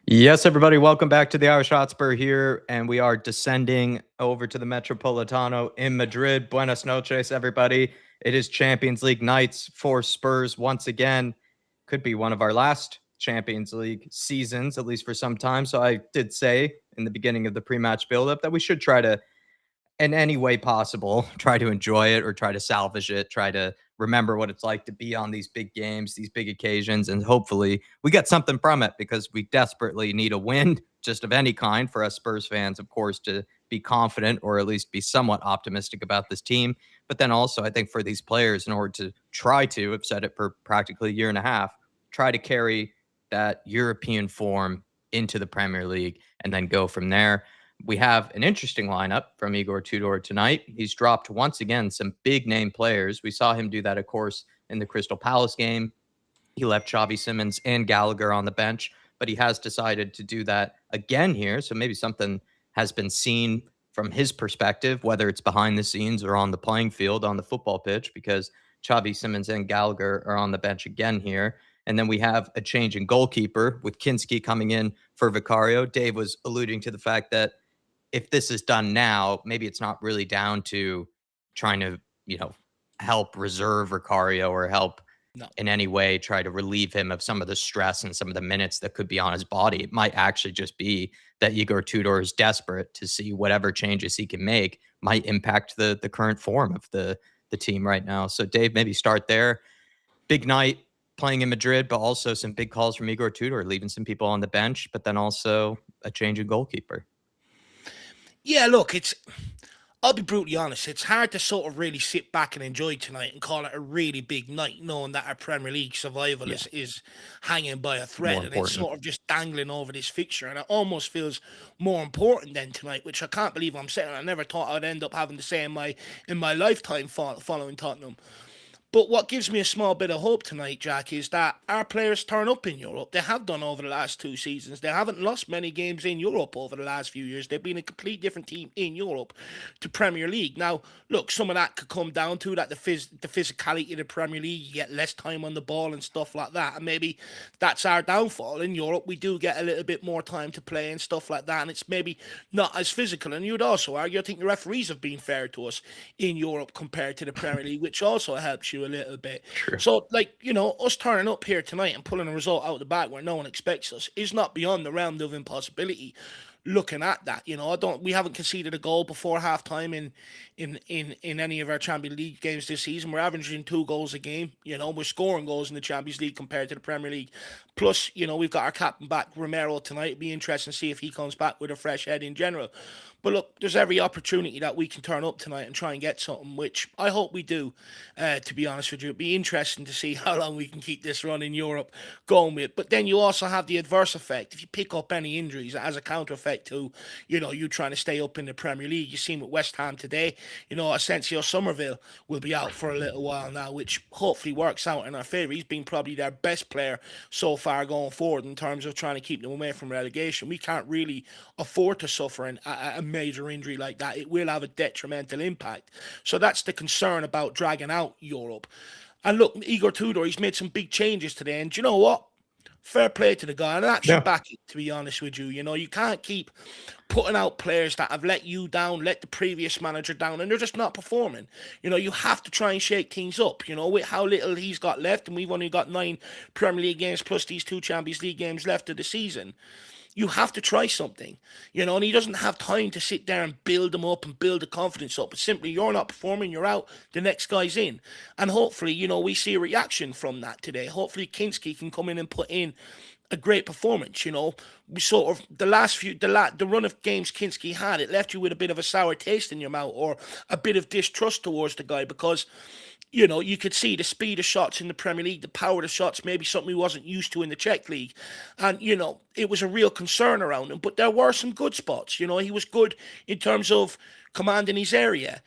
Yes, everybody, welcome back to the Irish Hotspur here, and we are descending over to the Metropolitano in Madrid. Buenas noches, everybody. It is Champions League nights for Spurs once again. Could be one of our last Champions League seasons, at least for some time. So I did say in the beginning of the pre-match build-up that we should try to, in any way possible, try to enjoy it or try to salvage it, try to remember what it's like to be on these big games, these big occasions, and hopefully we get something from it because we desperately need a win, just of any kind, for us Spurs fans, of course, to be confident or at least be somewhat optimistic about this team. But then also, I think for these players, in order to try to, I've said it for practically a year and a half, try to carry that European form into the Premier League and then go from there. We have an interesting lineup from Igor Tudor tonight. He's dropped once again some big name players. We saw him do that, of course, in the Crystal Palace game. He left Xavi Simons and Gallagher on the bench, but he has decided to do that again here. So maybe something has been seen from his perspective, whether it's behind the scenes or on the playing field, on the football pitch, because Xavi Simons and Gallagher are on the bench again here. And then we have a change in goalkeeper with Kinski coming in for Vicario. Dave was alluding to the fact that if this is done now, maybe it's not really down to trying to, help reserve Ricario or help No. in any way try to relieve him of some of the stress and some of the minutes that could be on his body. It might actually just be that Igor Tudor is desperate to see whatever changes he can make might impact the current form of the team right now. So Dave, maybe start there. Big night playing in Madrid, but also some big calls from Igor Tudor, leaving some people on the bench, but then also a change in goalkeeper. Yeah, look, I'll be brutally honest, it's hard to sort of really sit back and enjoy tonight and call it a really big night, knowing that our Premier League survival Yeah, is hanging by a more thread and it's important. sort of just dangling over this fixture. And it almost feels more important than tonight, which I can't believe I'm saying. I never thought I'd end up having to say in my lifetime following Tottenham. But what gives me a small bit of hope tonight, Jack, is that our players turn up in Europe. They have done over the last 2 seasons. They haven't lost many games in Europe over the last few years. They've been a complete different team in Europe to Premier League. Now, look, some of that could come down to that the physicality of the Premier League. You get less time on the ball and stuff like that. And maybe that's our downfall. In Europe, we do get a little bit more time to play and stuff like that. And it's maybe not as physical. And you'd also argue, I think the referees have been fair to us in Europe compared to the Premier League, which also helps you a little bit. True. So, us turning up here tonight and pulling a result out of the bag where no one expects us is not beyond the realm of impossibility. Looking at that, we haven't conceded a goal before halftime in any of our Champions League games this season. We're averaging 2 goals a game. We're scoring goals in the Champions League compared to the Premier League. Plus, we've got our captain back, Romero, tonight. It'd be interesting to see if he comes back with a fresh head in general. But look, there's every opportunity that we can turn up tonight and try and get something, which I hope we do, to be honest with you. It'd be interesting to see how long we can keep this run in Europe going with. But then you also have the adverse effect. If you pick up any injuries as a counter effect to, you trying to stay up in the Premier League. You've seen with West Ham today, Asensio Somerville will be out for a little while now, which hopefully works out in our favour. He's been probably their best player so far going forward in terms of trying to keep them away from relegation. We can't really afford to suffer a major injury like that. It will have a detrimental impact. So that's the concern about dragging out Europe. And look, Igor Tudor, he's made some big changes today. And do you know what? Fair play to the guy. And I actually Yeah. back it, to be honest with you. You can't keep putting out players that have let you down, let the previous manager down, and they're just not performing. You have to try and shake things up, with how little he's got left. And we've only got 9 Premier League games plus these 2 Champions League games left of the season. You have to try something, and he doesn't have time to sit there and build them up and build the confidence up. But simply, you're not performing, you're out, the next guy's in. And hopefully, we see a reaction from that today. Hopefully, Kinski can come in and put in a great performance. We sort of the run of games Kinski had, it left you with a bit of a sour taste in your mouth or a bit of distrust towards the guy because you could see the speed of shots in the Premier League, the power of the shots, maybe something he wasn't used to in the Czech League. And, it was a real concern around him. But there were some good spots. He was good in terms of commanding his area.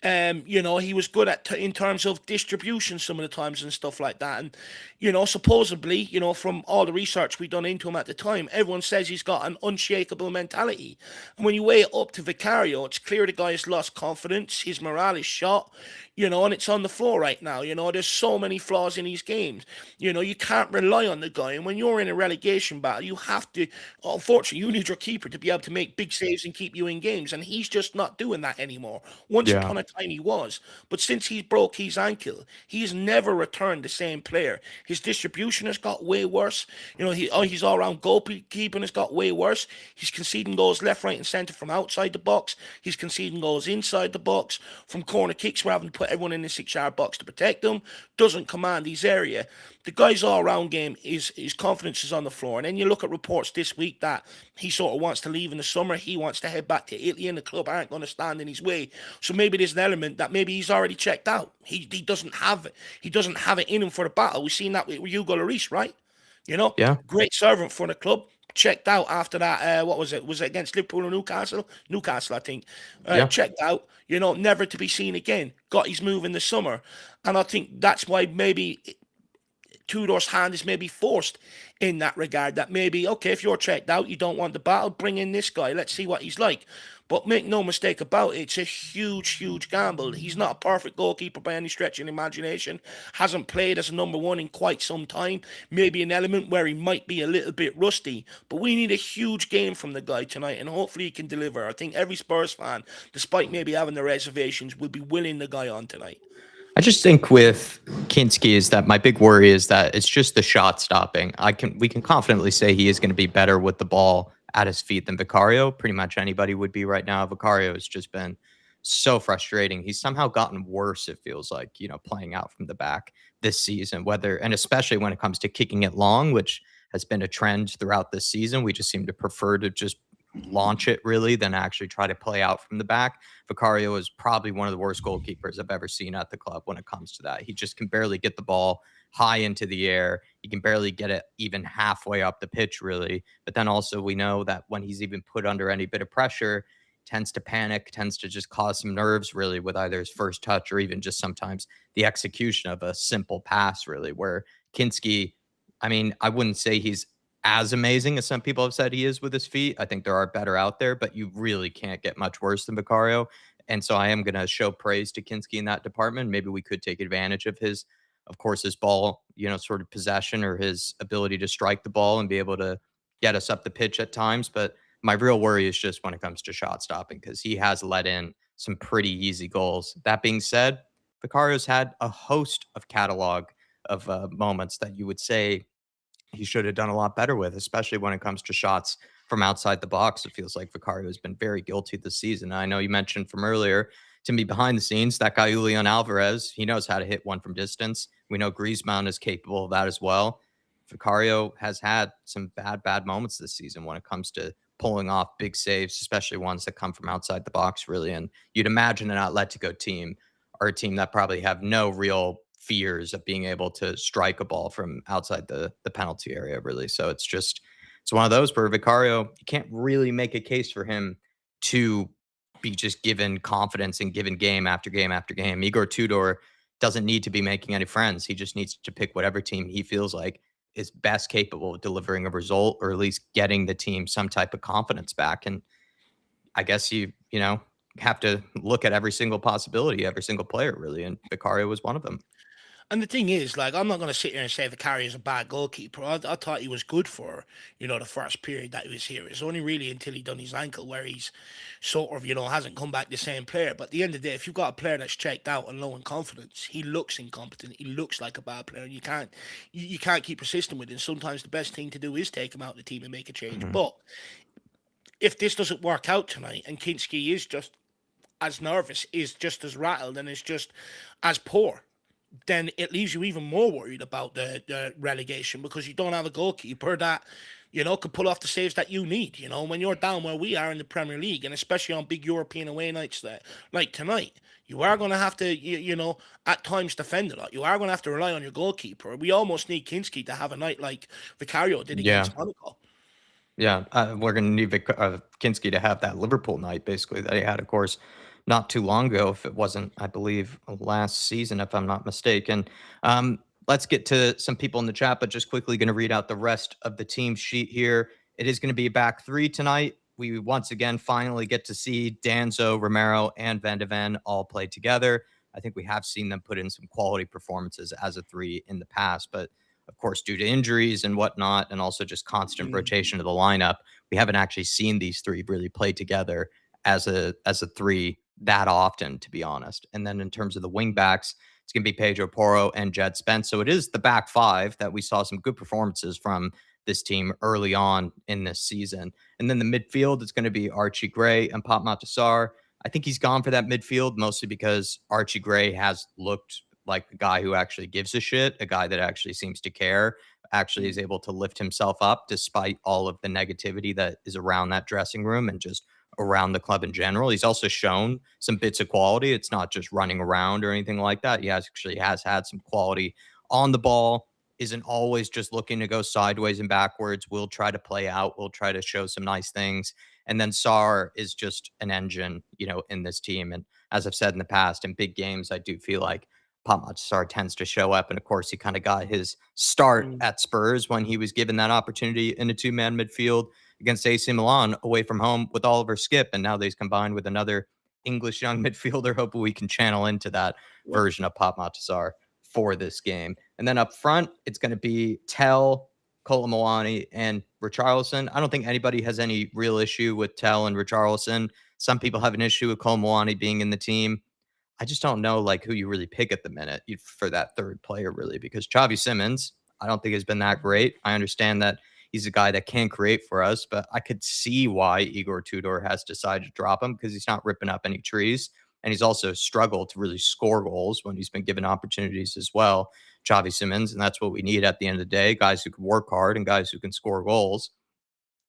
He was good at in terms of distribution some of the times and stuff like that. And supposedly, from all the research we done into him at the time, everyone says he's got an unshakable mentality. And when you weigh it up to Vicario, it's clear the guy has lost confidence. His morale is shot. And it's on the floor right now. There's so many flaws in these games. You can't rely on the guy. And when you're in a relegation battle, you have to, unfortunately, you need your keeper to be able to make big saves and keep you in games. And he's just not doing that anymore. Once Yeah. upon a time he was. But since he broke his ankle, he's never returned the same player. His distribution has got way worse. He's all-round goalkeeping has got way worse. He's conceding goals left, right, and centre from outside the box. He's conceding goals inside the box. From corner kicks, we're having to put everyone in the 6-yard box to protect them. Doesn't command his area. The guy's all-round game, his confidence is on the floor. And then you look at reports this week that he sort of wants to leave in the summer. He wants to head back to Italy, and the club aren't going to stand in his way. So maybe there's an element that maybe he's already checked out. He doesn't have it. He doesn't have it in him for the battle. We've seen that with Hugo Lloris, right? Yeah. Great servant for the club. Checked out after that. What was it? Was it against Liverpool or Newcastle? Newcastle, I think. Yeah. Checked out. Never to be seen again. Got his move in the summer, and I think that's why maybe Tudor's hand is maybe forced in that regard. That maybe, okay, if you're checked out, you don't want the battle, bring in this guy. Let's see what he's like. But make no mistake about it, it's a huge, huge gamble. He's not a perfect goalkeeper by any stretch of the imagination. Hasn't played as a number one in quite some time. Maybe an element where he might be a little bit rusty. But we need a huge game from the guy tonight, and hopefully he can deliver. I think every Spurs fan, despite maybe having their reservations, will be willing the guy on tonight. I just think with Kinski is that my big worry is that it's just the shot stopping. We can confidently say he is going to be better with the ball at his feet than Vicario. Pretty much anybody would be right now. Vicario has just been so frustrating. He's somehow gotten worse, it feels like, playing out from the back this season, and especially when it comes to kicking it long, which has been a trend throughout this season. We just seem to prefer to just launch it really than actually try to play out from the back. Vicario is probably one of the worst goalkeepers I've ever seen at the club when it comes to that. He just can barely get the ball high into the air. He can barely get it even halfway up the pitch, really. But then also we know that when he's even put under any bit of pressure, tends to panic, tends to just cause some nerves, really, with either his first touch or even just sometimes the execution of a simple pass, really, where Kinski, I mean, I wouldn't say he's as amazing as some people have said he is with his feet. I think there are better out there, but you really can't get much worse than Vicario. And so I am going to show praise to Kinski in that department. Maybe we could take advantage of of course, his ball, sort of possession or his ability to strike the ball and be able to get us up the pitch at times. But my real worry is just when it comes to shot stopping, because he has let in some pretty easy goals. That being said, Vicario's had a host of catalog of moments that you would say he should have done a lot better with, especially when it comes to shots from outside the box. It feels like Vicario has been very guilty this season. I know you mentioned from earlier, to me behind the scenes, that guy Julian Alvarez, he knows how to hit one from distance. We know Griezmann is capable of that as well. Vicario has had some bad moments this season when it comes to pulling off big saves, especially ones that come from outside the box, really. And you'd imagine an Atletico team or a team that probably have no real fears of being able to strike a ball from outside the penalty area, really. So it's one of those where Vicario, you can't really make a case for him to be just given confidence and given game after game after game. Igor Tudor doesn't need to be making any friends. He just needs to pick whatever team he feels like is best capable of delivering a result, or at least getting the team some type of confidence back. And I guess you have to look at every single possibility, every single player, really. And Vicario was one of them. And the thing is, like, I'm not going to sit here and say Vicario is a bad goalkeeper. I thought he was good for, the first period that he was here. It's only really until he done his ankle where he's sort of, hasn't come back the same player. But at the end of the day, if you've got a player that's checked out and low in confidence, he looks incompetent. He looks like a bad player. And you can't keep persisting with him. Sometimes the best thing to do is take him out of the team and make a change. Mhm. But if this doesn't work out tonight and Kinski is just as nervous, is just as rattled, and is just as poor, then it leaves you even more worried about the relegation, because you don't have a goalkeeper that, could pull off the saves that you need. When you're down where we are in the Premier League, and especially on big European away nights like tonight, you are going to have to, at times defend a lot. You are going to have to rely on your goalkeeper. We almost need Kinski to have a night like Vicario did Yeah. against Monaco. Yeah, we're going to need Kinski to have that Liverpool night, basically, that he had, of course, not too long ago, if it wasn't, I believe, last season, if I'm not mistaken. Um, let's get to some people in the chat, but just quickly going to read out the rest of the team sheet here. It is going to be a back three tonight. We once again finally get to see Danzo, Romero, and Van de Ven all play together. I think we have seen them put in some quality performances as a three in the past, but of course, due to injuries and whatnot, and also just constant rotation of the lineup, we haven't actually seen these three really play together as a three that often, to be honest. And then in terms of the wing backs, it's going to be Pedro Porro and Jed Spence. So it is the back five that we saw some good performances from this team early on in this season. And then the midfield, it's going to be Archie Gray and Pop Matasar. I think he's gone for that midfield mostly because Archie Gray has looked like a guy who actually gives a shit, a guy that actually seems to care, actually is able to lift himself up despite all of the negativity that is around that dressing room and just around the club in general. He's also shown some bits of quality. It's not just running around or anything like that. He actually has had some quality on the ball, isn't always just looking to go sideways and backwards. Will try to play out, will try to show some nice things. And then Sar is just an engine, in this team. And as I've said in the past, in big games, I do feel like Sar tends to show up. And of course, he kind of got his start at Spurs when he was given that opportunity in a two-man midfield against AC Milan away from home with Oliver Skip. And now they've combined with another English young midfielder. Hopefully we can channel into that version of Pop Matasar for this game. And then up front, it's going to be Tell, Kolomowani, and Richarlison. I don't think anybody has any real issue with Tell and Richarlison. Some people have an issue with Kolomowani being in the team. I just don't know who you really pick at the minute for that third player, really, because Xavi Simons, I don't think has been that great. I understand that he's a guy that can create for us, but I could see why Igor Tudor has decided to drop him because he's not ripping up any trees. And he's also struggled to really score goals when he's been given opportunities as well, Xavi Simons. And that's what we need at the end of the day, guys who can work hard and guys who can score goals.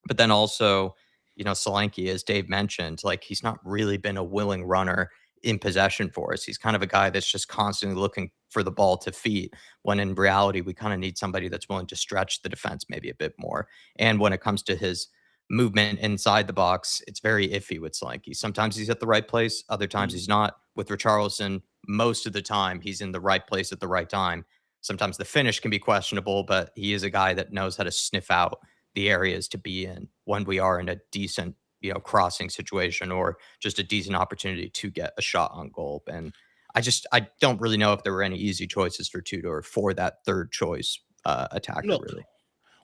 But then also, Solanke, as Dave mentioned, he's not really been a willing runner in possession for us. He's kind of a guy that's just constantly looking for the ball to feet, when in reality, we kind of need somebody that's willing to stretch the defense maybe a bit more. And when it comes to his movement inside the box, it's very iffy with Solanke. Sometimes he's at the right place, other times he's not. With Richarlison, most of the time he's in the right place at the right time. Sometimes the finish can be questionable, but he is a guy that knows how to sniff out the areas to be in when we are in a decent, crossing situation or just a decent opportunity to get a shot on goal. And I don't really know if there were any easy choices for Tudor for that third choice attacker. Look, really.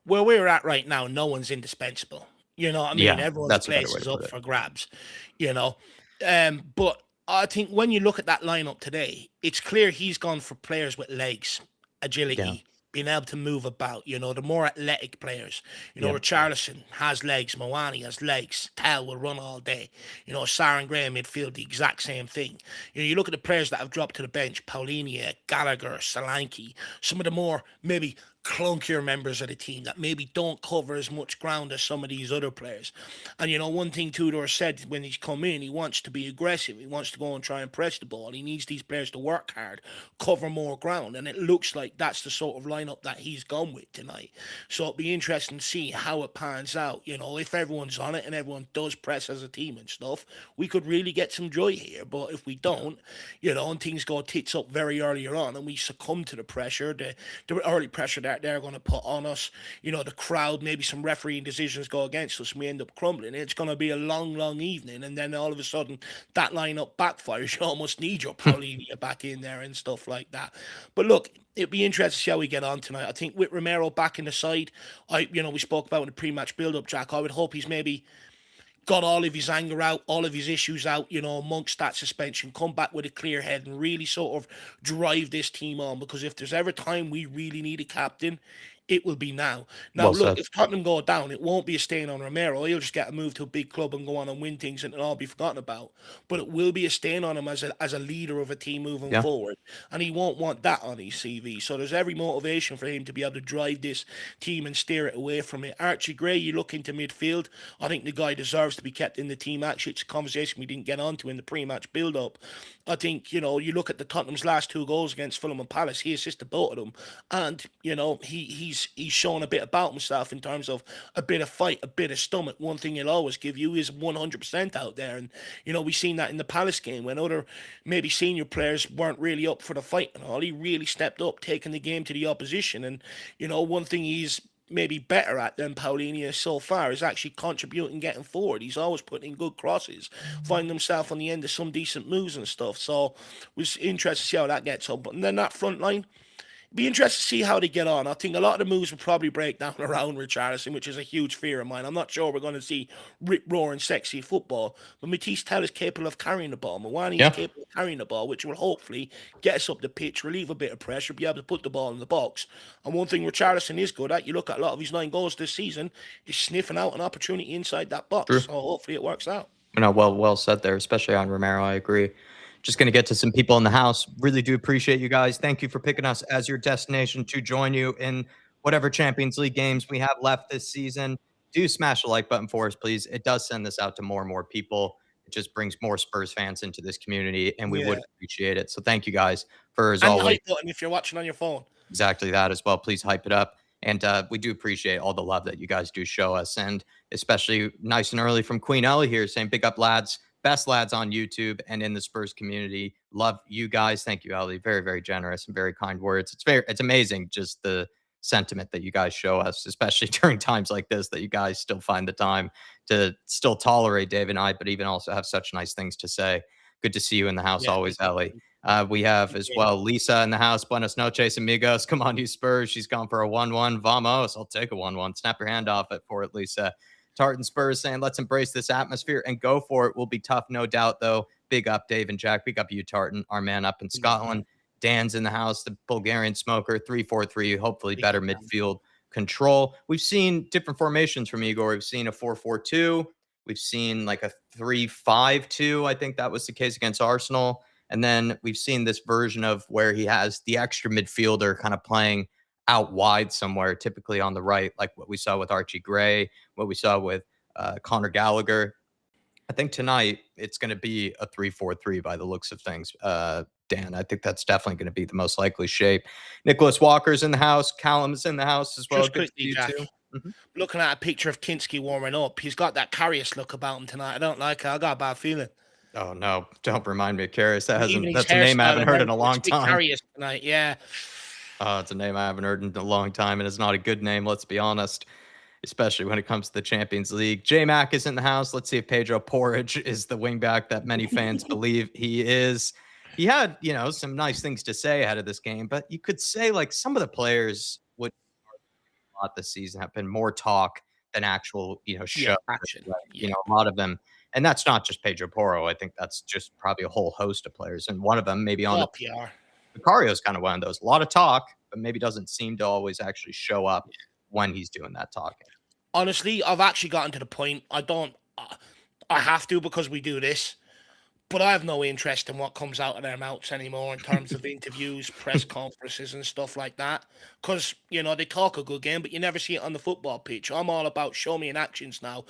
Where we're at right now, no one's indispensable. You know what I mean? Yeah, Everyone's that's a better place way is to put up it. for grabs, you know. But I think when you look at that lineup today, it's clear he's gone for players with legs, agility, being able to move about, the more athletic players. Yeah. Richarlison has legs, Moani has legs, Tal will run all day. Sarr and Gray in midfield, the exact same thing. You look at the players that have dropped to the bench, Paulinia, Gallagher, Solanke, some of the more maybe clunkier members of the team that maybe don't cover as much ground as some of these other players. And one thing Tudor said when he's come in, he wants to be aggressive. He wants to go and try and press the ball. He needs these players to work hard, cover more ground. And it looks like that's the sort of lineup that he's gone with tonight. So it'll be interesting to see how it pans out. If everyone's on it and everyone does press as a team and stuff, we could really get some joy here. But if we don't, and things go tits up very earlier on and we succumb to the pressure, the early pressure that they're going to put on us, the crowd, maybe some refereeing decisions go against us and we end up crumbling. It's going to be a long evening, and then all of a sudden that lineup backfires. You almost need your Paulinia back in there and stuff like that. But look, it'd be interesting to see how we get on tonight. I think with Romero back in the side, we spoke about in the pre-match build-up, Jack, I would hope he's maybe got all of his anger out, all of his issues out, amongst that suspension, come back with a clear head and really sort of drive this team on, because if there's ever time we really need a captain, it will be now. Now, Well look, said. if Tottenham go down, it won't be a stain on Romero. He'll just get a move to a big club and go on and win things and it'll all be forgotten about. But it will be a stain on him as a leader of a team moving Yeah. forward. And he won't want that on his CV. So there's every motivation for him to be able to drive this team and steer it away from it. Archie Gray, you look into midfield, I think the guy deserves to be kept in the team. Actually, it's a conversation we didn't get onto in the pre-match build-up. I think, you look at the Tottenham's last two goals against Fulham and Palace, he assisted both of them. And, he's he's shown a bit about himself in terms of a bit of fight, a bit of stomach. One thing he'll always give you is 100% out there. And, we've seen that in the Palace game when other maybe senior players weren't really up for the fight and all. He really stepped up, taking the game to the opposition. And, one thing he's maybe better at than Paulinho so far is actually contributing, getting forward. He's always putting in good crosses, finding himself on the end of some decent moves and stuff. So it was interesting to see how that gets up. But then that front line, be interested to see how they get on. I think a lot of the moves will probably break down around Richarlison, which is a huge fear of mine. I'm not sure we're going to see rip-roaring, sexy football, but Matisse Tell is capable of carrying the ball. Mawani is capable of carrying the ball, which will hopefully get us up the pitch, relieve a bit of pressure, be able to put the ball in the box. And one thing Richarlison is good at, you look at a lot of his 9 goals this season, is sniffing out an opportunity inside that box. True. So hopefully it works out. Well said there, especially on Romero. I agree. Just going to get to some people in the house. Really do appreciate you guys. Thank you for picking us as your destination to join you in whatever Champions League games we have left this season. Do smash the like button for us, please. It does send this out to more and more people. It just brings more Spurs fans into this community, and we would appreciate it. So thank you guys for, as always. And the hype button if you're watching on your phone. Exactly that as well. Please hype it up. And we do appreciate all the love that you guys do show us. And especially nice and early from Queen Ellie here saying, big up lads, best lads on YouTube and in the Spurs community. Love you guys. Thank you, Ellie. Very, very generous and very kind words. It's amazing just the sentiment that you guys show us, especially during times like this, that you guys still find the time to still tolerate Dave and I, but even also have such nice things to say. Good to see you in the house always, Ellie. We have as well Lisa in the house. Buenas noches, amigos. Come on, you Spurs. She's gone for a 1-1. Vamos. I'll take a 1-1. Snap your hand off it for it, Lisa. Tartan Spurs saying, let's embrace this atmosphere and go for it. Will be tough, no doubt, though. Big up, Dave and Jack. Big up you, Tartan, our man up in Scotland. Dan's in the house, the Bulgarian smoker. 3-4-3, hopefully better midfield control. We've seen different formations from Igor. We've seen a 4-4-2. We've seen like a 3-5-2. I think that was the case against Arsenal. And then we've seen this version of where he has the extra midfielder kind of playing out wide somewhere, typically on the right, like what we saw with Archie Gray, what we saw with Conor Gallagher. I think tonight it's going to be a 3-4-3 by the looks of things. Dan, I think that's definitely going to be the most likely shape. Nicholas Walker's in the house. Callum's in the house as well. Just quickly, Jack. Looking at a picture of Kinski warming up, he's got that Karius look about him tonight. I don't like it. I got a bad feeling. Oh no! Don't remind me of Karius. That's a name I haven't heard in a long time. Karius tonight, yeah. It's a name I haven't heard in a long time, and it's not a good name. Let's be honest, especially when it comes to the Champions League. J Mac is in the house. Let's see if Pedro Porridge is the wingback that many fans believe he is. He had, some nice things to say ahead of this game, but you could say like some of the players would a lot this season have been more talk than actual, show. Action. A lot of them. And that's not just Pedro Porro. I think that's just probably a whole host of players. And one of them maybe on PR. Vicario's kind of one of those. A lot of talk, but maybe doesn't seem to always actually show up when he's doing that talking. Honestly, I've actually gotten to the point I have to because we do this. But I have no interest in what comes out of their mouths anymore in terms of interviews, press conferences and stuff like that. Because, they talk a good game, but you never see it on the football pitch. I'm all about show me in actions now.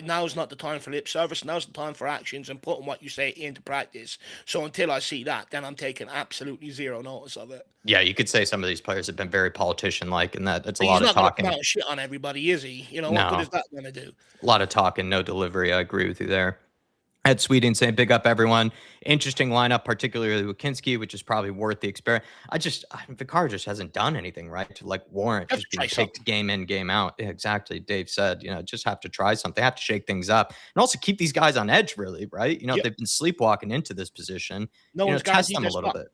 Now's not the time for lip service. Now's the time for actions and putting what you say into practice. So until I see that, then I'm taking absolutely zero notice of it. Yeah, you could say some of these players have been very politician-like, and that it's a lot of talking. He's not going to shit on everybody, is he? No. What good is that going to do? A lot of talking, no delivery. I agree with you there. Ed Sweden saying, big up, everyone. Interesting lineup, particularly with Kinski, which is probably worth the experiment. Vicar just hasn't done anything, right, to warrant just being picked game in, game out. Yeah, exactly. Dave said, just have to try something. Have to shake things up. And also keep these guys on edge, really, right? They've been sleepwalking into this position. No one's test them a little bit.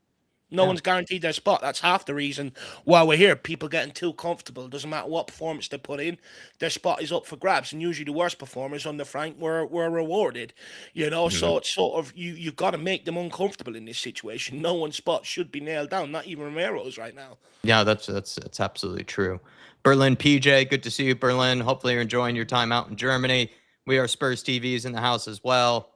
No one's guaranteed their spot. That's half the reason why we're here. People getting too comfortable. Doesn't matter what performance they put in, their spot is up for grabs. And usually the worst performers under Frank were rewarded. So it's sort of you've got to make them uncomfortable in this situation. No one's spot should be nailed down, not even Romero's right now. Yeah, that's absolutely true. Berlin PJ, good to see you, Berlin. Hopefully you're enjoying your time out in Germany. We are Spurs TVs in the house as well.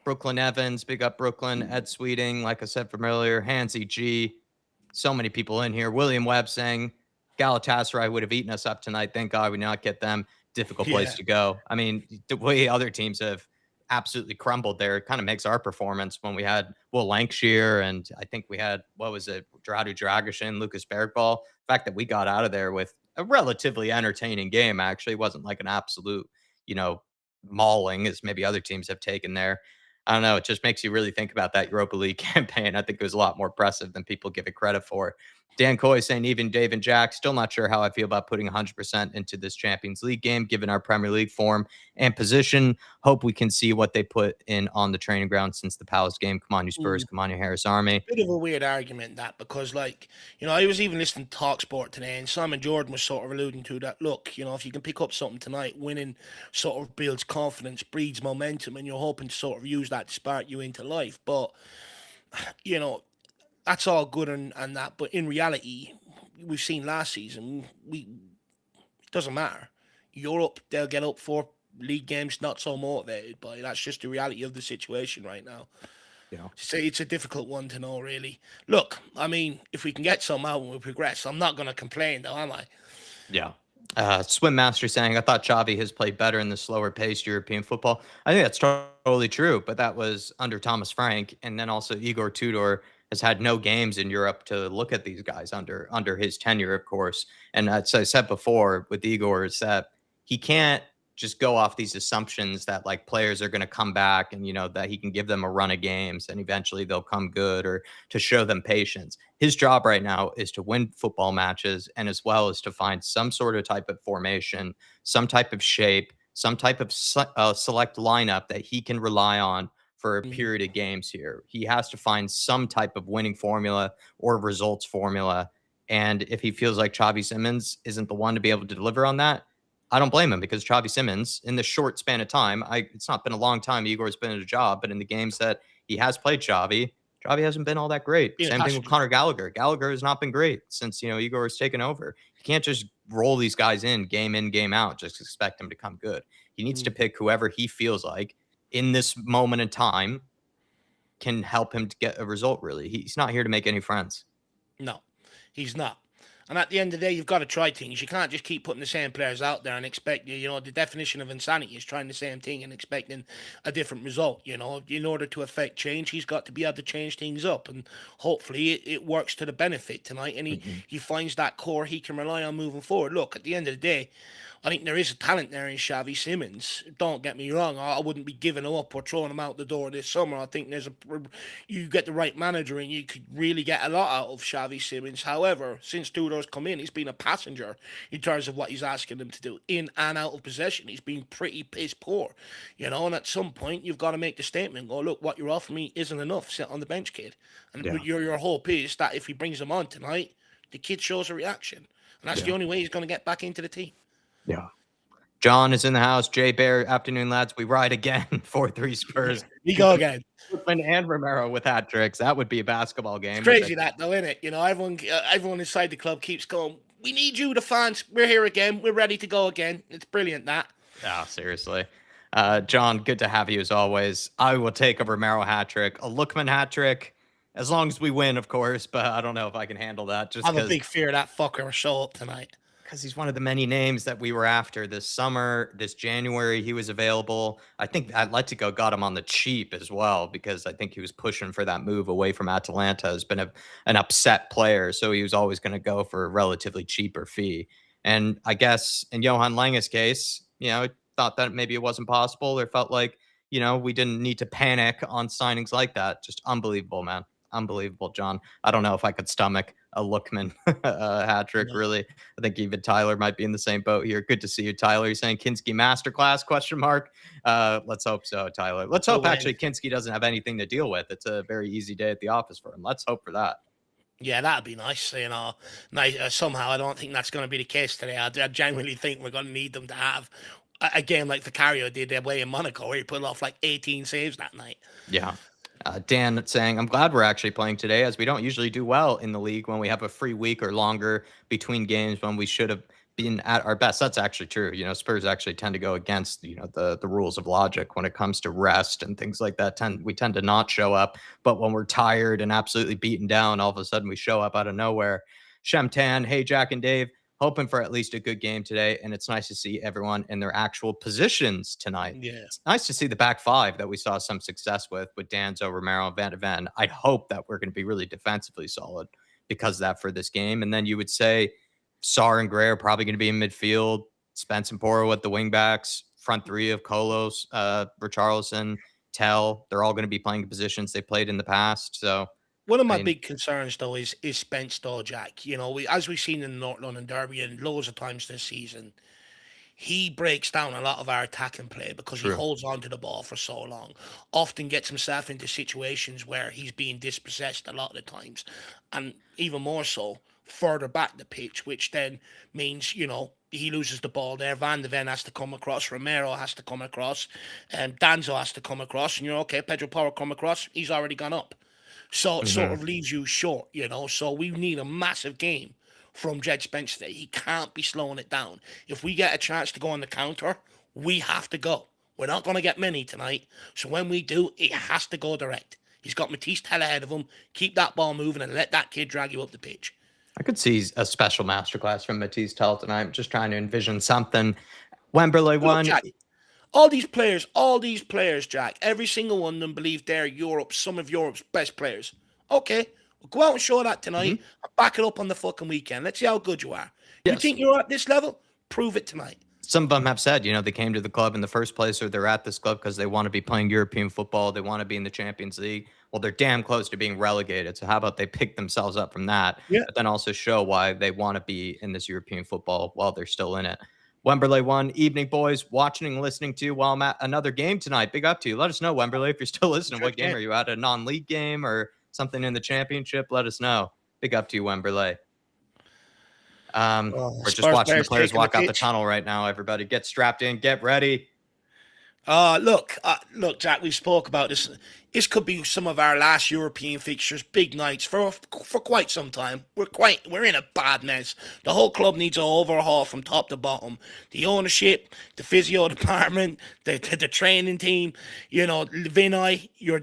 Brooklyn Evans, big up Brooklyn. Ed Sweeting, like I said from earlier. Hansy G. So many people in here. William Webb saying Galatasaray would have eaten us up tonight. Thank God we not get them. Difficult place to go. I mean, the way other teams have absolutely crumbled there, it kind of makes our performance when we had Will Lancashire and I think we had, Dradu Dragishin, Lucas Bergball. The fact that we got out of there with a relatively entertaining game. Actually, it wasn't like an absolute, mauling as maybe other teams have taken there. I don't know. It just makes you really think about that Europa League campaign. I think it was a lot more impressive than people give it credit for. Dan Coy saying, even Dave and Jack, still not sure how I feel about putting 100% into this Champions League game, given our Premier League form and position. Hope we can see what they put in on the training ground since the Palace game. Come on, you Spurs. Come on, you Harris Army. Bit of a weird argument, that, because, I was even listening to TalkSport today, and Simon Jordan was sort of alluding to that. Look, if you can pick up something tonight, winning sort of builds confidence, breeds momentum, and you're hoping to sort of use that to spark you into life. But, that's all good and that. But in reality, we've seen last season, it doesn't matter. Europe, they'll get up for league games, not so motivated by. That's just the reality of the situation right now. It's a difficult one to know, really. Look, I mean, if we can get some out and we progress, I'm not going to complain, though, am I? Yeah. Swim Master saying, I thought Xavi has played better in the slower paced European football. I think that's totally true, but that was under Thomas Frank. And then also Igor Tudor has had no games in Europe to look at these guys under his tenure, of course. And as I said before with Igor, is that he can't just go off these assumptions that like players are going to come back and, that he can give them a run of games and eventually they'll come good, or to show them patience. His job right now is to win football matches, and as well as to find some sort of type of formation, some type of shape, some type of select lineup that he can rely on for a period of games here. He has to find some type of winning formula or results formula. And if he feels like Xavi Simons isn't the one to be able to deliver on that, I don't blame him, because Xavi Simons, in the short span of time, it's not been a long time Igor's been in a job, but in the games that he has played Xavi hasn't been all that great. Yeah, Same thing with Conor Gallagher. Gallagher has not been great since, Igor has taken over. You can't just roll these guys in, game out, just expect them to come good. He needs to pick whoever he feels like in this moment in time can help him to get a result, really. He's not here to make any friends. No, he's not. And at the end of the day, you've got to try things. You can't just keep putting the same players out there and expect, the definition of insanity is trying the same thing and expecting a different result. In order to affect change, he's got to be able to change things up. And hopefully it works to the benefit tonight. And he finds that core he can rely on moving forward. Look, at the end of the day, I think there is a talent there in Xavi Simons. Don't get me wrong. I wouldn't be giving him up or throwing him out the door this summer. I think you get the right manager and you could really get a lot out of Xavi Simons. However, since Tudor's come in, he's been a passenger in terms of what he's asking him to do in and out of possession. He's been pretty piss poor, and at some point you've got to make the statement, go, look, what you're offering me isn't enough. Sit on the bench, kid. And your hope is that if he brings him on tonight, the kid shows a reaction. And that's the only way he's going to get back into the team. Yeah. John is in the house. Jay Bear, afternoon, lads. We ride again. 4-3 Spurs. We go again. And Romero with hat tricks. That would be a basketball game. It's crazy that, though, isn't it? Everyone inside the club keeps going, we need you, the fans. We're here again. We're ready to go again. It's brilliant, that. Yeah, seriously. John, good to have you as always. I will take a Romero hat trick, a Lookman hat trick, as long as we win, of course. But I don't know if I can handle that. I have a big fear that fucker will show up tonight. Because he's one of the many names that we were after this summer. This January, he was available. I think Atletico got him on the cheap as well, because I think he was pushing for that move away from Atalanta. Has been an upset player, so he was always going to go for a relatively cheaper fee. And I guess in Johan Lange's case, thought that maybe it wasn't possible, or felt like, we didn't need to panic on signings like that. Just unbelievable, man. Unbelievable, John. I don't know if I could stomach a Lookman hat trick, really. I think even Tyler might be in the same boat here. Good to see you, Tyler. You're saying Kinski masterclass, ? Let's hope so, Tyler. Let's hope actually Kinski doesn't have anything to deal with. It's a very easy day at the office for him. Let's hope for that. Yeah, that'd be nice. Somehow I don't think that's going to be the case today. I genuinely think we're going to need them to have a game like Vicario did away in Monaco, where he put off like 18 saves that night. Yeah. Dan saying, I'm glad we're actually playing today, as we don't usually do well in the league when we have a free week or longer between games when we should have been at our best. That's actually true. Spurs actually tend to go against, the rules of logic when it comes to rest and things like that. We tend to not show up. But when we're tired and absolutely beaten down, all of a sudden we show up out of nowhere. Shemtan, hey, Jack and Dave. Hoping for at least a good game today, and it's nice to see everyone in their actual positions tonight. Yeah. It's nice to see the back five that we saw some success with Danzo, Romero, and Van de Ven. I hope that we're going to be really defensively solid because of that for this game. And then you would say Sarr and Gray are probably going to be in midfield. Spence and Porro at the wing backs. Front three of Kolos, Richarlison, Tell. They're all going to be playing positions they played in the past. So one of I my mean, big concerns, though, is Spence, though, Jack. As we've seen in the North London Derby and loads of times this season, he breaks down a lot of our attacking play because he true. holds on to the ball for so long. Often gets himself into situations where he's being dispossessed a lot of the times, and even more so further back the pitch, which then means he loses the ball there. Van de Ven has to come across, Romero has to come across, and Danzo has to come across, and okay, Pedro Porro come across. He's already gone up. So it sort of leaves you short, So we need a massive game from Jed Spence today. He can't be slowing it down. If we get a chance to go on the counter, we have to go. We're not going to get many tonight. So when we do, it has to go direct. He's got Matisse Tell ahead of him. Keep that ball moving and let that kid drag you up the pitch. I could see a special masterclass from Matisse Tell tonight. I'm just trying to envision something. Wembley won. Jack, all these players, Jack, every single one of them believe they're some of Europe's best players. Okay, we'll go out and show that tonight. And back it up on the fucking weekend. Let's see how good you are. Yes. You think you're at this level? Prove it tonight. Some of them have said, they came to the club in the first place, or they're at this club because they want to be playing European football. They want to be in the Champions League. Well, they're damn close to being relegated. So how about they pick themselves up from that, but then also show why they want to be in this European football while they're still in it. Wembley won. Evening, boys. Watching and listening to you while I'm at another game tonight. Big up to you. Let us know, Wembley, if you're still listening. What game are you at? A non-league game or something in the championship? Let us know. Big up to you, Wembley. We're just watching the players walk out the tunnel right now. Everybody get strapped in, get ready. Look, Jack, we spoke about this. This could be some of our last European fixtures, big nights for quite some time. We're in a bad mess. The whole club needs an overhaul from top to bottom. The ownership, the physio department, the training team, Vinay, your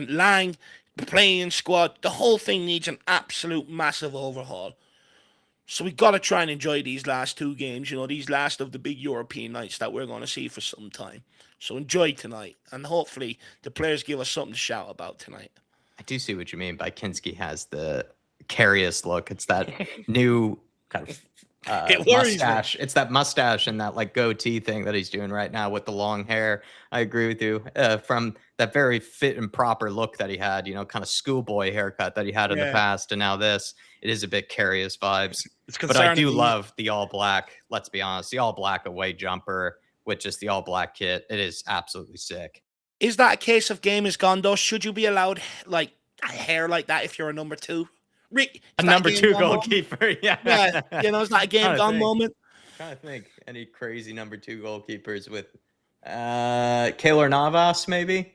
Lang, the playing squad. The whole thing needs an absolute massive overhaul. So we got to try and enjoy these last two games, these last of the big European nights that we're going to see for some time. So enjoy tonight, and hopefully the players give us something to shout about tonight. I do see what you mean by Kinski has the carious look. It's that new kind of mustache. It's that mustache and that goatee thing that he's doing right now with the long hair. I agree with you. From that very fit and proper look that he had, kind of schoolboy haircut that he had in the past, and now this, it is a bit carious vibes. But I do love the all black. Let's be honest, the all black away jumper with just the all black kit. It is absolutely sick. Is that a case of game is gone though? Should you be allowed a hair like that if you're a number two? A number two goalkeeper, yeah. Is that a game gone moment? I'm trying to think any crazy number two goalkeepers with Keylor Navas, maybe.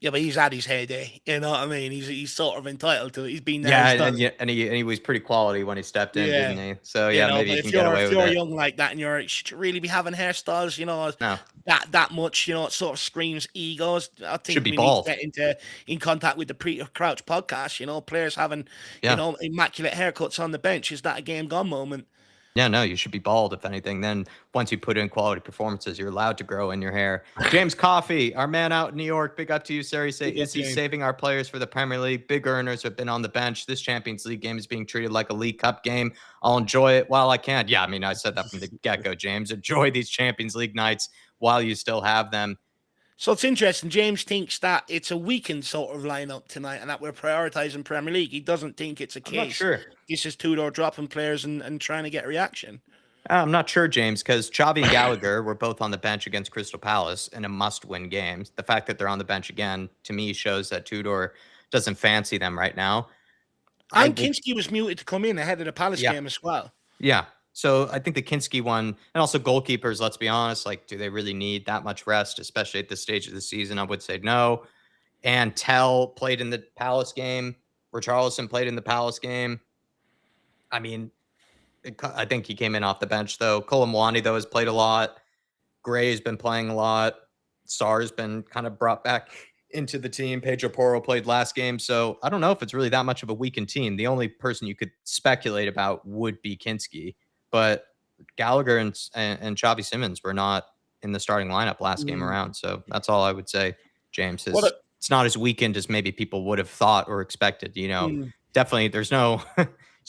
Yeah, but he's had his heyday. You know what I mean? He's sort of entitled to it. He's been there. Yeah, and he was pretty quality when he stepped in, didn't he? So maybe you can get away with it. If you're young like that and should you really be having hairstyles, no. that much, it sort of screams egos. I think should be we bald. need to get in contact with the Peter Crouch podcast. Players having immaculate haircuts on the bench. Is that a game gone moment? Yeah, no, you should be bald, if anything. Then once you put in quality performances, you're allowed to grow in your hair. James Coffey, our man out in New York. Big up to you, sir. Is he saving our players for the Premier League? Big earners have been on the bench. This Champions League game is being treated like a League Cup game. I'll enjoy it while I can. Yeah, I mean, I said that from the get-go, James. Enjoy these Champions League nights while you still have them. So it's interesting. James thinks that it's a weakened sort of lineup tonight and that we're prioritizing Premier League. He doesn't think it's a case. I'm not sure. This is Tudor dropping players and trying to get a reaction. I'm not sure, James, because Xavi and Gallagher were both on the bench against Crystal Palace in a must-win game. The fact that they're on the bench again, to me, shows that Tudor doesn't fancy them right now. And Kinski was muted to come in ahead of the Palace game as well. Yeah. So I think the Kinski one, and also goalkeepers, let's be honest, do they really need that much rest, especially at this stage of the season? I would say no. And Tell played in the Palace game. Richarlison played in the Palace game. I mean, I think he came in off the bench, though. Kolomwani, though, has played a lot. Gray's been playing a lot. Sarr's been kind of brought back into the team. Pedro Porro played last game. So I don't know if it's really that much of a weakened team. The only person you could speculate about would be Kinski. But Gallagher and Xavi Simons were not in the starting lineup last game around. So that's all I would say, James. It's not as weakened as maybe people would have thought or expected. Definitely there's no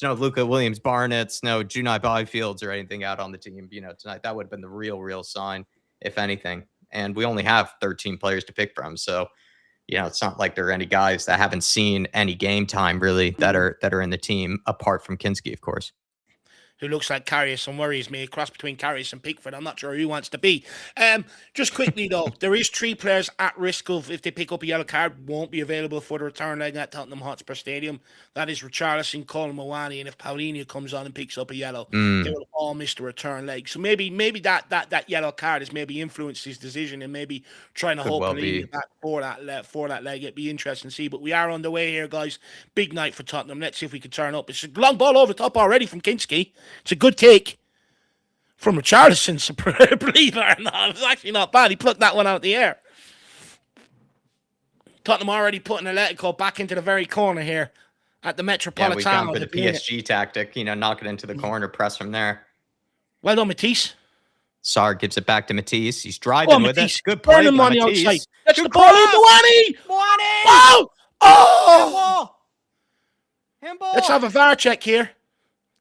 no Luca Williams Barnett's, no Junai Byfields or anything out on the team, tonight. That would have been the real sign, if anything. And we only have 13 players to pick from. So, it's not like there are any guys that haven't seen any game time really that are in the team apart from Kinski, of course. Who looks like Karius and worries me. A cross between Karius and Pickford. I'm not sure who he wants to be. Just quickly, though, there is 3 players at risk of, if they pick up a yellow card, won't be available for the return leg at Tottenham Hotspur Stadium. That is Richarlison, Colin Mawani, and if Paulinho comes on and picks up a yellow, they will all miss the return leg. So maybe that yellow card has maybe influenced his decision and maybe trying to hold Paulinho back for that leg. It'd be interesting to see. But we are on the way here, guys. Big night for Tottenham. Let's see if we can turn up. It's a long ball over the top already from Kinski. It's a good take from Richarlison, believe it or not. It was actually not bad. He plucked that one out of the air. Tottenham already putting Atletico back into the very corner here at the Metropolitano. Yeah, we've gone for the PSG tactic, knock it into the corner, press from there. Well done, Matisse. Sarr gives it back to Matisse. He's driving with it. Good play by Matisse. Outside. That's the ball in Mawani! Oh! Oh! Handball! Let's have a VAR check here.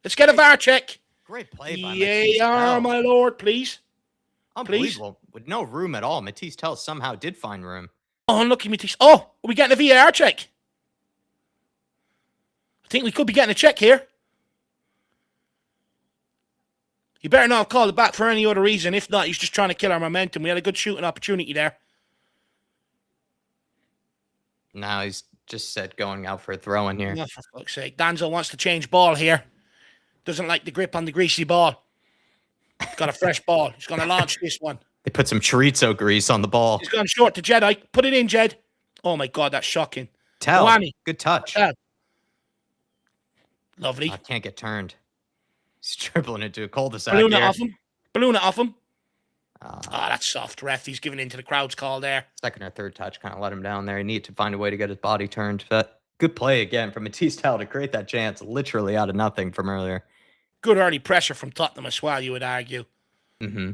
Let's get a VAR check. Great play by Matisse. VAR, my lord, please. Unbelievable. Please. With no room at all. Matisse Tell somehow did find room. Oh, unlucky Matisse. Oh, are we getting a VAR check? I think we could be getting a check here. You better not call it back for any other reason. If not, he's just trying to kill our momentum. We had a good shooting opportunity there. No, he's just said going out for a throw in here. Oh, for fuck's sake. Danzo wants to change ball here. Doesn't like the grip on the greasy ball. He's got a fresh ball. He's going to launch this one. They put some chorizo grease on the ball. He's gone short to Jedi. Put it in, Jed. Oh, my God, that's shocking. Tell. Good touch. Tell. Lovely. I can't get turned. He's dribbling into a cul-de-sac Balloon it here. off him. Balloon it off him. That's soft, ref. He's giving into the crowd's call there. Second or third touch kind of let him down there. He needed to find a way to get his body turned. But good play again from Matisse Tell to create that chance literally out of nothing from earlier. Good early pressure from Tottenham as well, you would argue. Mm-hmm.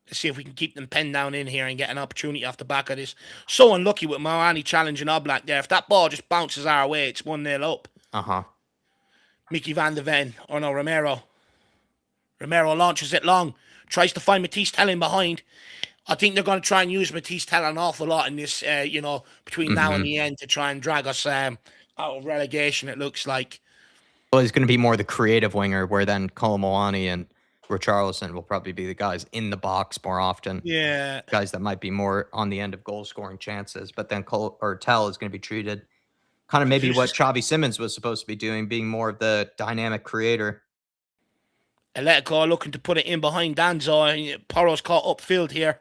Let's see if we can keep them pinned down in here and get an opportunity off the back of this. So unlucky with Mawani challenging Oblak there. If that ball just bounces our way, it's 1-0 up. Uh-huh. Mickey van de Ven. Oh, no, Romero. Romero launches it long. Tries to find Matisse Tell in behind. I think they're going to try and use Matisse Tell an awful lot in this, between now and the end to try and drag us out of relegation, it looks like. Well, he's going to be more the creative winger, where then Colin Mawani and Richarlison will probably be the guys in the box more often. Yeah. Guys that might be more on the end of goal-scoring chances. But then Tell is going to be treated kind of maybe what Xavi Simons was supposed to be doing, being more of the dynamic creator. Atletico looking to put it in behind Danzo. Porro's caught upfield here.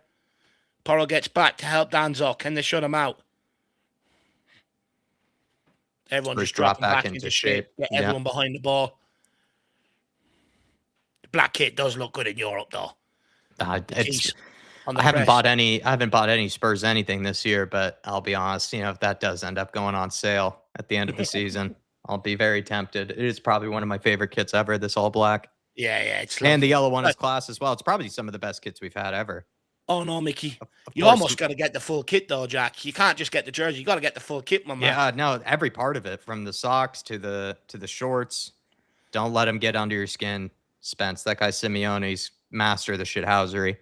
Porro gets back to help Danzo. Can they shut him out? Everyone just dropping back into shape. Get everyone behind the ball. The black kit does look good in Europe, though. I haven't bought any Spurs anything this year, but I'll be honest, if that does end up going on sale at the end of the season, I'll be very tempted. It is probably one of my favorite kits ever, this all black. Yeah, it's and the yellow one is class as well. It's probably some of the best kits we've had ever. Oh no, Mickey. You almost got to get the full kit though, Jack. You can't just get the jersey. You got to get the full kit, my man. Yeah, no, every part of it, from the socks to the shorts. Don't let him get under your skin, Spence. That guy Simeone's master of the shithousery.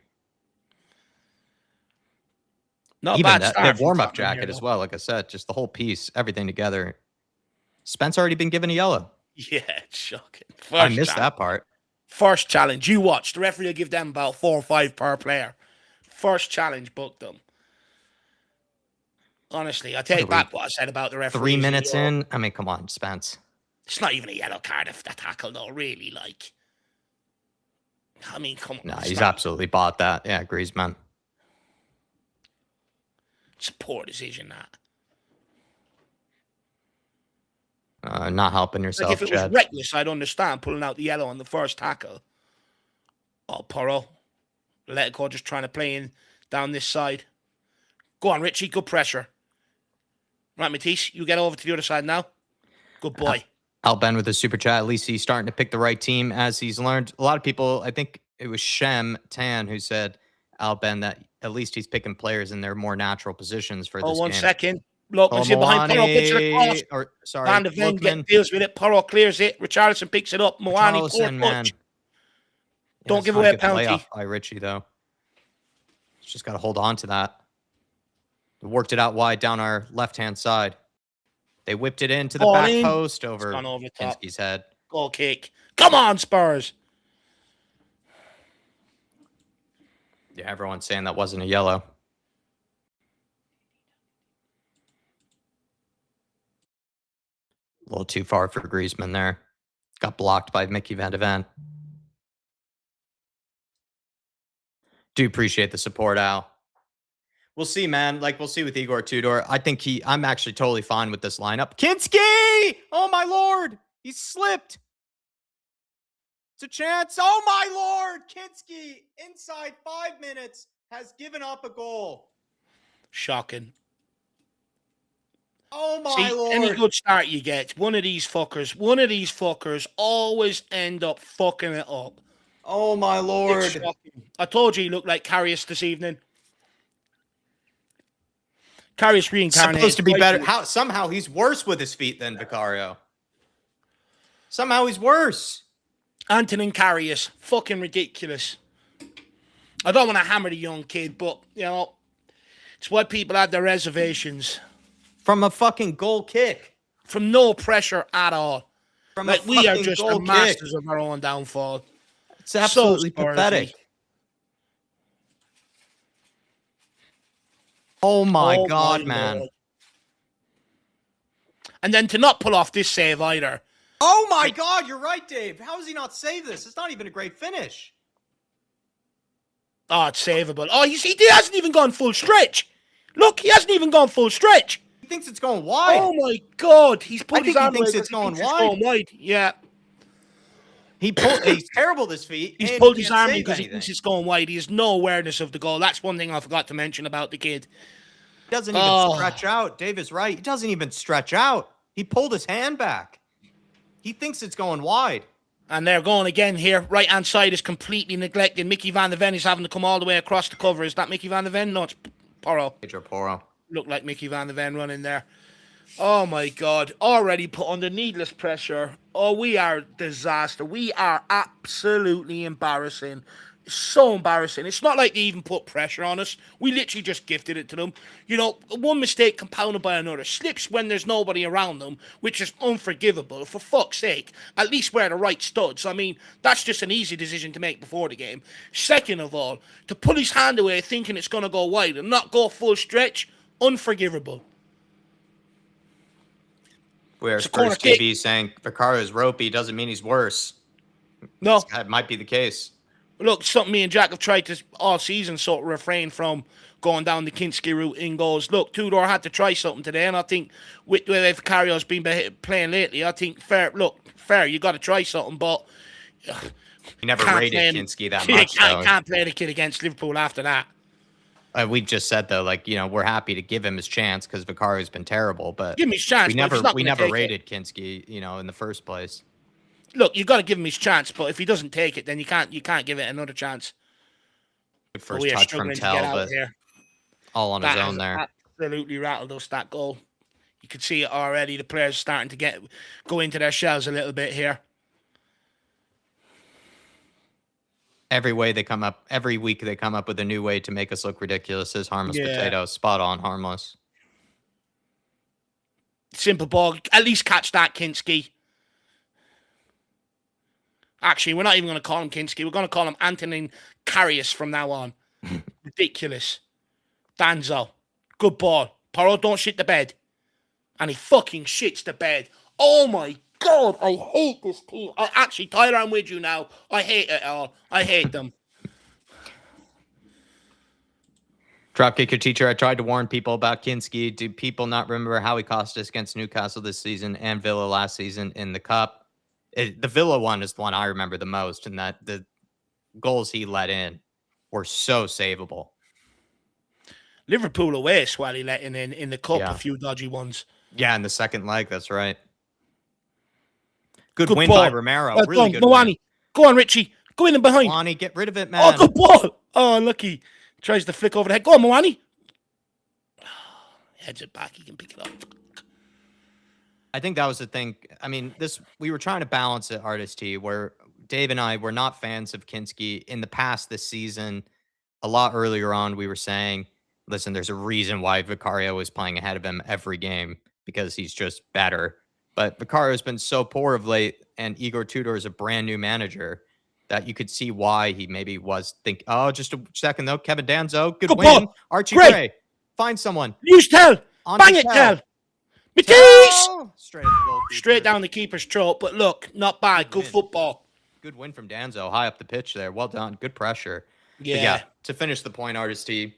Not even bad. That warm-up jacket as well. Like I said, just the whole piece, everything together. Spence already been given a yellow. Yeah, it's shocking. I missed that part. First challenge, you watch. The referee will give them about 4 or 5 per player. First challenge, booked them. Honestly, I take back what I said about the referee. 3 minutes in? I mean, come on, Spence. It's not even a yellow card if that tackle, though, really. Like, I mean, come on. No, he's absolutely bought that. Yeah, Griezmann. It's a poor decision, that. Not helping yourself, like if it was reckless, I'd understand pulling out the yellow on the first tackle. Oh, Porro. Atletico just trying to play in down this side. Go on, Richie. Good pressure. Right, Matisse, you get over to the other side now. Good boy. Al Ben with a super chat. At least he's starting to pick the right team as he's learned. A lot of people, I think it was Shem Tan who said, Al Ben, that at least he's picking players in their more natural positions for this game. 1 second. Look, it's in behind Porro, puts it across. Or, sorry, Van de Ven deals with it. Porro clears it. Richarlison picks it up. Moani, poor man. touch. Yeah, Don't give away a penalty. Layoff by Richie, though. Just got to hold on to that. They worked it out wide down our left-hand side. They whipped it into the back post over Kinski's head. Goal kick. Come on, Spurs. Yeah, everyone's saying that wasn't a yellow. A little too far for Griezmann there. Got blocked by Mickey Van de Ven. Do appreciate the support, Al. We'll see, man. Like, we'll see with Igor Tudor. I think I'm actually totally fine with this lineup. Kinski! Oh, my Lord! He slipped. It's a chance. Oh, my Lord! Kinski, inside 5 minutes, has given up a goal. Shocking. Oh, my Lord. Any good start you get, one of these fuckers always end up fucking it up. Oh, my Lord. I told you he looked like Karius this evening. Karius reincarnated. Supposed to be better. Somehow he's worse with his feet than Vicario. Somehow he's worse. Antonin Karius. Fucking ridiculous. I don't want to hammer the young kid, but, you know, it's why people have their reservations. From a fucking goal kick. From no pressure at all. Like, we are just the masters of our own downfall. It's absolutely pathetic. Oh my God, man. Lord. And then to not pull off this save either. Oh my God, you're right, Dave. How has he not saved this? It's not even a great finish. Oh, it's savable. Oh, you see, he hasn't even gone full stretch. Look, he hasn't even gone full stretch. He thinks it's going wide. Oh my God. He's pulled his arm away. He thinks it's going wide. Yeah. He's terrible this feet. He's pulled his arm because he thinks it's going wide. He has no awareness of the goal. That's one thing I forgot to mention about the kid. He doesn't even stretch out. Dave is right. He doesn't even stretch out. He pulled his hand back. He thinks it's going wide. And they're going again here. Right-hand side is completely neglected. Mickey Van de Ven is having to come all the way across the cover. Is that Mickey Van de Ven? No, it's Porro. Porro. Looked like Mickey Van de Ven running there. Oh, my God. Already put under needless pressure. Oh, we are disaster. We are absolutely embarrassing. It's so embarrassing. It's not like they even put pressure on us. We literally just gifted it to them. You know, one mistake compounded by another. Slips when there's nobody around them, which is unforgivable. For fuck's sake, at least wear the right studs. I mean, that's just an easy decision to make before the game. Second of all, to pull his hand away thinking it's going to go wide and not go full stretch, unforgivable. Where Spurs TV saying Vicario's ropey doesn't mean he's worse. No. That might be the case. Look, something me and Jack have tried to all season sort of refrain from going down the Kinski route in goals. Look, Tudor had to try something today, and I think with the way Vicario's been playing lately, I think fair, you got to try something, but he never rated Kinski that much. Can't play the kid against Liverpool after that. We just said though, like, you know, we're happy to give him his chance because Vicario's been terrible, but give him his chance. We never rated Kinski, you know, in the first place. Look, you got to give him his chance, but if he doesn't take it, then you can't give it another chance. Good first touch from Tell, but all on his own there. Absolutely rattled us, that goal. You could see it already. The players starting to go into their shells a little bit here. Every week they come up with a new way to make us look ridiculous as harmless potatoes. Spot on, harmless. Simple ball. At least catch that, Kinski. Actually, we're not even going to call him Kinski. We're going to call him Antonin Karius from now on. Ridiculous. Danzo. Good ball. Porro, don't shit the bed. And he fucking shits the bed. Oh, my God. I hate this team. Actually, Tyler, I'm with you now. I hate it all. I hate them. Dropkicker teacher, I tried to warn people about Kinski. Do people not remember how he cost us against Newcastle this season and Villa last season in the Cup? The Villa one is the one I remember the most, and that the goals he let in were so savable. Liverpool away, Swally let in the Cup, a few dodgy ones. Yeah, in the second leg, that's right. Good win by Romero. Really good Moani. Go on, Richie. Go in and behind. Moani, get rid of it, man. Oh, good ball. Oh, lucky. Tries to flick over the head. Go on, Moani. heads it back, he can pick it up. I think that was the thing. I mean, we were trying to balance it, Artist T, where Dave and I were not fans of Kinski in the past this season. A lot earlier on, we were saying, listen, there's a reason why Vicario is playing ahead of him every game because he's just better. But Vicario's been so poor of late, and Igor Tudor is a brand new manager that you could see why he maybe was oh, just a second though. Kevin Danzo, good win. Ball. Archie Great. Gray, find someone. Use Tell. Bang it, Tell. Matisse! Straight down the keeper's throat, but look, not bad. Good football. Good win from Danzo, high up the pitch there. Well done. Good pressure. Yeah. But yeah, to finish the point, Artist T,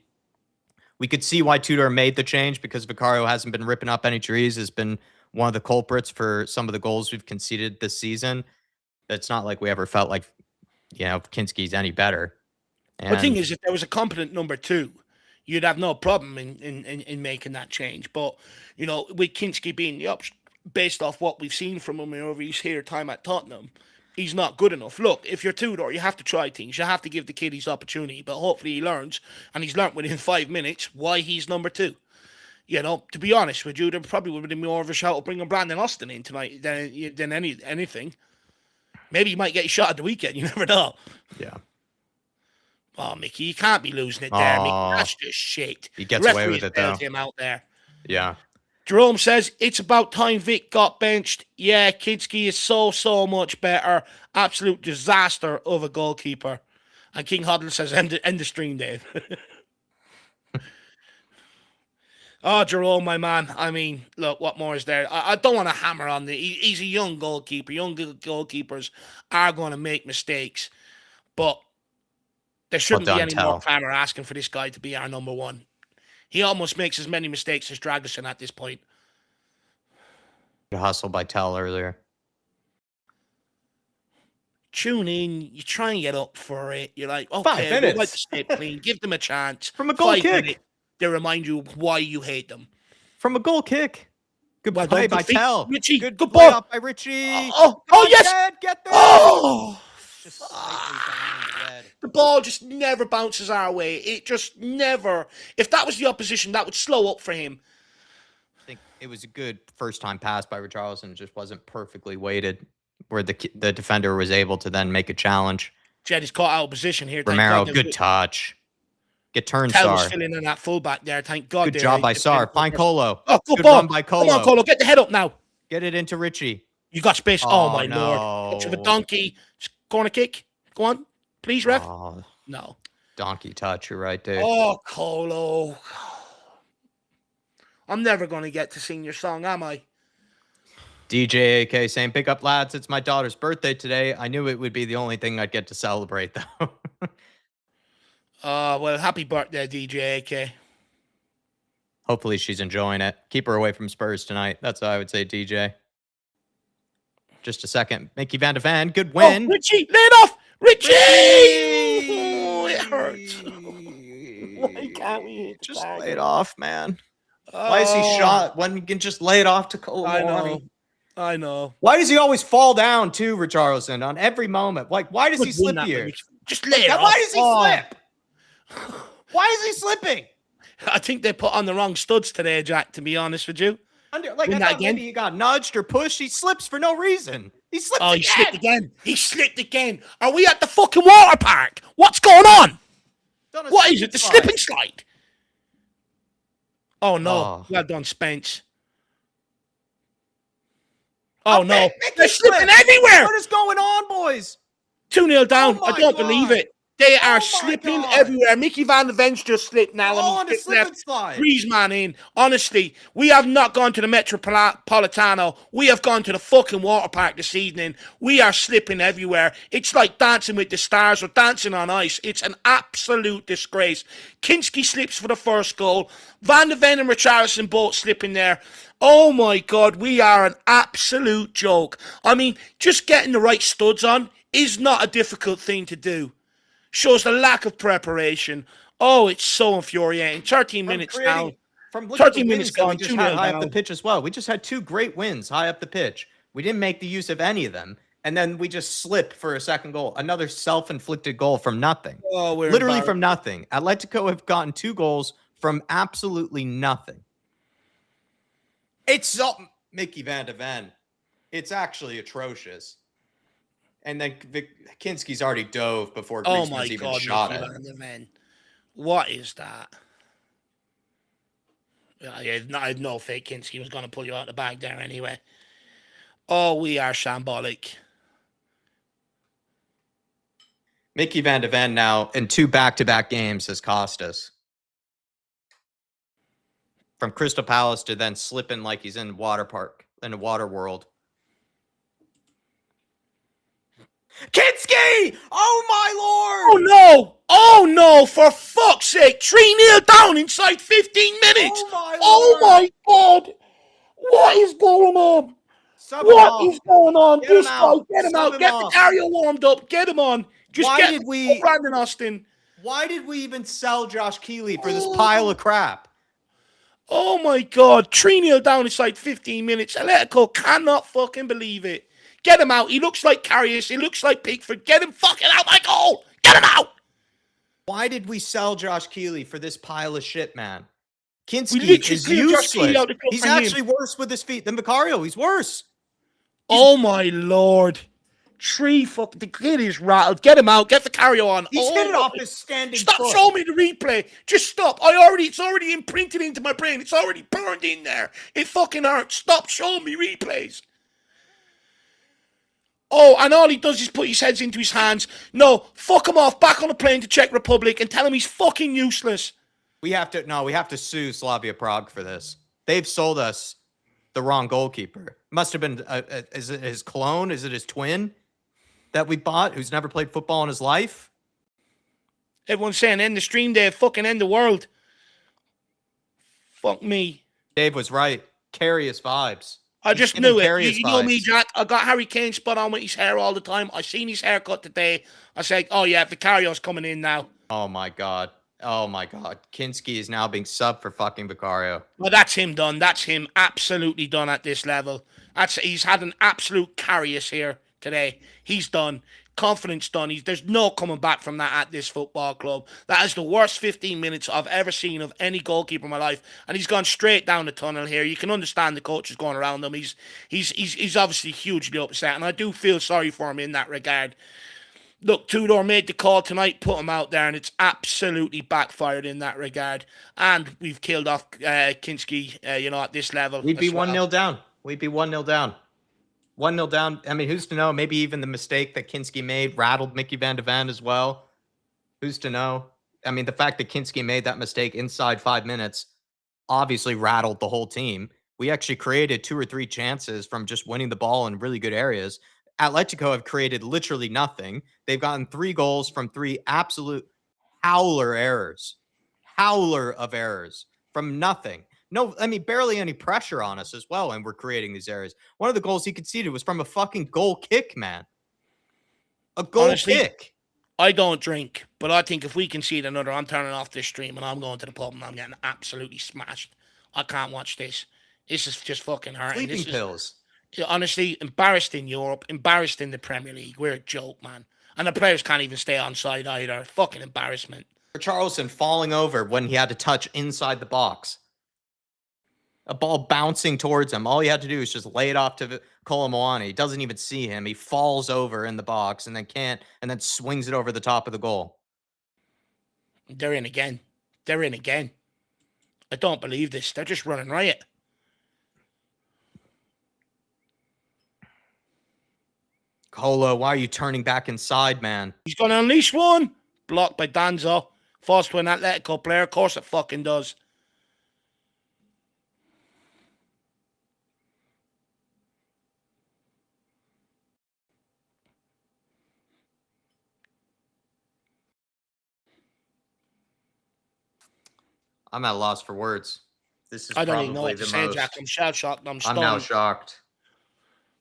we could see why Tudor made the change because Vicario hasn't been ripping up any trees, has been one of the culprits for some of the goals we've conceded this season. It's not like we ever felt like, Kinski's any better. And the thing is, if there was a competent number 2, you'd have no problem in making that change. But, with Kinski being the option, based off what we've seen from him over his time at Tottenham, he's not good enough. Look, if you're Tudor, you have to try things. You have to give the kid his opportunity, but hopefully he learns, and he's learnt within 5 minutes why he's number 2. To be honest with you, there probably would have been more of a shout of bringing Brandon Austin in tonight than anything. Maybe he might get a shot at the weekend. You never know. Yeah. Oh, Mickey, you can't be losing it there, Mickey. That's just shit. He gets away with it, though. Him out there. Yeah. Jerome says, it's about time Vic got benched. Yeah, Kinski is so much better. Absolute disaster of a goalkeeper. And King Hoddle says, end the stream, Dave. Oh, Jerome, my man. I mean, look, what more is there? I don't want to hammer on he's a young goalkeeper. Young goalkeepers are going to make mistakes. But there shouldn't be any more clamour asking for this guy to be our number 1. He almost makes as many mistakes as Dragusin at this point. Good hustle by Tell earlier. Tune in. You try and get up for it. You're like, okay, 5 minutes. we'd like to stay clean. Give them a chance. From a goal 5 kick. minutes, they remind you why you hate them. From a goal kick. Good play by Tell. Richie, good ball. Up by Richie. Oh, yes. Dad, get there. Oh. Just slightly behind the red. The ball just never bounces our way. It just never. If that was the opposition, that would slow up for him. I think it was a good first-time pass by Richarlison. It just wasn't perfectly weighted where the defender was able to then make a challenge. Jed is caught out of position here. Romero, good touch. Get turned, Tell Sar. was filling in that fullback there. Thank God. Good job by Sar. Find Colo. Oh, good Good ball. run by Colo. Come on, Colo. Get the head up now. Get it into Richie. You got space. Oh, my no. Lord. Touch of a donkey. Corner kick. Go on. Please, ref. Oh, no. Donkey touch. You're right, Dave. Oh, Colo. I'm never going to get to sing your song, am I? DJ AK saying, pick up lads. It's my daughter's birthday today. I knew it would be the only thing I'd get to celebrate, though. Well, happy birthday, DJ AK. Hopefully she's enjoying it. Keep her away from Spurs tonight. That's what I would say, DJ. Just a second. Mickey Van de Ven, good win. Oh, Richie, lay it off. Richie! Oh, it hurts. Why can't we just lay it off, man? Why is he shot when he can just lay it off to Cole? I know. Why does he always fall down too, Richarlison, on every moment? Like, why does he slip here? Just lay it off. Why does he slip? Why is he slipping? I think they put on the wrong studs today, Jack, to be honest with you. I thought maybe he got nudged or pushed. He slips for no reason. He slips again. He slipped again. He slipped again. Are we at the fucking water park? What's going on? What is it? The slip and slide? Oh, no. Well done, Spence. Oh, no. They're slipping everywhere. What is going on, boys? 2-0 down. I don't believe it. They are slipping everywhere. Mickey Van de Ven's just slipped now. On the slip and slide. Griezmann in. Honestly, we have not gone to the Metropolitano. We have gone to the fucking water park this evening. We are slipping everywhere. It's like Dancing with the Stars or Dancing on Ice. It's an absolute disgrace. Kinski slips for the first goal. Van de Ven and Richarlison both slipping there. Oh my God, we are an absolute joke. I mean, just getting the right studs on is not a difficult thing to do. Shows the lack of preparation. Oh, it's so infuriating. 13 minutes down. From 13 minutes gone, 2 high up the pitch as well. We just had 2 great wins high up the pitch. We didn't make the use of any of them. And then we just slip for a second goal. Another self-inflicted goal from nothing. Oh, literally from nothing. Atletico have gotten 2 goals from absolutely nothing. It's Mickey Van de Ven. It's actually atrocious. And then Kinski's already dove before Oh Griezmann's my even God, shot Mickey it. Van de Ven. What is that? I had no faith Kinski was going to pull you out the bag there anyway. Oh, we are shambolic. Mickey Van de Ven now in 2 back-to-back games has cost us. From Crystal Palace to then slipping like he's in water park, in a water world. Kinski! Oh my lord! Oh no! Oh no! For fuck's sake! 3-0 down inside 15 minutes! Oh my God! What is going on? Sub him What off. is going on? Get This him guy, out. get him Sub out. him Get off. Vicario warmed up. Get him on. Just Why get did we- Brandon Austin. Why did we even sell Josh Keeley for this pile of crap? Oh my God! 3-0 down inside 15 minutes. Atletico cannot fucking believe it. Get him out. He looks like Karius. He looks like Pickford. Get him fucking out my goal. Get him out. Why did we sell Josh Keeley for this pile of shit, man? We Kinski literally is cleared Josh Keeley useless. out the club He's for him. actually worse with his feet than Vicario. He's worse. Oh my Lord. The kid is rattled. Get him out. Get the carry on. He's hit it off his standing Stop foot. showing me the replay. Just stop. It's already imprinted into my brain. It's already burned in there. It fucking hurts. Stop showing me replays. Oh, and all he does is put his heads into his hands. No, fuck him off. Back on the plane to Czech Republic and tell him he's fucking useless. We have to sue Slavia Prague for this. They've sold us the wrong goalkeeper. Must have been, is it his clone? Is it his twin that we bought who's never played football in his life? Everyone's saying end the stream day, fucking end the world. Fuck me. Dave was right. Carious vibes. I He's just giving knew it. Carious You know me, vibes. Jack. I got Harry Kane spot on with his hair all the time. I seen his haircut today. I said, oh yeah, Vicario's coming in now. Oh my God. Oh my God. Kinski is now being subbed for fucking Vicario. Well, that's him done. That's him absolutely done at this level. He's had an absolute Karius here today. He's done. Confidence done. There's no coming back from that at this football club. That is the worst 15 minutes I've ever seen of any goalkeeper in my life, and he's gone straight down the tunnel here. You can understand the coach is going around him. He's obviously hugely upset, and I do feel sorry for him in that regard. Look, Tudor made the call tonight, put him out there, and it's absolutely backfired in that regard. And we've killed off Kinski, at this level. We'd be 1-0 down. We'd be 1-0 down. 1-0 down. I mean, who's to know? Maybe even the mistake that Kinski made rattled Mickey Van de Ven as well. Who's to know? I mean, the fact that Kinski made that mistake inside 5 minutes obviously rattled the whole team. We actually created 2 or 3 chances from just winning the ball in really good areas. Atletico have created literally nothing. They've gotten 3 goals from 3 absolute howler errors. Howler of errors from nothing. No, I mean, barely any pressure on us as well, and we're creating these areas. One of the goals he conceded was from a fucking goal kick, man. A goal kick. I don't drink, but I think if we concede another, I'm turning off this stream and I'm going to the pub and I'm getting absolutely smashed. I can't watch this. This is just fucking hurting. Sleeping pills. Honestly, embarrassed in Europe, embarrassed in the Premier League. We're a joke, man. And the players can't even stay on side either. Fucking embarrassment. Charleston falling over when he had to touch inside the box. A ball bouncing towards him. All he had to do is just lay it off to Colomwani. He doesn't even see him. He falls over in the box and then swings it over the top of the goal. They're in again. They're in again. I don't believe this. They're just running riot. Colo, why are you turning back inside, man? He's going to unleash one. Blocked by Danzo. Falls to an Atletico player. Of course it fucking does. I'm at a loss for words. This is I don't probably even know what to the say, most. Jack. I'm shell-shocked. I'm stunned. I'm now shocked.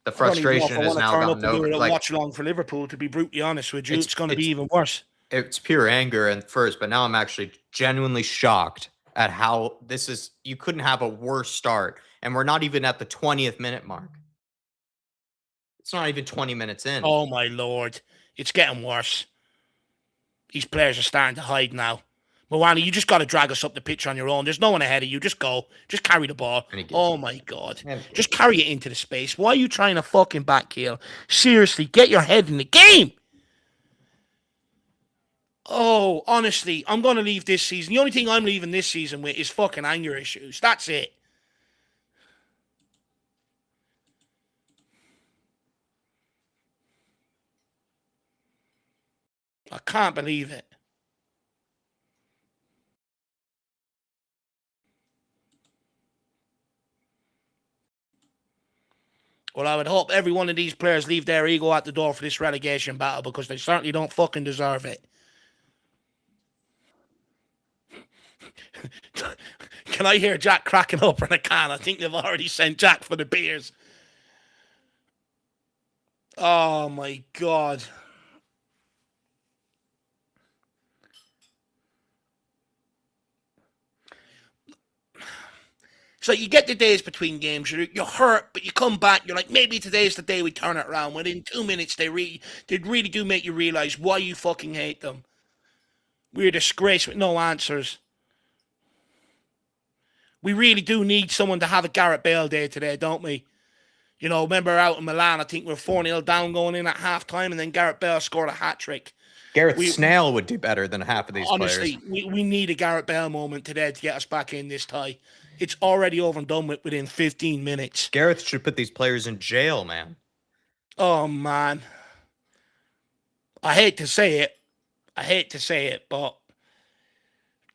The frustration has now gotten over. Like, Watchalong for Liverpool, to be brutally honest with you. It's going to be even worse. It's pure anger at first, but now I'm actually genuinely shocked at how this is. You couldn't have a worse start, and we're not even at the 20th minute mark. It's not even 20 minutes in. Oh, my Lord. It's getting worse. These players are starting to hide now. Moana, you just got to drag us up the pitch on your own. There's no one ahead of you. Just go. Just carry the ball. Oh, my God. Just carry it into the space. Why are you trying to fucking backheel? Seriously, get your head in the game. Oh, honestly, I'm going to leave this season. The only thing I'm leaving this season with is fucking anger issues. That's it. I can't believe it. Well, I would hope every one of these players leave their ego at the door for this relegation battle because they certainly don't fucking deserve it. Can I hear Jack cracking open a can? I think they've already sent Jack for the beers. Oh, my God. So you get the days between games, you're hurt, but you come back, you're like, maybe today's the day we turn it around. Within 2 minutes, they really do make you realize why you fucking hate them. We're a disgrace with no answers. We really do need someone to have a Gareth Bale day today, don't we? You know, remember out in Milan, I think we were 4-0 down going in at halftime, and then Gareth Bale scored a hat-trick. Gareth Snail would do better than half of these honestly, players. We need a Gareth Bale moment today to get us back in this tie. It's already over and done with within 15 minutes. Gareth should put these players in jail, man. Oh, man. I hate to say it, but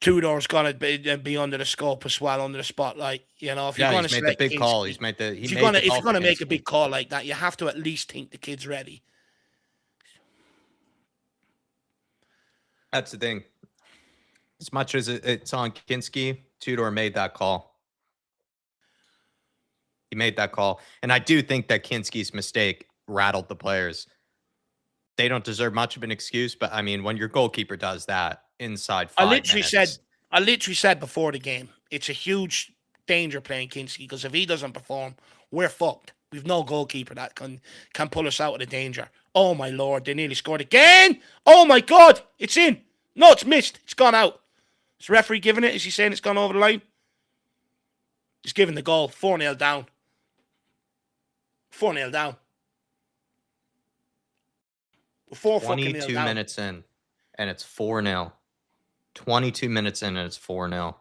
Tudor's gonna be under the scope as well, under the spotlight. You know, if you're gonna made the big call, if you're gonna make a big call like that, you have to at least think the kid's ready. That's the thing. As much as it's on Kinski, Tudor made that call. He made that call, and I do think that Kinski's mistake rattled the players. They don't deserve much of an excuse, but I mean, when your goalkeeper does that inside 5 minutes. I literally said before the game, it's a huge danger playing Kinski because if he doesn't perform, we're fucked. We've no goalkeeper that can pull us out of the danger. Oh my Lord, they nearly scored again. Oh my God, it's in. No, it's missed. It's gone out. Is the referee giving it? Is he saying it's gone over the line? He's giving the goal. 4-0 down. 4-0 down. 22 minutes in, and it's 4-0. 22 minutes in, and it's 4-0.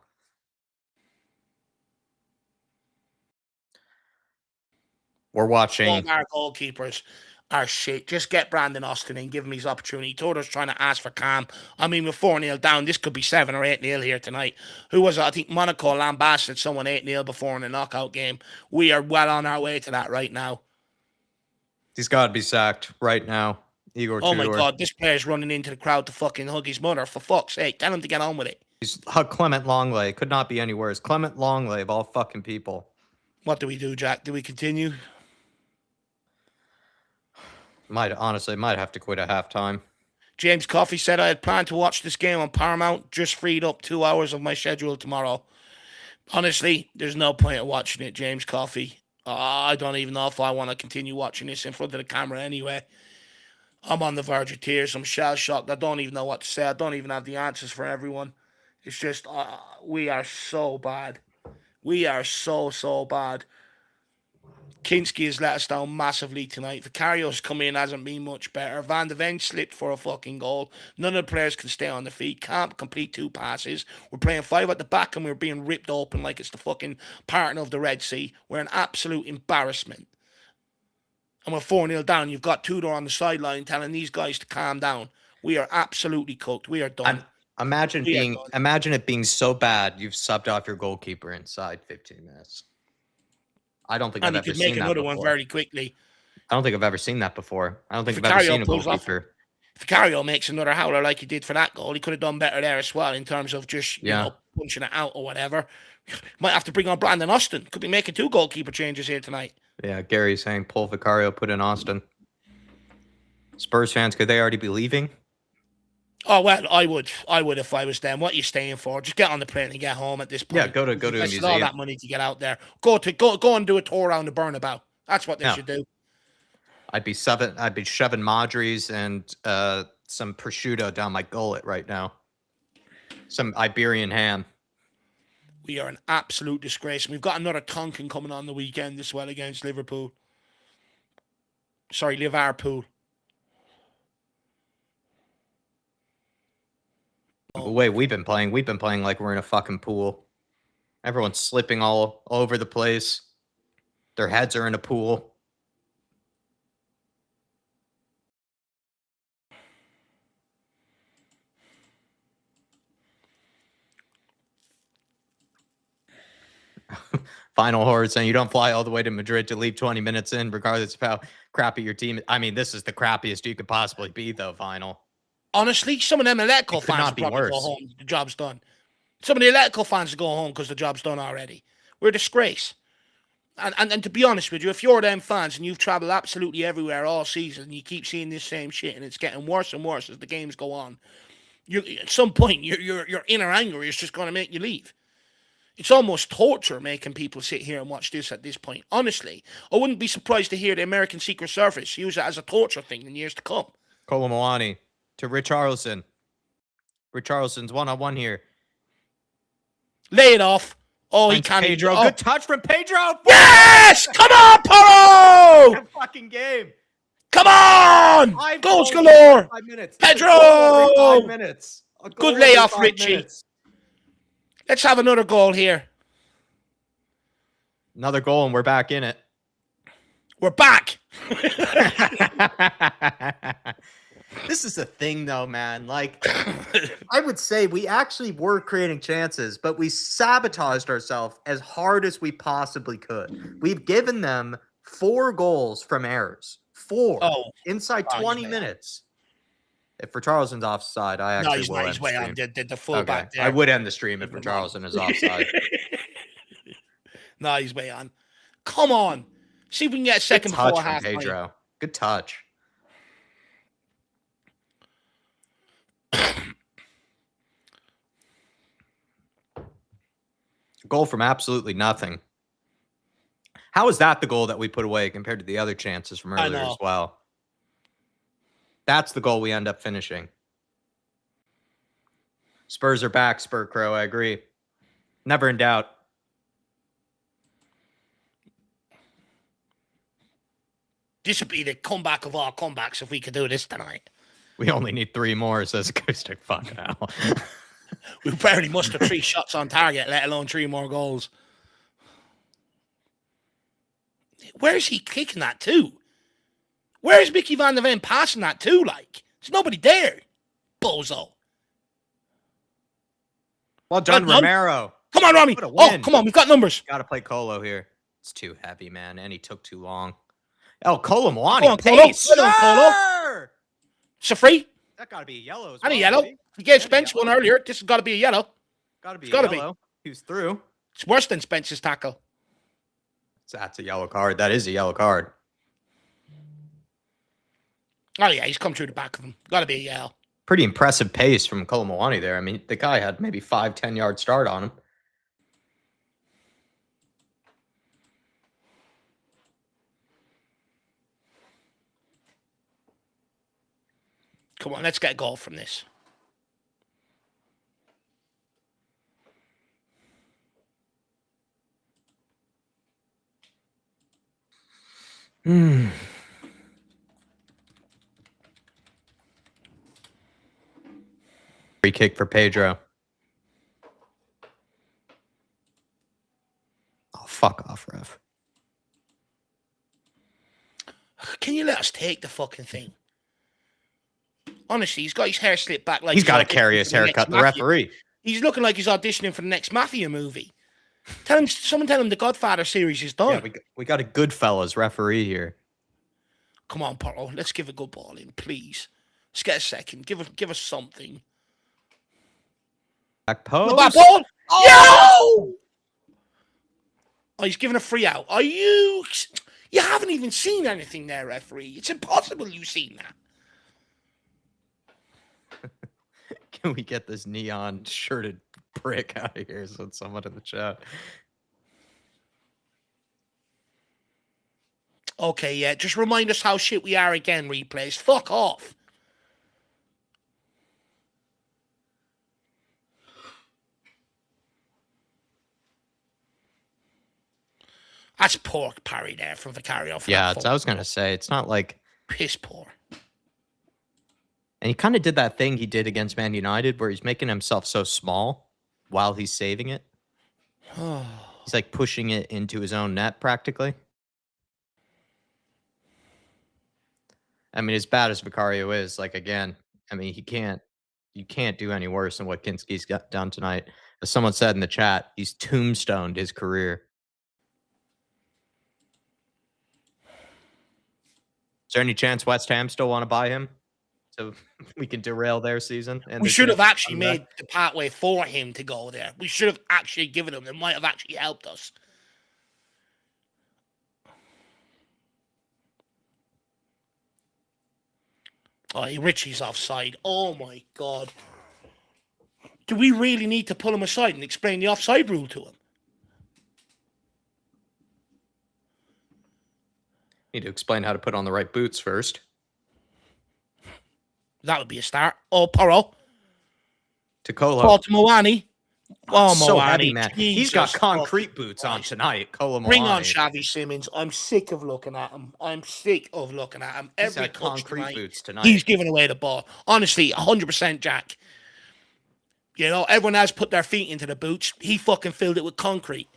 We're watching. All our goalkeepers are shit. Just get Brandon Austin in, give him his opportunity. Tudor's trying to ask for calm. I mean, we're 4-0 down. This could be 7 or 8-0 here tonight. Who was it? I think Monaco lambasted someone 8-0 before in a knockout game. We are well on our way to that right now. He's got to be sacked right now. Igor Tudor. Oh my God, this player's running into the crowd to fucking hug his mother. For fuck's sake, tell him to get on with it. He's hug Clement Longley. Could not be any worse. Clement Longley of all fucking people. What do we do, Jack? Do we continue? Might have to quit at halftime. James Coffey said I had planned to watch this game on Paramount. Just freed up 2 hours of my schedule tomorrow. Honestly, there's no point in watching it, James Coffey. I don't even know if I want to continue watching this in front of the camera anyway. I'm on the verge of tears. I'm shell-shocked. I don't even know what to say. I don't even have the answers for everyone. It's just, we are so bad. We are so bad. Kinski has let us down massively tonight. Vicario's come in, hasn't been much better. Van de Ven slipped for a fucking goal. None of the players can stay on the feet. Can't complete 2 passes. We're playing 5 at the back and we're being ripped open like it's the fucking parting of the Red Sea. We're an absolute embarrassment. And we're 4-0 down. You've got Tudor on the sideline telling these guys to calm down. We are absolutely cooked. We are done. Imagine it being so bad you've subbed off your goalkeeper inside 15 minutes. I don't think I've ever seen that before. And he could make another one very quickly. I don't think I've ever seen that before. I don't think I've ever seen a goalkeeper. If Vicario makes another howler like he did for that goal, he could have done better there as well in terms of just you know, punching it out or whatever. Might have to bring on Brandon Austin. Could be making 2 goalkeeper changes here tonight. Yeah, Gary's saying pull Vicario, put in Austin. Spurs fans, could they already be leaving? Oh well, I would if I was them. What are you staying for? Just get on the plane and get home at this point. Yeah, go to a museum. All that money to get out there. Go and do a tour around the Burnabout. That's what they should do. I'd be shoving Madries and some prosciutto down my gullet right now. Some Iberian ham. We are an absolute disgrace. We've got another Tonkin coming on the weekend as well against Liverpool. Sorry, Liverpool. The way we've been playing like we're in a fucking pool. Everyone's slipping all over the place. Their heads are in a pool. Final Horde saying you don't fly all the way to Madrid to leave 20 minutes in, regardless of how crappy your team is. I mean, this is the crappiest you could possibly be, though, Final. Honestly, some of them Atletico fans be probably worse. go home. The job's done. Some of the Atletico fans go home because the job's done already. We're a disgrace. And to be honest with you, if you're them fans and you've traveled absolutely everywhere all season and you keep seeing this same shit and it's getting worse and worse as the games go on, at some point your inner anger is just going to make you leave. It's almost torture making people sit here and watch this at this point. Honestly, I wouldn't be surprised to hear the American Secret Service use it as a torture thing in years to come. Colomboani to Richarlison. Richarlison's one-on-one here. Lay it off. Oh, he can't. Pedro. Oh. Good touch from Pedro. Yes! Come on, Porro! That fucking game. Come on! Five Goals goals galore! 5 minutes. Pedro! 5 minutes. Good layoff, Richie. Let's have another goal here. Another goal and we're back in it. We're back. This is the thing, though, man. Like, I would say we actually were creating chances, but we sabotaged ourselves as hard as we possibly could. We've given them 4 goals from errors. 4 inside 20 minutes. If Richarlison's offside, I actually will end he's way on the fullback there. I would end the stream if Richarlison is offside. No, he's way on. Come on. See if we can get a second before half. Pedro. Good touch. Goal from absolutely nothing. How is that the goal that we put away compared to the other chances from earlier as well? That's the goal we end up finishing. Spurs are back, Spur Crow. I agree. Never in doubt. This would be the comeback of all comebacks if we could do this tonight. We only need 3 more, says Acoustic. Fucking hell. We barely mustered 3 shots on target, let alone 3 more goals. Where is he kicking that to? Where is Mickey Van de Ven passing that to? Like, there's nobody there. Bozo. Well done, Romero. Come on, Rami. Oh, come on. We've got numbers. Got to play Colo here. It's too heavy, man. And he took too long. Oh, Colomboani. Come on, Colo. It's a free. That got to be a yellow as well. And a yellow. He gave Spence one earlier. This has got to be a yellow. Got to be a yellow. He was through. It's worse than Spence's tackle. So that's a yellow card. That is a yellow card. Oh, yeah. He's come through the back of him. Got to be a yellow. Pretty impressive pace from Colomboani there. I mean, the guy had maybe 5-10 yard start on him. Come on, let's get a goal from this. Free kick for Pedro. Oh, fuck off, ref. Can you let us take the fucking thing? Honestly, he's got his hair slicked back like he's got to carry his haircut. The referee. He's looking like he's auditioning for the next Mafia movie. Someone tell him the Godfather series is done. Yeah, we got a Goodfellas referee here. Come on, Porro. Let's give a good ball in, please. Let's get a second. Give us something. Back post. No back ball. Oh! Oh, he's giving a free out. Are you? You haven't even seen anything there, referee. It's impossible you've seen that. Can we get this neon shirted prick out of here? Said someone in the chat. Okay, yeah. Just remind us how shit we are again, replays. Fuck off. That's poor parry there from Vicario. Yeah, I was going to say, it's not like... Piss poor. And he kind of did that thing he did against Man United where he's making himself so small while he's saving it. He's like pushing it into his own net practically. I mean, as bad as Vicario is, like, again, I mean, you can't do any worse than what Kinski's got done tonight. As someone said in the chat, he's tombstoned his career. Is there any chance West Ham still want to buy him so we can derail their season? And we should have actually made the pathway for him to go there. We should have actually given him. It might have actually helped us. Oh, Richie's offside. Oh, my God. Do we really need to pull him aside and explain the offside rule to him? Need to explain how to put on the right boots first. That would be a start. Oh, Porro. To Colo. Paul to Moani. Oh, so Moani. heavy, man. He's got concrete boots on tonight. Colo Moani. Bring on Xavi Simons. I'm sick of looking at him. He's got concrete boots tonight. He's giving away the ball. Honestly, 100% Jack. You know, everyone has put their feet into the boots. He fucking filled it with concrete.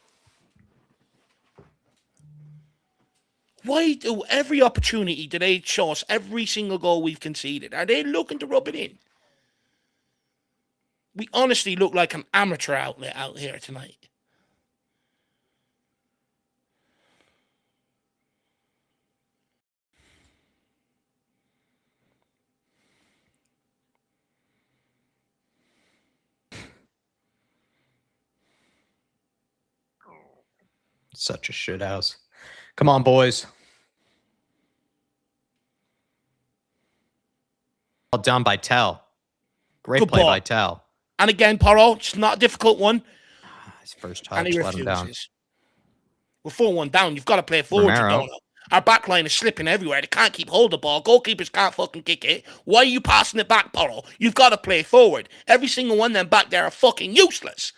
Why do every opportunity do they show us every single goal we've conceded? Are they looking to rub it in? We honestly look like an amateur outlet out here tonight. Such a shit house. Come on, boys. Well done by Tell. Great Good play ball. by Tell. And again, Porro, it's not a difficult one. His first touch And he let him down. refuses. We're 4-1 down. You've got to play forward, you don't know. Our back line is slipping everywhere. They can't keep hold of the ball. Goalkeepers can't fucking kick it. Why are you passing it back, Porro? You've got to play forward. Every single one of them back there are fucking useless.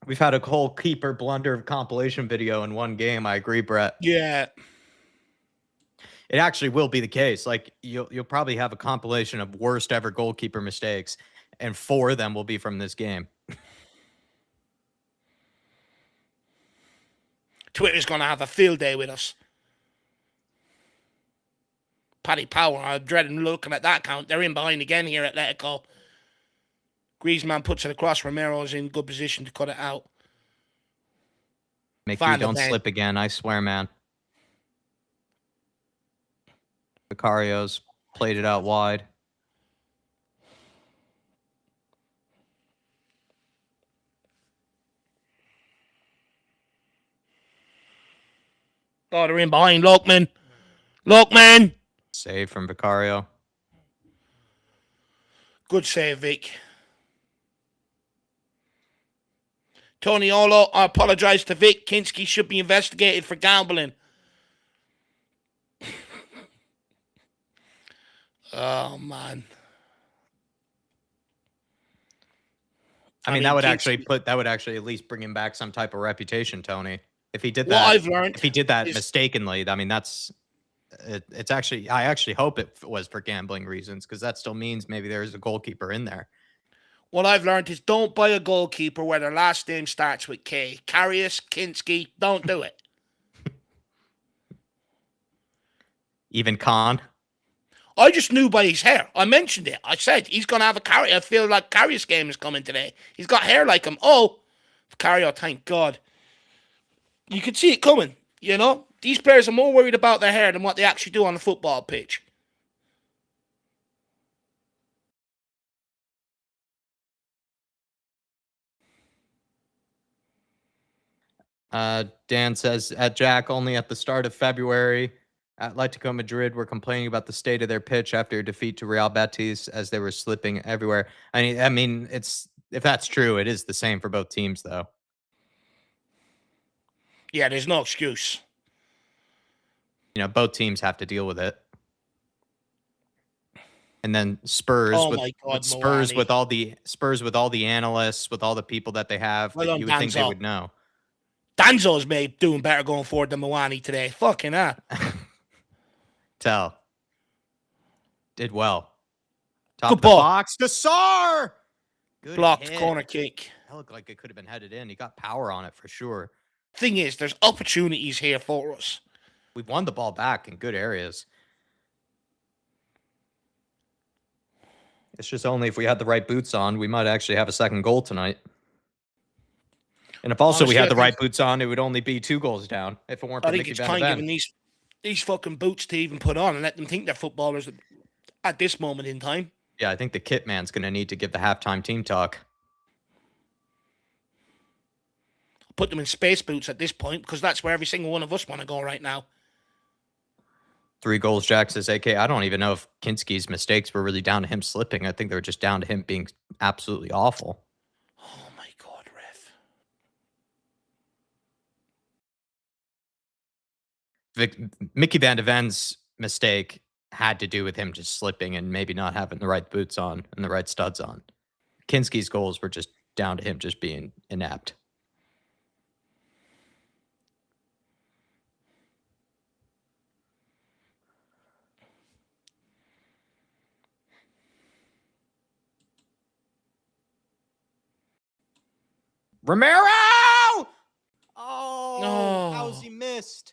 We've had a whole keeper blunder compilation video in one game. I agree, Brett. Yeah. It actually will be the case. Like, you'll probably have a compilation of worst ever goalkeeper mistakes, and 4 of them will be from this game. Twitter's going to have a field day with us. Paddy Power, I'm dreading looking at that count. They're in behind again here at Atletico. Griezmann puts it across. Romero's in good position to cut it out. Make you don't slip again, I swear, man. Vicario's played it out wide. Oh, they're in behind. Lookman. Save from Vicario. Good save, Vic. Tony Olo, I apologize to Vic. Kinski should be investigated for gambling. Oh, man. I mean, that would actually at least bring him back some type of reputation, Tony. If he did that, I've learned if he did that mistakenly, I mean, it's actually, I actually hope it was for gambling reasons, because that still means maybe there's a goalkeeper in there. What I've learned is don't buy a goalkeeper where their last name starts with K. Karius, Kinski, don't do it. Even Khan. I just knew by his hair. I mentioned it. I said he's going to have a Karius. I feel like Karius game is coming today. He's got hair like him. Oh, Karius, thank God. You could see it coming, you know? These players are more worried about their hair than what they actually do on the football pitch. Dan says, at Jack, only at the start of February, Atletico Madrid were complaining about the state of their pitch after a defeat to Real Betis as they were slipping everywhere. I mean, if that's true, it is the same for both teams, though. Yeah, there's no excuse. You know, both teams have to deal with it. And then Spurs Oh with, my God, Spurs Moani. with all the analysts, with all the people that they have, Well that done, you would think they Danzo. would know. Danzo's made doing better going forward than Moani today. Fucking hell. Tell. Did well. Top Good of the ball. box. Desar! Good Blocked hit. corner kick. That looked like it could have been headed in. He got power on it for sure. Thing is, there's opportunities here for us. We've won the ball back in good areas. It's just only if we had the right boots on, we might actually have a second goal tonight. And if also we Honestly, had the right boots on, it would only be 2 goals down if it weren't for I think Mickey it's Van time de giving Ven. these fucking boots to even put on and let them think they're footballers at this moment in time. Yeah, I think the kit man's going to need to give the halftime team talk. Put them in space boots at this point because that's where every single one of us want to go right now. 3 goals, Jack says, AK. I don't even know if Kinski's mistakes were really down to him slipping. I think they were just down to him being absolutely awful. Oh my God, ref. Mickey Van de Ven's mistake had to do with him just slipping and maybe not having the right boots on and the right studs on. Kinski's goals were just down to him just being inept. Romero! Oh, how's he missed?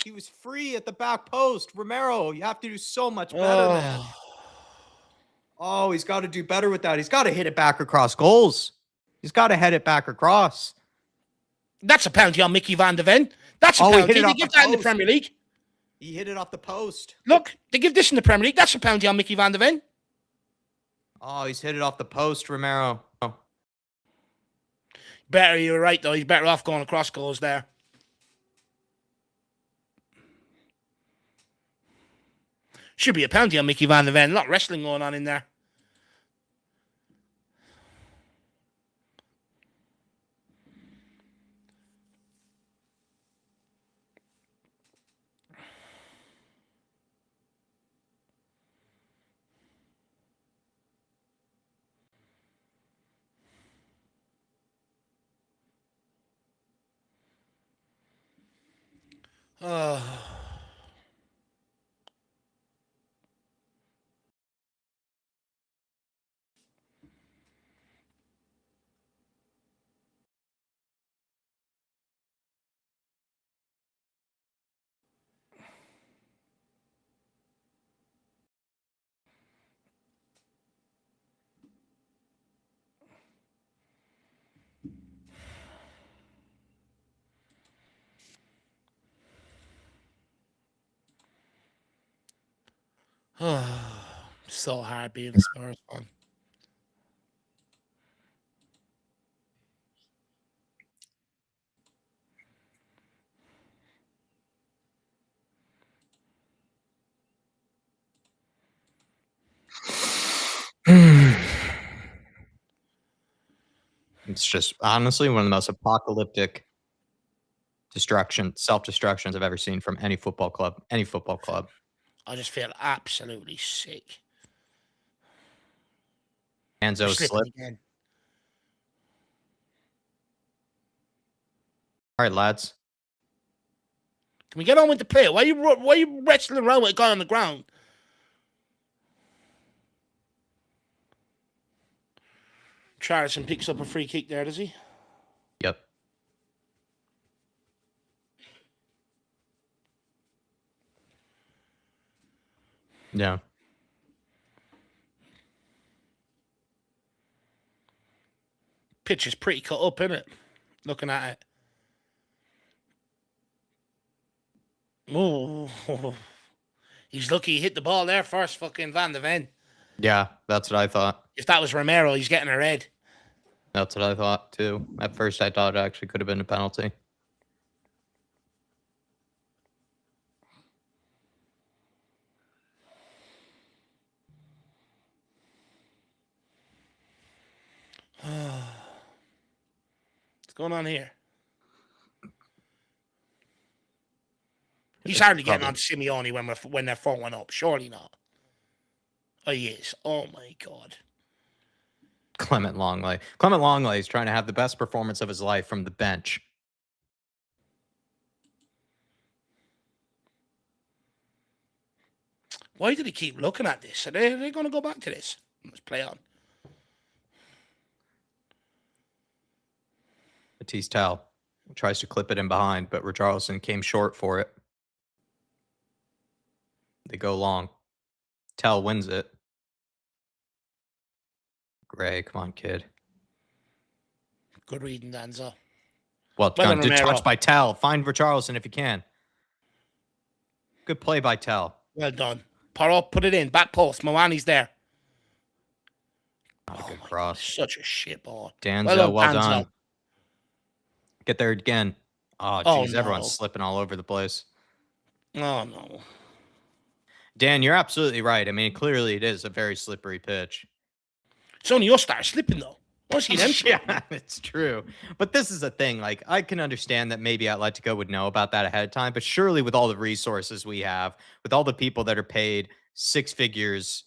He was free at the back post. Romero, you have to do so much better, man. Oh, he's got to do better with that. He's got to hit it back across goals. He's got to head it back across. That's a penalty on Mickey Van de Ven. That's a penalty. They give that in the Premier League. He hit it off the post. Look, they give this in the Premier League. That's a penalty on Mickey Van de Ven. Oh, he's hit it off the post, Romero. Oh. Better, you're right, though. He's better off going across goals there. Should be a penalty on Mickey Van de Ven. A lot of wrestling going on in there. So hard being a Spurs fan. It's just honestly one of the most apocalyptic self-destructions I've ever seen from any football club. Any football club. I just feel absolutely sick. Enzo slip. Again. All right, lads. Can we get on with the play? Why are you wrestling around with a guy on the ground? Charlison picks up a free kick there, does he? Yep. Yeah. Pitch is pretty cut up, isn't it? Looking at it. Oh, he's lucky he hit the ball there first, fucking Van de Ven. Yeah, that's what I thought. If that was Romero, he's getting a red. That's what I thought, too. At first, I thought it actually could have been a penalty. What's going on here? He's hardly getting on to Simeone when they're 4-1 up. Surely not. Oh, he is. Oh, my God. Clement Longley. Clement Longley is trying to have the best performance of his life from the bench. Why do they keep looking at this? Are they going to go back to this? Let's play on. Matisse Tell tries to clip it in behind, but Richarlison came short for it. They go long. Tell wins it. Gray, come on, kid. Good reading, Danzo. Well done. Good touch by Tell. Find Richarlison if you can. Good play by Tell. Well done. Parrot, put it in. Back post. Mawani's there. Not a good cross. God, such a shit ball. Danzo, well done. Get there again. Oh, jeez. No. Everyone's slipping all over the place. Oh, no. Dan, you're absolutely right. I mean, clearly it is a very slippery pitch. It's only us that are slipping, though. Yeah, it's true. But this is a thing. Like, I can understand that maybe Atletico would know about that ahead of time, but surely with all the resources we have, with all the people that are paid 6 figures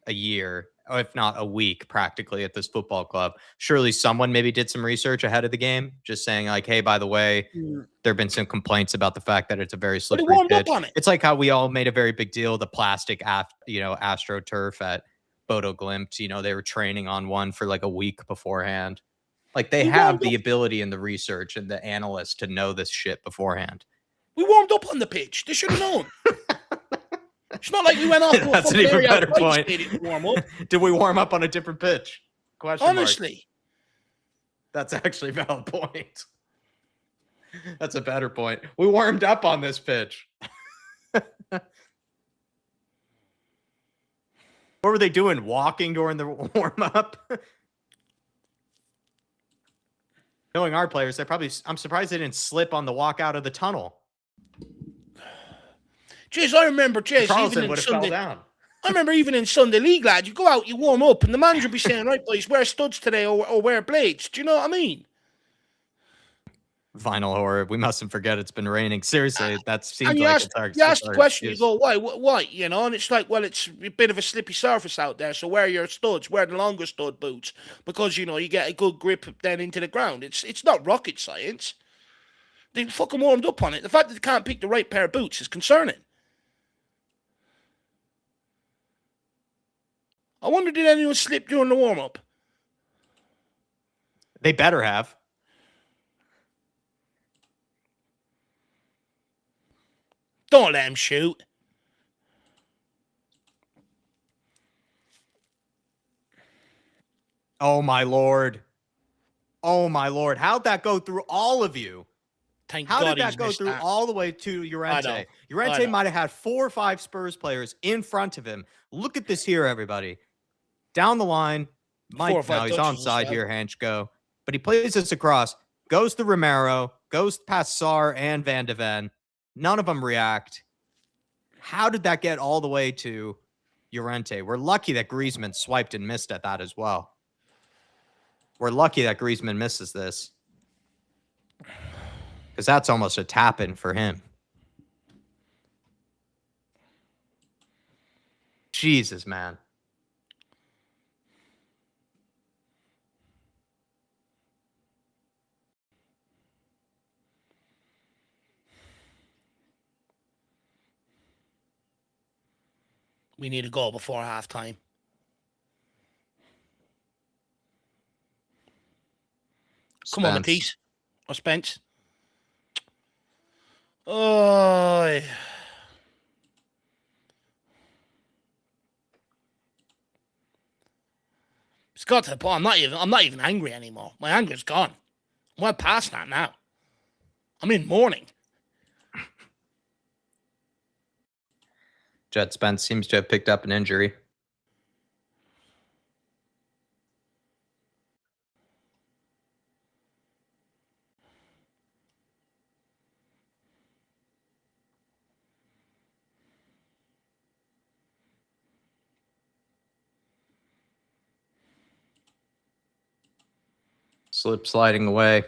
a year, or if not a week practically at this football club, surely someone maybe did some research ahead of the game, just saying like, hey, by the way, there have been some complaints about the fact that it's a very slippery pitch. It's like how we all made a very big deal of the plastic, AstroTurf at Bodo Glimt. You know, they were training on one for like a week beforehand. Like they have the ability and the research and the analysts to know this shit beforehand. We warmed up on the pitch. They should have known. It's not like we went off to a That's an even better point. Warm up. Did we warm up on a different pitch? Honestly. That's actually a valid point. That's a better point. We warmed up on this pitch. What were they doing? Walking during the warm-up? Knowing our players, I'm surprised they didn't slip on the walk out of the tunnel. Jeez, I remember, Carlson would have fell down. I remember even in Sunday League, lad, you go out, you warm up, and the manager would be saying, right, boys, wear studs today or wear blades. Do you know what I mean? Vinyl horror. We mustn't forget it's been raining. Seriously, that seems like it's our You ask the question, you go, why? You know, and it's like, well, it's a bit of a slippy surface out there, so wear your studs, wear the longer stud boots, because, you know, you get a good grip then into the ground. It's not rocket science. They fucking warmed up on it. The fact that they can't pick the right pair of boots is concerning. I wonder, did anyone slip during the warm-up? They better have. Don't let him shoot. Oh, my Lord. Oh, my Lord. How'd that go through all of you? How did that go through all the way to Llorente? Llorente might have had 4 or 5 Spurs players in front of him. Look at this here, everybody. Down the line. Mike, now he's onside here, Hanchko. But he plays this across. Goes to Romero. Goes past Sarr and Van de Ven. None of them react. How did that get all the way to Llorente? We're lucky that Griezmann swiped and missed at that as well. We're lucky that Griezmann misses this. Because that's almost a tap-in for him. Jesus, man. We need a goal before halftime. Come on, Matisse. Or Spence. Oh. It's got to the point. I'm not even angry anymore. My anger's gone. I'm well past that now. I'm in mourning. Jet Spence seems to have picked up an injury. Slip sliding away.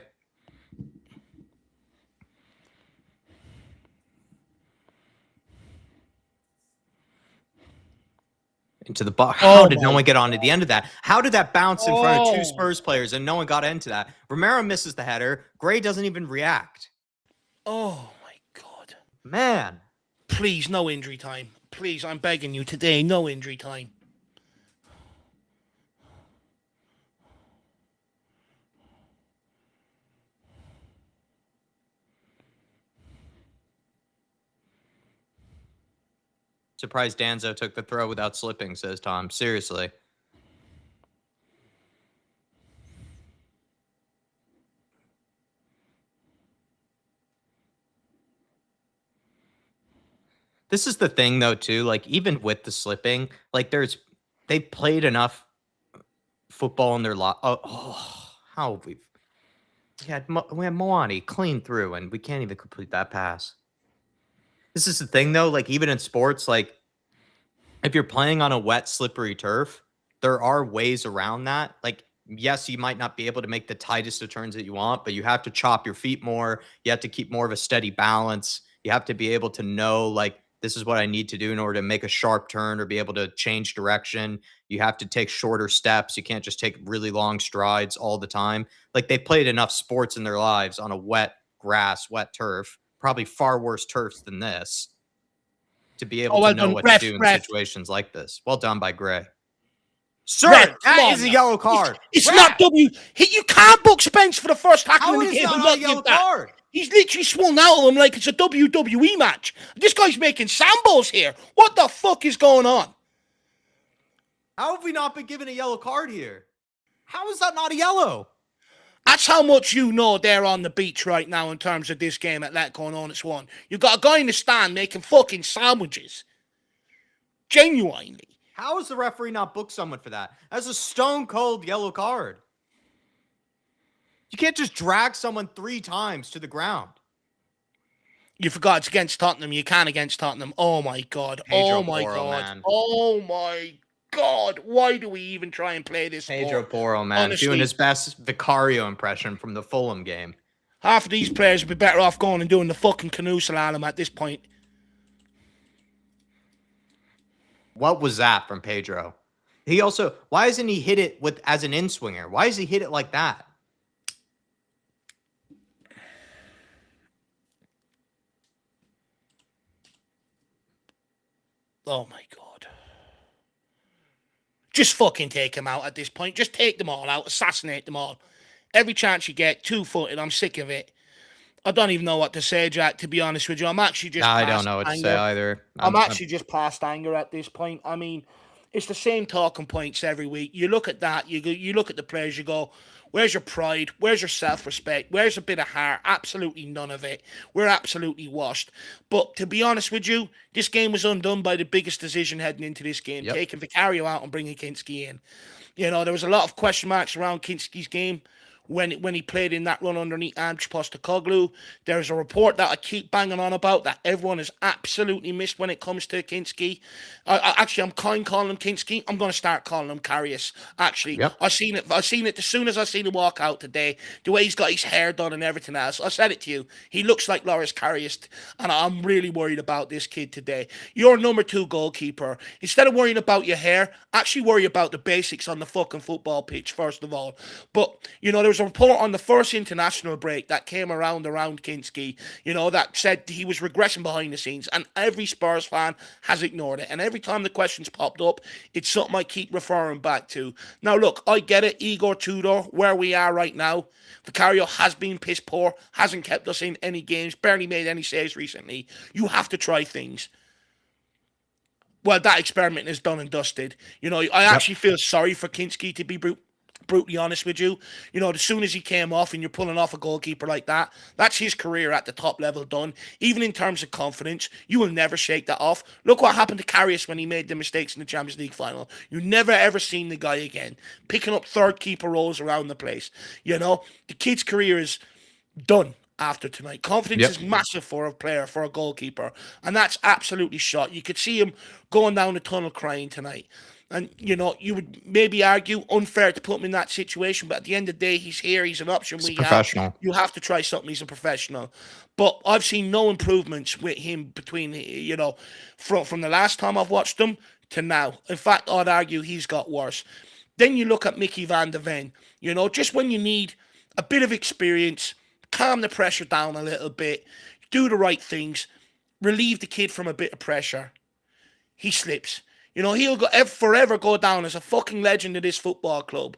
into the box. Oh How did no my one get onto the end of that? How did that bounce in front of two Oh. Spurs players and no one got into that? Romero misses the header. Gray doesn't even react. Oh my God. Man. Please, no injury time. Please, I'm begging you today, no injury time. Surprised Danzo took the throw without slipping, says Tom. Seriously. This is the thing, though, too. Like, even with the slipping, like, they played enough football in their life. How have we had Moani clean through, and we can't even complete that pass. This is the thing, though. Like, even in sports, like, if you're playing on a wet, slippery turf, there are ways around that. Like, yes, you might not be able to make the tightest of turns that you want, but you have to chop your feet more. You have to keep more of a steady balance. You have to be able to know, like, this is what I need to do in order to make a sharp turn or be able to change direction. You have to take shorter steps. You can't just take really long strides all the time. Like, they played enough sports in their lives on a wet grass, wet turf, probably far worse turfs than this, to be able to know what to do in situations like this. Well done by Gray. Sir, that is a yellow card. It's not W. You can't book Spence for the first tackle in the game. How is that not a yellow card? He's literally swung out of him like it's a WWE match. This guy's making sambos here. What the fuck is going on? How have we not been given a yellow card here? How is that not a yellow? That's how much you know they're on the beach right now in terms of this game at that going on. It's one. You got a guy in the stand making fucking sandwiches. Genuinely. How is the referee not booked someone for that? That's a stone cold yellow card. You can't just drag someone 3 times to the ground. You forgot it's against Tottenham. You can against Tottenham. Oh my God. Oh my God. Man. Oh my God. Why do we even try and play this? Pedro Porro, man. Honestly, doing his best Vicario impression from the Fulham game. Half of these players would be better off going and doing the fucking canoe slalom at this point. What was that from Pedro? He also, why isn't he hit it with as an in-swinger? Why does he hit it like that? Oh my God. Just fucking take him out at this point. Just take them all out. Assassinate them all. Every chance you get, 2-footed. I'm sick of it. I don't even know what to say, Jack, to be honest with you. I'm actually just I don't know what to say either. I'm actually just past anger at this point. I mean, it's the same talking points every week. You look at that, you look at the players, you go, where's your pride? Where's your self-respect? Where's a bit of heart? Absolutely none of it. We're absolutely washed. But to be honest with you, this game was undone by the biggest decision heading into this game, taking Vicario out and bringing Kinski in. You know, there was a lot of question marks around Kinski's game when he played in that run underneath Ange Postecoglou. There's a report that I keep banging on about that everyone has absolutely missed when it comes to Kinski. Actually, I'm kind calling him Kinski. I'm going to start calling him Karius. Actually, I seen it as soon as I seen him walk out today, the way he's got his hair done and everything else. I said it to you. He looks like Loris Karius, and I'm really worried about this kid today. You're number 2 goalkeeper. Instead of worrying about your hair, actually worry about the basics on the fucking football pitch, first of all. But, you know, there was a report on the first international break that came around Kinski, you know, that said he was regressing behind the scenes, and every Spurs fan has ignored it. And every time the questions popped up, it's something I keep referring back to. Now, look, I get it, Igor Tudor, where we are right now. Vicario has been piss poor, hasn't kept us in any games, barely made any saves recently. You have to try things. Well, that experiment is done and dusted. You know, I actually feel sorry for Kinski, to be brutally honest with you. You know, as soon as he came off and you're pulling off a goalkeeper like that, that's his career at the top level done. Even in terms of confidence, you will never shake that off. Look what happened to Karius when he made the mistakes in the Champions League final. You never ever seen the guy again, picking up third keeper roles around the place. You know, the kid's career is done after tonight. Confidence is massive for a player, for a goalkeeper, and that's absolutely shot. You could see him going down the tunnel crying tonight. And, you know, you would maybe argue unfair to put him in that situation, but at the end of the day, he's here, he's an option. He's professional. You have to try something, he's a professional. But I've seen no improvements with him between, you know, from the last time I've watched him to now. In fact, I'd argue he's got worse. Then you look at Mickey van der Ven. Just when you need a bit of experience, calm the pressure down a little bit, do the right things, relieve the kid from a bit of pressure, he slips. He'll forever go down as a fucking legend of this football club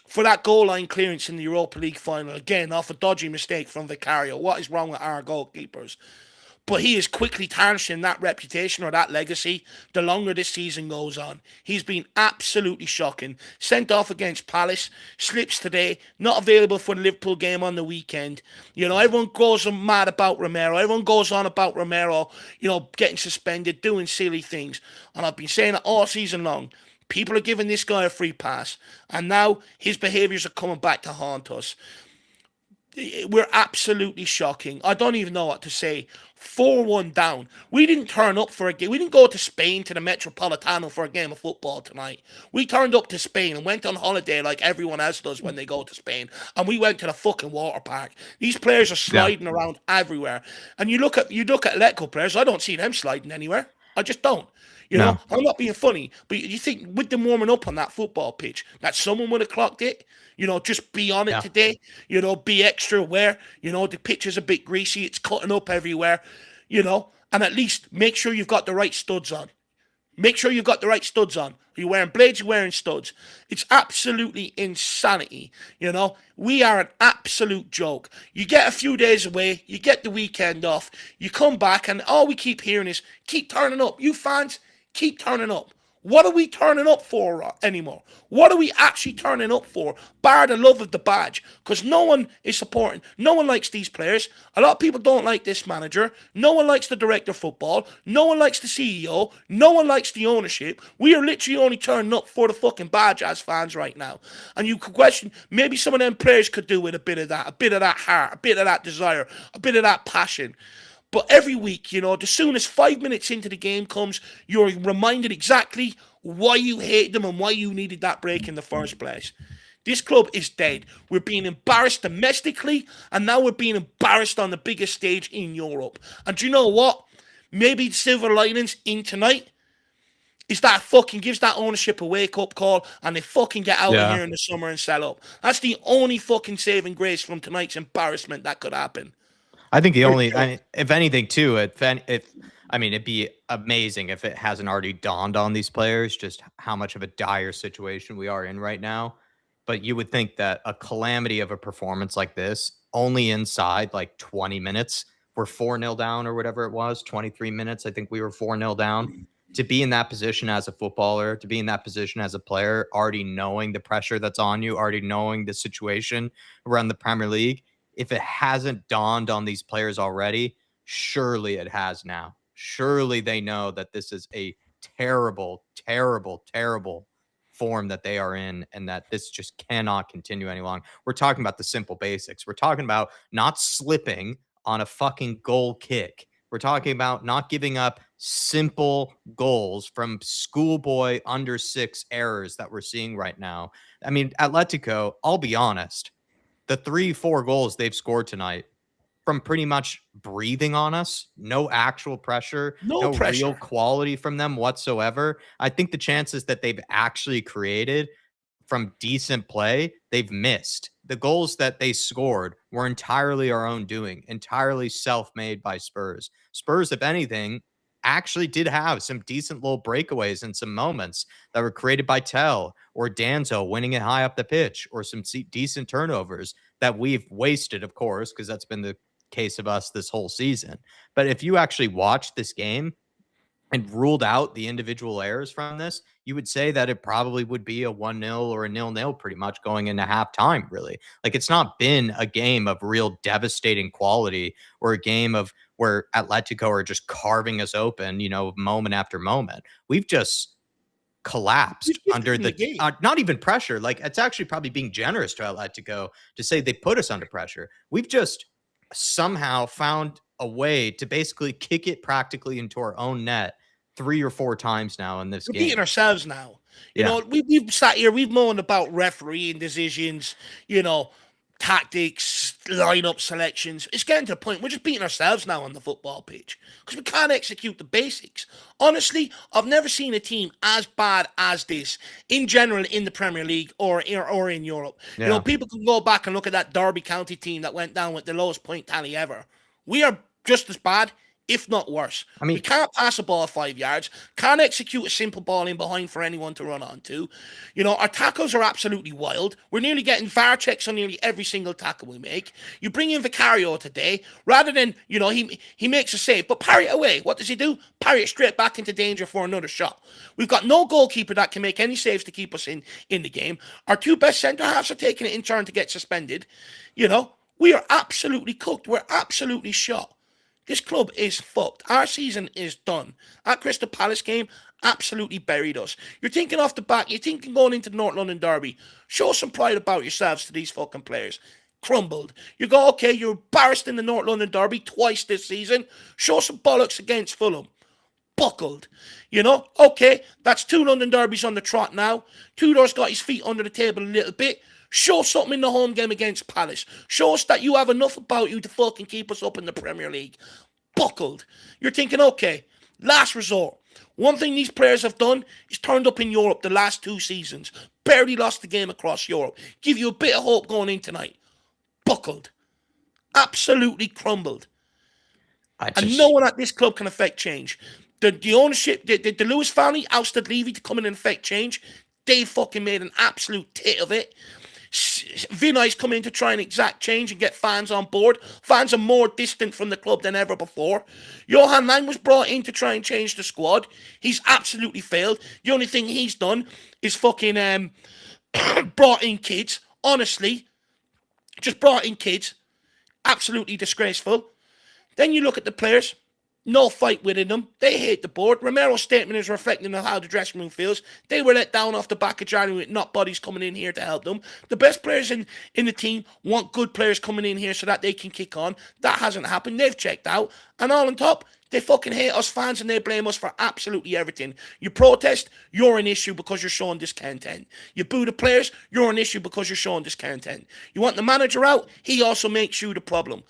for that goal line clearance in the Europa League final, again, off a dodgy mistake from Vicario. What is wrong with our goalkeepers? But he is quickly tarnishing that reputation or that legacy the longer this season goes on. He's been absolutely shocking. Sent off against Palace, slips today, not available for the Liverpool game on the weekend. Everyone goes mad about Romero. Everyone goes on about Romero, getting suspended, doing silly things. And I've been saying it all season long. People are giving this guy a free pass. And now his behaviours are coming back to haunt us. We're absolutely shocking. I don't even know what to say. 4-1 down. We didn't turn up for a game. We didn't go to Spain to the Metropolitano for a game of football tonight. We turned up to Spain and went on holiday like everyone else does when they go to Spain. And we went to the fucking water park. These players are sliding around everywhere. And you look at Atletico players, I don't see them sliding anywhere. I just don't. I'm not being funny, but you think with them warming up on that football pitch, that someone would have clocked it? Just be on it today. Be extra aware. The pitch is a bit greasy. It's cutting up everywhere. And at least make sure you've got the right studs on. Make sure you've got the right studs on. Are you wearing blades? You're wearing studs. It's absolutely insanity. We are an absolute joke. You get a few days away. You get the weekend off. You come back and all we keep hearing is keep turning up. You fans, keep turning up. What are we turning up for anymore? What are we actually turning up for, bar the love of the badge? Because no one is supporting. No one likes these players. A lot of people don't like this manager. No one likes the director of football. No one likes the CEO. No one likes the ownership. We are literally only turning up for the fucking badge as fans right now. And you could question, maybe some of them players could do with a bit of that heart, a bit of that desire, a bit of that passion. But every week, as soon as 5 minutes into the game comes, you're reminded exactly why you hate them and why you needed that break in the first place. This club is dead. We're being embarrassed domestically, and now we're being embarrassed on the biggest stage in Europe. And do you know what? Maybe the silver linings in tonight is that fucking gives that ownership a wake-up call, and they fucking get out of here in the summer and sell up. That's the only fucking saving grace from tonight's embarrassment that could happen. I think if anything, too, it'd be amazing if it hasn't already dawned on these players just how much of a dire situation we are in right now. But you would think that a calamity of a performance like this, only inside like 20 minutes, we're 4-0 down or whatever it was, 23 minutes, I think we were 4-0 down. To be in that position as a footballer, to be in that position as a player, already knowing the pressure that's on you, already knowing the situation around the Premier League, if it hasn't dawned on these players already, surely it has now. Surely they know that this is a terrible, terrible, terrible form that they are in and that this just cannot continue any longer. We're talking about the simple basics. We're talking about not slipping on a fucking goal kick. We're talking about not giving up simple goals from schoolboy under 6 errors that we're seeing right now. I mean, Atletico, I'll be honest, the 3-4 goals they've scored tonight from pretty much breathing on us, no actual pressure, no real quality from them whatsoever. I think the chances that they've actually created from decent play, they've missed. The goals that they scored were entirely our own doing, entirely self-made by Spurs. Spurs, if anything, actually did have some decent little breakaways and some moments that were created by Tell or Danzo winning it high up the pitch, or some decent turnovers that we've wasted, of course, because that's been the case of us this whole season. But if you actually watched this game and ruled out the individual errors from this, you would say that it probably would be a 1-0 or a 0-0 pretty much going into halftime, really. Like, it's not been a game of real devastating quality or a game of where Atletico are just carving us open, moment after moment. We've just collapsed under the not even pressure. Like, it's actually probably being generous to Atletico to say they put us under pressure. We've just somehow found a way to basically kick it practically into our own net 3 or 4 times now in this game. We're beating ourselves now. We've sat here, we've moaned about refereeing decisions, tactics, lineup selections. It's getting to the point we're just beating ourselves now on the football pitch because we can't execute the basics. Honestly, I've never seen a team as bad as this in general in the Premier League or in Europe. Yeah. You know, people can go back and look at that Derby County team that went down with the lowest point tally ever. We are just as bad, if not worse. I mean, we can't pass a ball 5 yards, can't execute a simple ball in behind for anyone to run onto. You know, our tackles are absolutely wild. We're nearly getting VAR checks on nearly every single tackle we make. You bring in Vicario today, rather than, you know, he makes a save, but parry it away. What does he do? Parry it straight back into danger for another shot. We've got no goalkeeper that can make any saves to keep us in the game. Our two best centre-halves are taking it in turn to get suspended. You know, we are absolutely cooked. We're absolutely shot. This club is fucked. Our season is done. That Crystal Palace game absolutely buried us. You're thinking off the bat, you're thinking going into the North London Derby, show some pride about yourselves to these fucking players. Crumbled. You go, okay, you're embarrassed in the North London Derby twice this season. Show some bollocks against Fulham. Buckled. You know, okay, that's 2 London Derbies on the trot now. Tudor's got his feet under the table a little bit. Show something in the home game against Palace. Show us that you have enough about you to fucking keep us up in the Premier League. Buckled. You're thinking, okay, last resort. One thing these players have done is turned up in Europe the last 2 seasons. Barely lost the game across Europe. Give you a bit of hope going in tonight. Buckled. Absolutely crumbled. And no one at this club can affect change. The ownership, the Lewis family ousted Levy to come in and affect change. They fucking made an absolute tit of it. Vinay's come in to try and exact change and get fans on board. Fans are more distant from the club than ever before. Johan Lang was brought in to try and change the squad. He's absolutely failed. The only thing he's done is fucking brought in kids. Honestly, just brought in kids. Absolutely disgraceful. Then you look at the players. No fight within them. They hate the board. Romero's statement is reflecting on how the dressing room feels. They were let down off the back of January with not bodies coming in here to help them. The best players in the team want good players coming in here so that they can kick on. That hasn't happened. They've checked out. And all on top, they fucking hate us fans and they blame us for absolutely everything. You protest, you're an issue because you're showing discontent. You boo the players, you're an issue because you're showing discontent. You want the manager out, he also makes you the problem.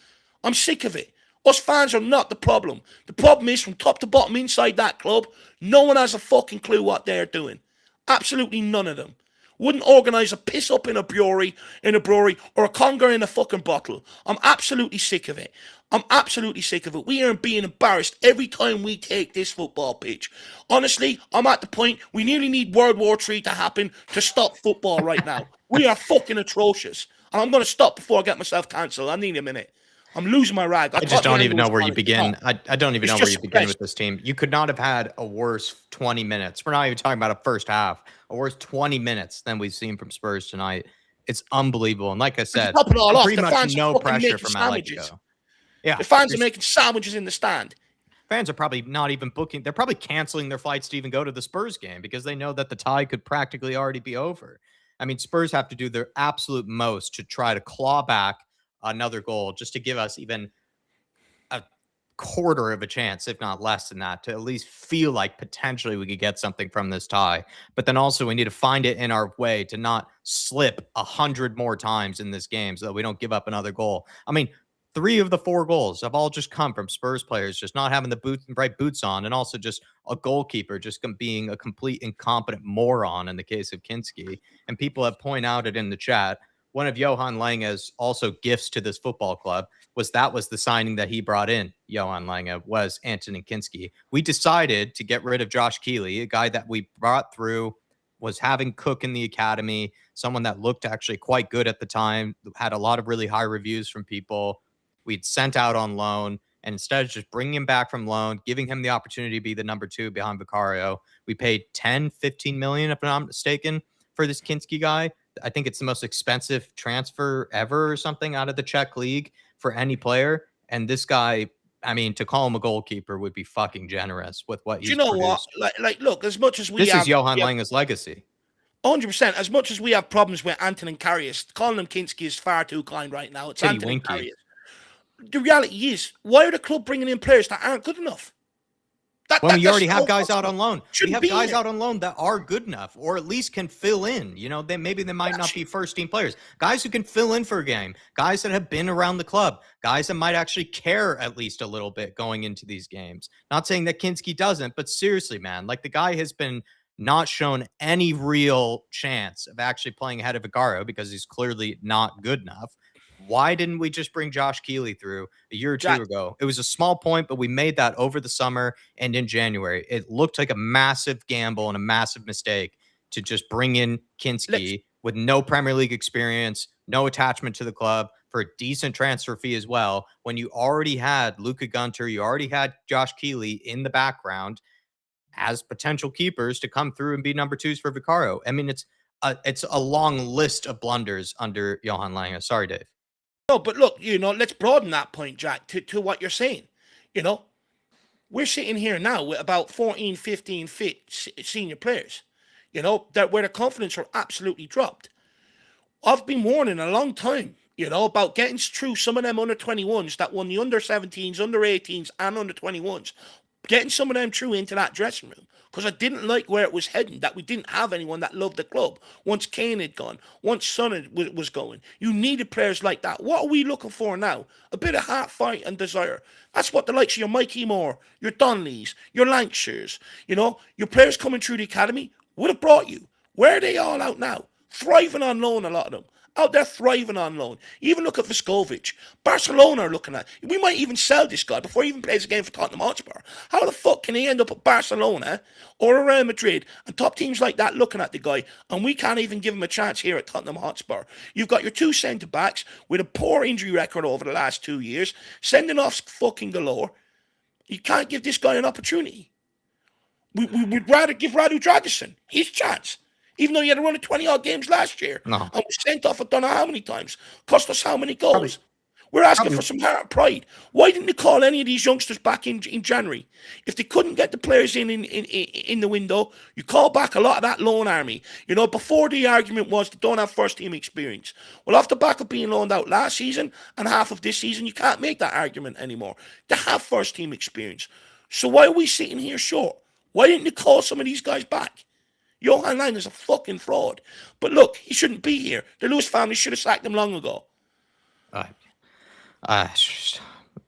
I'm sick of it. Us fans are not the problem. The problem is from top to bottom inside that club, no one has a fucking clue what they're doing. Absolutely none of them. Wouldn't organise a piss up in a brewery or a conger in a fucking bottle. I'm absolutely sick of it. I'm absolutely sick of it. We are being embarrassed every time we take this football pitch. Honestly, I'm at the point we nearly need World War III to happen to stop football right now. We are fucking atrocious. And I'm going to stop before I get myself cancelled. I need a minute. I'm losing my rag. I just don't even know where you begin. I don't even know where you begin with this team. You could not have had a worse 20 minutes. We're not even talking about a first half. A worse 20 minutes than we've seen from Spurs tonight. It's unbelievable. And like I said, pretty much no pressure from Atletico. Yeah, the fans are making sandwiches in the stand. Fans are probably not even booking. They're probably canceling their flights to even go to the Spurs game because they know that the tie could practically already be over. I mean, Spurs have to do their absolute most to try to claw back another goal just to give us even a quarter of a chance, if not less than that, to at least feel like potentially we could get something from this tie. But then also we need to find it in our way to not slip 100 more times in this game so that we don't give up another goal. I mean, 3 of the 4 goals have all just come from Spurs players just not having the right boots on, and also just a goalkeeper just being a complete incompetent moron in the case of Kinski. And people have pointed out it in the chat. One of Johan Lange's also gifts to this football club was the signing that he brought in. Johan Lange was Antonin Kinski. We decided to get rid of Josh Keeley, a guy that we brought through, was having Cook in the academy, someone that looked actually quite good at the time, had a lot of really high reviews from people. We'd sent out on loan, and instead of just bringing him back from loan, giving him the opportunity to be the number 2 behind Vicario, we paid 10, 15 million, if I'm not mistaken, for this Kinski guy. I think it's the most expensive transfer ever or something out of the Czech league for any player. And this guy, I mean, to call him a goalkeeper would be fucking generous with what he's produced. What? Like, look, as much as this is Johan Lange's legacy. 100%. As much as we have problems with Antonin Karius, calling him Kinski is far too kind right now. It's Antonin Karius. The reality is, why are the club bringing in players that aren't good enough? when we that's already have so guys out possible. on loan. We Shouldn't have be guys here. out on loan that are good enough, or at least can fill in. Maybe they might not be first team players. Guys who can fill in for a game. Guys that have been around the club. Guys that might actually care at least a little bit going into these games. Not saying that Kinski doesn't, but seriously, man, like the guy has been not shown any real chance of actually playing ahead of Vigaro because he's clearly not good enough. Why didn't we just bring Josh Keeley through a year or two Jack, ago? It was a small point, but we made that over the summer and in January. It looked like a massive gamble and a massive mistake to just bring in Kinski with no Premier League experience, no attachment to the club for a decent transfer fee as well. When you already had Luka Gunter, you already had Josh Keeley in the background as potential keepers to come through and be number twos for Vicario. I mean, it's a long list of blunders under Johan Lange. Sorry, Dave. no, but look, let's broaden that point, Jack, to what you're saying. We're sitting here now with about 14, 15 fit senior players, that where the confidence are absolutely dropped. I've been warning a long time, about getting through some of them under 21s that won the under 17s, under 18s, and under 21s. Getting some of them through into that dressing room because I didn't like where it was heading, that we didn't have anyone that loved the club. Once Kane had gone, once Son was going, you needed players like that. What are we looking for now? A bit of heart, fight, and desire. That's what the likes of your Mikey Moore, your Donnellys, your Lancashires, your players coming through the academy would have brought you. Where are they all out now? Thriving on loan, a lot of them. Out there thriving on loan. Even look at Viskovic. Barcelona are looking at. We might even sell this guy before he even plays a game for Tottenham Hotspur. How the fuck can he end up at Barcelona or Real Madrid and top teams like that looking at the guy and we can't even give him a chance here at Tottenham Hotspur? You've got your two centre-backs with a poor injury record over the last 2 years, sending off fucking galore. You can't give this guy an opportunity. We'd rather give Radu Dragusin his chance. Even though he had to run 20-odd games last year. No. And was sent off I don't know how many times. Cost us how many goals. We're asking for some heart and pride. Why didn't they call any of these youngsters back in January? If they couldn't get the players in the window, you call back a lot of that loan army. Before the argument was they don't have first-team experience. Well, off the back of being loaned out last season and half of this season, you can't make that argument anymore. They have first-team experience. So why are we sitting here short? Why didn't they call some of these guys back? Johan Lange is a fucking fraud. But look, he shouldn't be here. The Lewis family should have sacked him long ago. I'm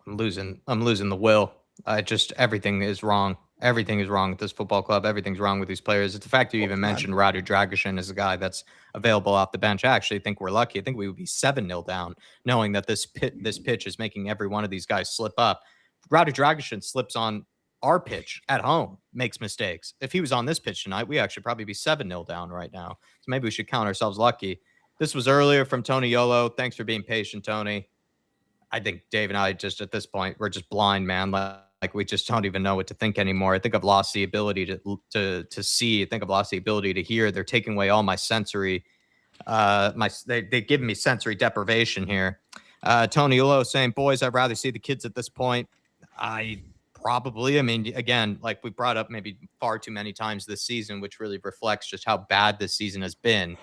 losing the will. Everything is wrong. Everything is wrong with this football club. Everything's wrong with these players. It's the fact you even mentioned Radu Dragusin as a guy that's available off the bench. I actually think we're lucky. I think we would be 7-0 down, knowing that this pitch is making every one of these guys slip up. Radu Dragusin slips on our pitch at home, makes mistakes. If he was on this pitch tonight, we actually probably be 7-0 down right now. So maybe we should count ourselves lucky. This was earlier from Tony Yolo. Thanks for being patient, Tony. I think Dave and I just at this point, we're just blind, man. Like we just don't even know what to think anymore. I think I've lost the ability to see. I think I've lost the ability to hear. They're taking away all my sensory. They've given me sensory deprivation here. Tony Yolo saying, boys, I'd rather see the kids at this point. I mean, again, like we brought up maybe far too many times this season, which really reflects just how bad this season has been.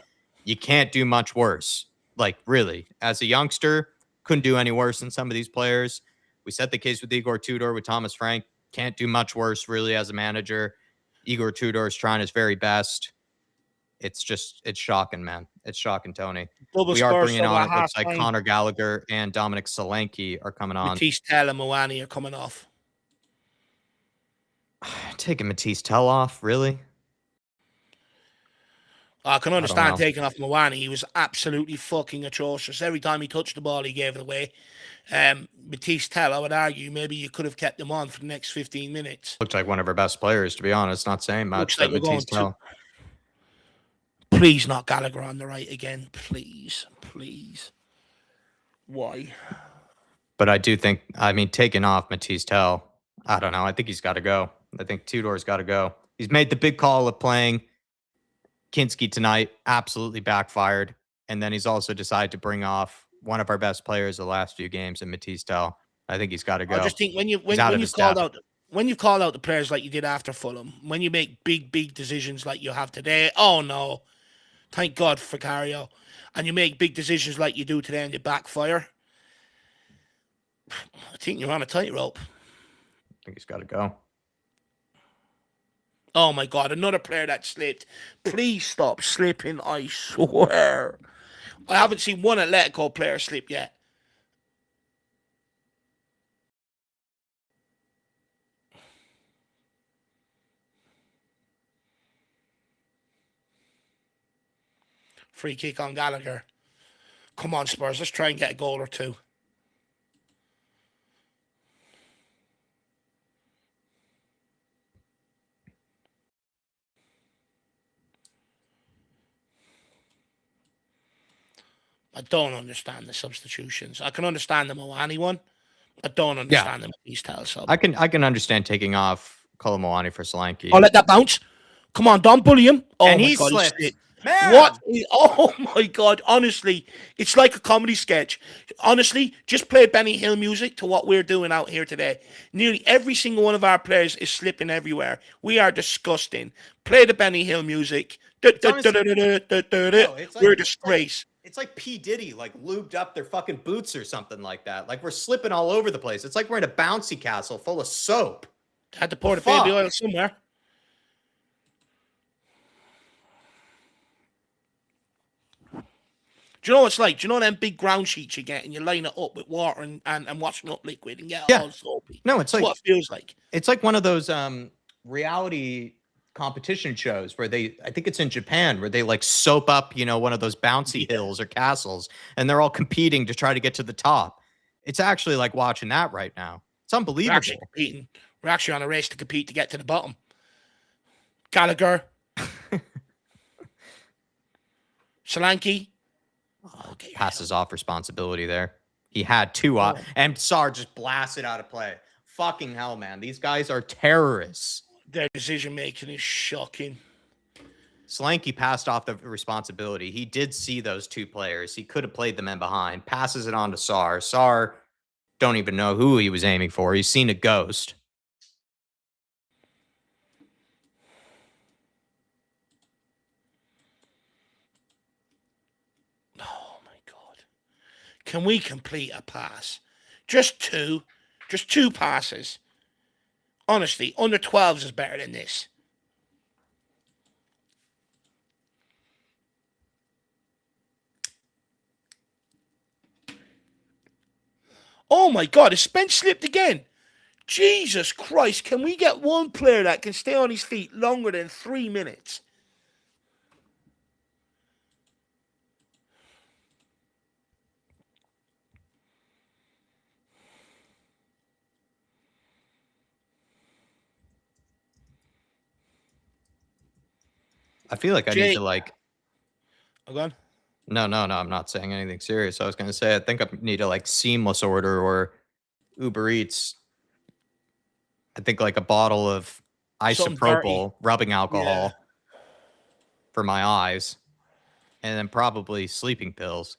You can't do much worse. Like, really, as a youngster, couldn't do any worse than some of these players. We set the case with Igor Tudor, with Thomas Frank. Can't do much worse, really, as a manager. Igor Tudor is trying his very best. It's shocking, man. It's shocking, Tony. We are bringing on, it looks like Conor Gallagher and Dominic Solanke are coming on. Matisse Tell and Moani are coming off. Taking Matisse Tell off, really? I can understand taking off Moani. He was absolutely fucking atrocious. Every time he touched the ball, he gave it away. Matisse Tell, I would argue, maybe you could have kept him on for the next 15 minutes. Looked like one of our best players, to be honest. Not saying much. Like Matisse Tell. Please, not Gallagher on the right again. Please. Why? But I do think, taking off Matisse Tell, I don't know. I think he's got to go. I think Tudor's got to go. He's made the big call of playing Kinski tonight, absolutely backfired. And then he's also decided to bring off one of our best players the last few games in Matisse Tell. I think he's got to go. I just think when you call out the players like you did after Fulham, when you make big decisions like you have today, oh no, thank God for Cario, and you make big decisions like you do today and you backfire, I think you're on a tightrope. I think he's got to go. Oh my God, another player that slipped. Please stop slipping, I swear. I haven't seen one Atletico player slip yet. Free kick on Gallagher. Come on, Spurs. Let's try and get a goal or two. I don't understand the substitutions. I can understand the Moani one. I don't understand the Eastel sub. I can understand taking off Kolomoani for Solanke. I'll let that bounce. Come on, don't bully him. Oh And my he God, slipped. he slipped. Man! What? Oh my God, honestly, it's like a comedy sketch. Honestly, just play Benny Hill music to what we're doing out here today. Nearly every single one of our players is slipping everywhere. We are disgusting. Play the Benny Hill music. We're a disgrace. It's like P. Diddy, like, lubed up their fucking boots or something like that. Like, we're slipping all over the place. It's like we're in a bouncy castle full of soap. Had to pour the baby oil somewhere. Do you know what it's like? Do you know them big ground sheets you get and you line it up with water and washing up liquid and get it all soapy? No, it's like what it feels like. It's like one of those reality competition shows where I think it's in Japan, where they like soap up, one of those bouncy hills or castles, and they're all competing to try to get to the top. It's actually like watching that right now. It's unbelievable. We're actually competing. We're actually on a race to compete to get to the bottom. Gallagher. Solanke. Okay, passes off responsibility there. He had two, and Sarr just blasted out of play. Fucking hell, man. These guys are terrorists. Their decision-making is shocking. Solanke passed off the responsibility. He did see those two players. He could have played them in behind. Passes it on to Sarr. Sarr don't even know who he was aiming for. He's seen a ghost. Oh, my God. Can we complete a pass? Just two. Just two passes. Honestly, under 12s is better than this. Oh my God, is Spence slipped again? Jesus Christ, can we get one player that can stay on his feet longer than 3 minutes? I feel like I need to like... Oh, go on. No, I'm not saying anything serious. I was going to say, I think I need to like seamless order or Uber Eats. I think like a bottle of isopropyl rubbing alcohol for my eyes, and then probably sleeping pills.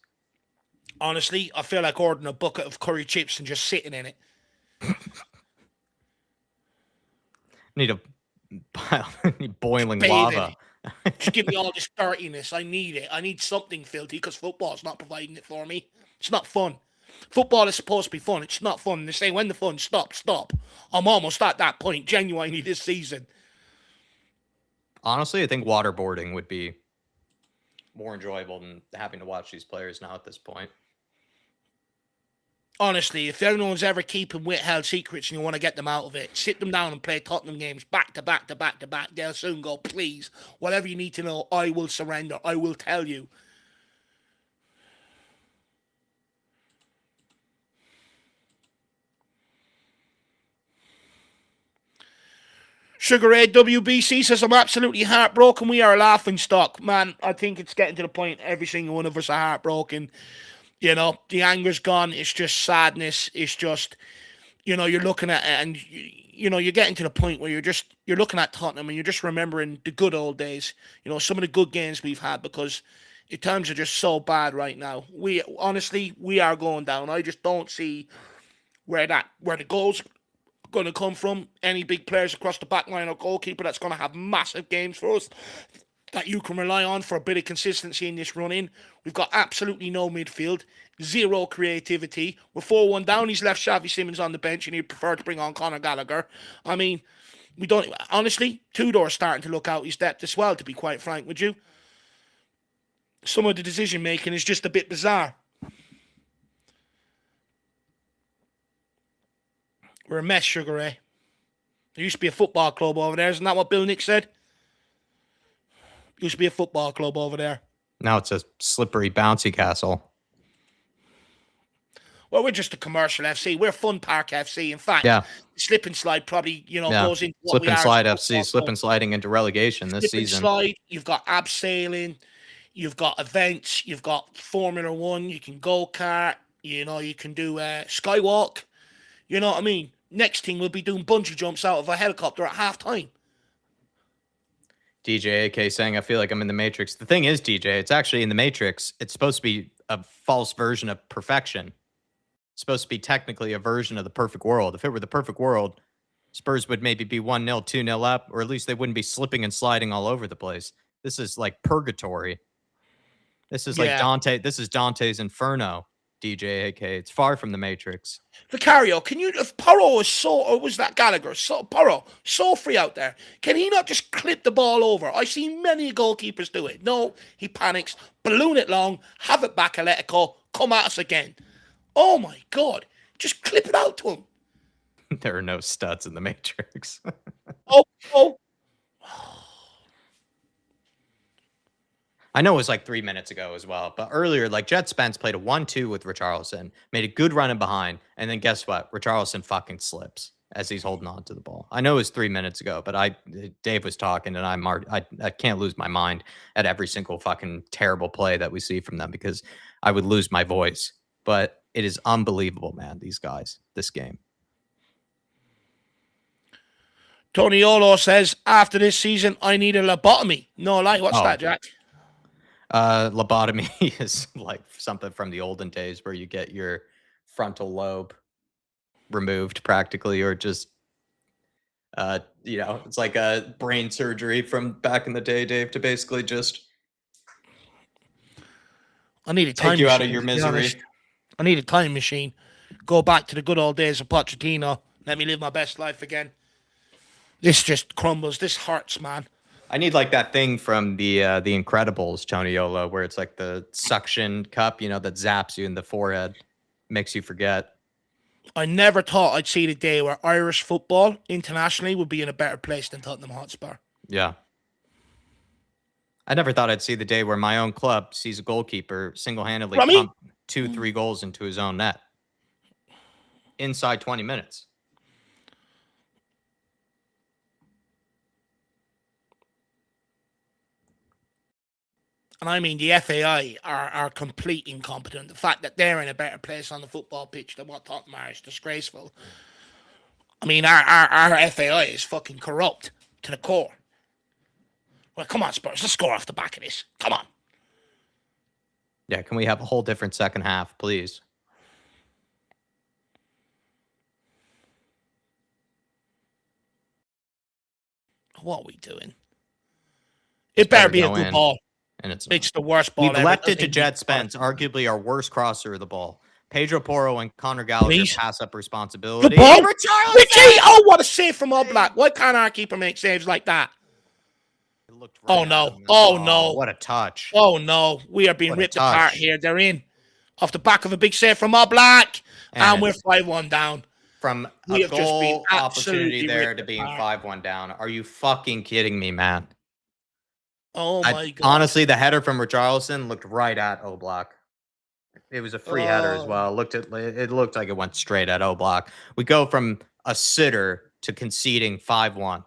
Honestly, I feel like ordering a bucket of curry chips and just sitting in it. Need boiling lava. Just give me all this dirtiness. I need it. I need something filthy because football's not providing it for me. It's not fun. Football is supposed to be fun. It's not fun. They say when the fun stops, stop. I'm almost at that point, genuinely, this season. Honestly, I think waterboarding would be more enjoyable than having to watch these players now at this point. Honestly, if anyone's ever keeping withheld secrets and you want to get them out of it, sit them down and play Tottenham games back to back to back to back. They'll soon go, please, whatever you need to know, I will surrender. I will tell you. Sugar Ray WBC says, I'm absolutely heartbroken. We are a laughing stock. Man, I think it's getting to the point every single one of us are heartbroken. You know, the anger's gone. It's just sadness. It's just, you're looking at it and, you're getting to the point where you're looking at Tottenham and you're just remembering the good old days. Some of the good games we've had because the times are just so bad right now. We are going down. I just don't see where the goals going to come from. Any big players across the back line or goalkeeper that's going to have massive games for us that you can rely on for a bit of consistency in this run-in. We've got absolutely no midfield, zero creativity. We're 4-1 down. He's left Xavi Simons on the bench and he'd prefer to bring on Conor Gallagher. I mean, We don't honestly. Tudor's starting to look out his depth as well. To be quite frank with you, some of the decision making is just a bit bizarre. We're a mess, Sugar Ray. There used to be a football club over there. Isn't that what Bill Nick said? Used to be a football club over there. Now it's a slippery, bouncy castle. Well, we're just a commercial FC. We're Fun Park FC. In fact, slip and slide probably, goes into what slip and slide FC, slip and sliding into relegation this season. Slip and slide. You've got abseiling. You've got events. You've got Formula One. You can go-kart. You can do skywalk. You know what I mean? Next thing, we'll be doing bungee jumps out of a helicopter at halftime. DJ AK saying, I feel like I'm in the Matrix. The thing is, DJ, it's actually in the Matrix. It's supposed to be a false version of perfection. It's supposed to be technically a version of the perfect world. If it were the perfect world, Spurs would maybe be 1-0, 2-0 up, or at least they wouldn't be slipping and sliding all over the place. This is like purgatory. This is like Dante. This is Dante's Inferno, DJ AK. It's far from the Matrix. Vicario, if Porro is or was that Gallagher? Porro, so free out there. Can he not just clip the ball over? I see many goalkeepers do it. No, he panics, balloon it long, have it back, Atletico, come at us again. Oh my God, just clip it out to him. There are no studs in the Matrix. Oh. I know it was like 3 minutes ago as well, but earlier, like Jet Spence played a 1-2 with Richarlison, made a good run in behind, and then guess what? Richarlison fucking slips as he's holding on to the ball. I know it was 3 minutes ago, but Dave was talking, and I can't lose my mind at every single fucking terrible play that we see from them because I would lose my voice. But it is unbelievable, man, these guys, this game. Tony Olo says, after this season, I need a lobotomy. No, like, what's that, Jack? Lobotomy is like something from the olden days where you get your frontal lobe removed practically, or just, it's like a brain surgery from back in the day, Dave, to basically just take you out of your misery. I need a time machine. Go back to the good old days of Pochettino. Let me live my best life again. This just crumbles. This hurts, man. I need like that thing from the Incredibles, Tony Yolo, where it's like the suction cup, that zaps you in the forehead, makes you forget. I never thought I'd see the day where Irish football internationally would be in a better place than Tottenham Hotspur. Yeah. I never thought I'd see the day where my own club sees a goalkeeper single-handedly pump 2-3 goals into his own net inside 20 minutes. And I mean, the FAI are complete incompetent. The fact that they're in a better place on the football pitch than what Tottenham are is disgraceful. I mean, our FAI is fucking corrupt to the core. Well, come on, Spurs. Let's score off the back of this. Come on. Yeah, can we have a whole different second half, please? What are we doing? It better be a good ball. And it's the worst ball ever. We've left it to Jet Spence, arguably our worst crosser of the ball. Pedro Porro and Conor Gallagher pass up responsibility. The ball? Richie! Oh, what a save from Oblak. Why can't our keeper make saves like that? Oh, no. Oh, no. What a touch. Oh, no. We are being ripped apart here. They're in. Off the back of a big save from Oblak. And we're 5-1 down. From a goal opportunity there to being 5-1 down. Are you fucking kidding me, man? Oh, my God. Honestly, the header from Richarlison looked right at Oblak. It was a free header as well. It looked like it went straight at Oblak. We go from a sitter to conceding 5-1.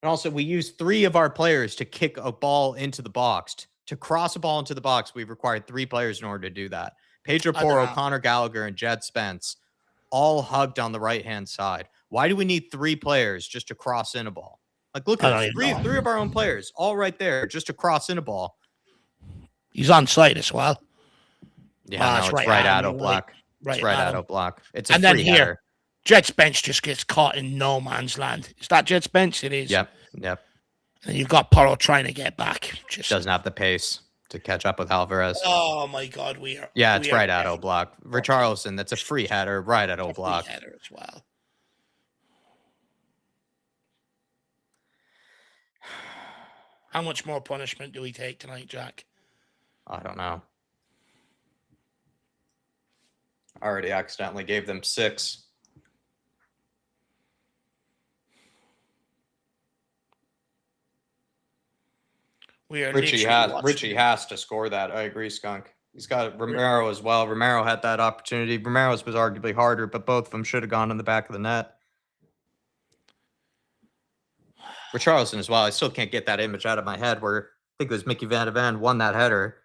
And also, we used 3 of our players to kick a ball into the box. To cross a ball into the box, we required 3 players in order to do that. Pedro Porro, Conor Gallagher, and Jet Spence all hugged on the right-hand side. Why do we need 3 players just to cross in a ball? Like, look at us. 3 of our own players, all right there, just to cross in a ball. He's on site as well. Yeah, it's right at Oblak. It's right at Oblak. It's a free then header. Here, Jet's bench just gets caught in no man's land. Is that Jet's bench? It is. Yep. And you've got Porro trying to get back. Just doesn't have the pace to catch up with Alvarez. Oh, my God. It's right at Oblak. Richarlison, that's a free header right at Oblak. Free header as well. How much more punishment do we take tonight, Jack? I don't know. I already accidentally gave them 6. We are Richie has to score that. I agree, Skunk. He's got Romero as well. Romero had that opportunity. Romero's was arguably harder, but both of them should have gone in the back of the net. Richarlison as well. I still can't get that image out of my head where I think it was Mickey Van de Ven won that header.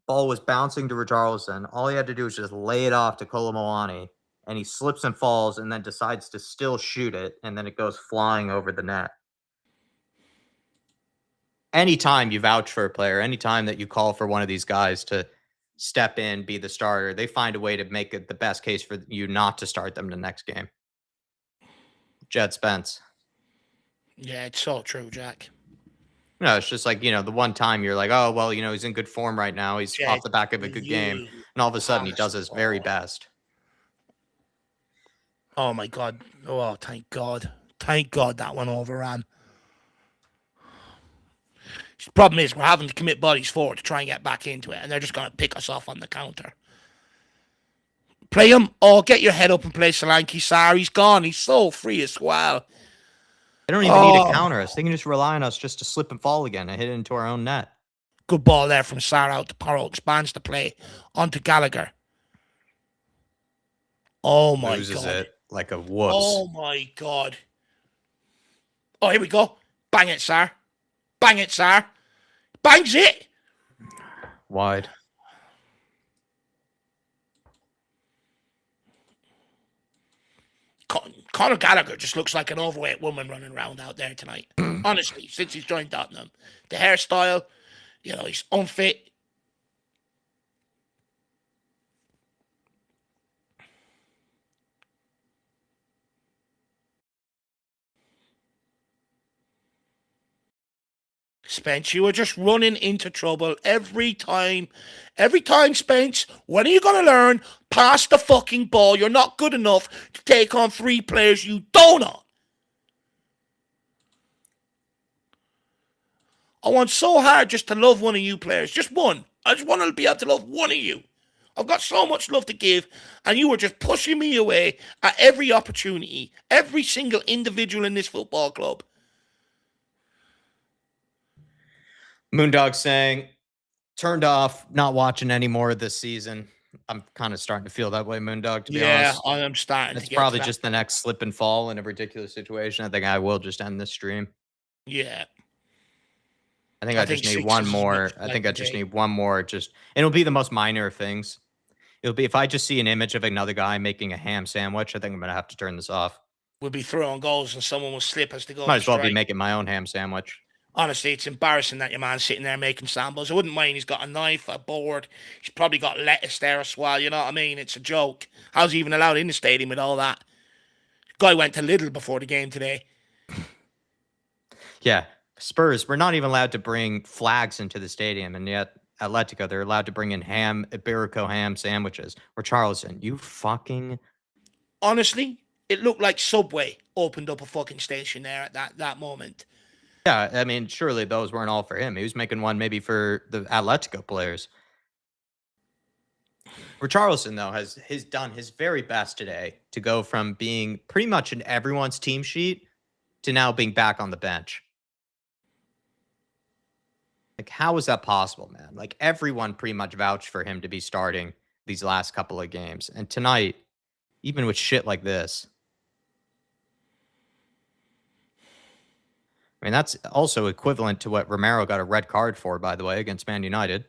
Ball was bouncing to Richarlison. All he had to do was just lay it off to Kolomoani, and he slips and falls and then decides to still shoot it, and then it goes flying over the net. Anytime you vouch for a player, anytime that you call for one of these guys to step in, be the starter, they find a way to make it the best case for you not to start them the next game. Jed Spence. Yeah, it's so true, Jack. No, it's just like, the one time you're like, oh, well, he's in good form right now. He's off the back of a good game. And all of a sudden he does his very best. Oh, my God. Oh, thank God. Thank God that one overran. The problem is we're having to commit bodies forward to try and get back into it, and they're just going to pick us off on the counter. Play him. Oh, get your head up and play Solanke, Sarr. He's gone. He's so free as well. They don't even need to counter us. They can just rely on us just to slip and fall again and hit it into our own net. Good ball there from Sarr out to Porro. Expands the play onto Gallagher. Oh, my God. Loses it like a wuss. Oh, my God. Oh, here we go. Bang it, Sarr. Bang it, Sarr. Bangs it. Wide. Conor Gallagher just looks like an overweight woman running around out there tonight. Honestly, since he's joined Tottenham. The hairstyle, he's unfit. Spence, you are just running into trouble every time. Every time, Spence. When are you going to learn? Pass the fucking ball. You're not good enough to take on 3 players you don't know. I want so hard just to love one of you players. Just one. I just want to be able to love one of you. I've got so much love to give, and you were just pushing me away at every opportunity. Every single individual in this football club. Moondog saying, turned off, not watching any more this season. I'm kind of starting to feel that way, Moondog, to be honest. Yeah, I'm starting It's probably just the next slip and fall in a ridiculous situation. I think I will just end this stream. Yeah. I think I just need one more. I think I just need one more. It'll be the most minor of things. It'll be if I just see an image of another guy making a ham sandwich, I think I'm going to have to turn this off. We'll be throwing goals and someone will slip as they go. Might as well be making my own ham sandwich. Honestly, it's embarrassing that your man's sitting there making sandwiches. I wouldn't mind. He's got a knife, a board. He's probably got lettuce there as well. You know what I mean? It's a joke. How's he even allowed in the stadium with all that? Guy went to Lidl before the game today. Yeah. Spurs, we're not even allowed to bring flags into the stadium, and yet Atletico, they're allowed to bring in Iberico ham sandwiches. Richarlison, you fucking... Honestly, it looked like Subway opened up a fucking station there at that moment. Yeah, I mean, surely those weren't all for him. He was making one maybe for the Atletico players. Richarlison, though, has done his very best today to go from being pretty much in everyone's team sheet to now being back on the bench. Like, how is that possible, man? Like, everyone pretty much vouched for him to be starting these last couple of games. And tonight, even with shit like this... I mean, that's also equivalent to what Romero got a red card for, by the way, against Man United.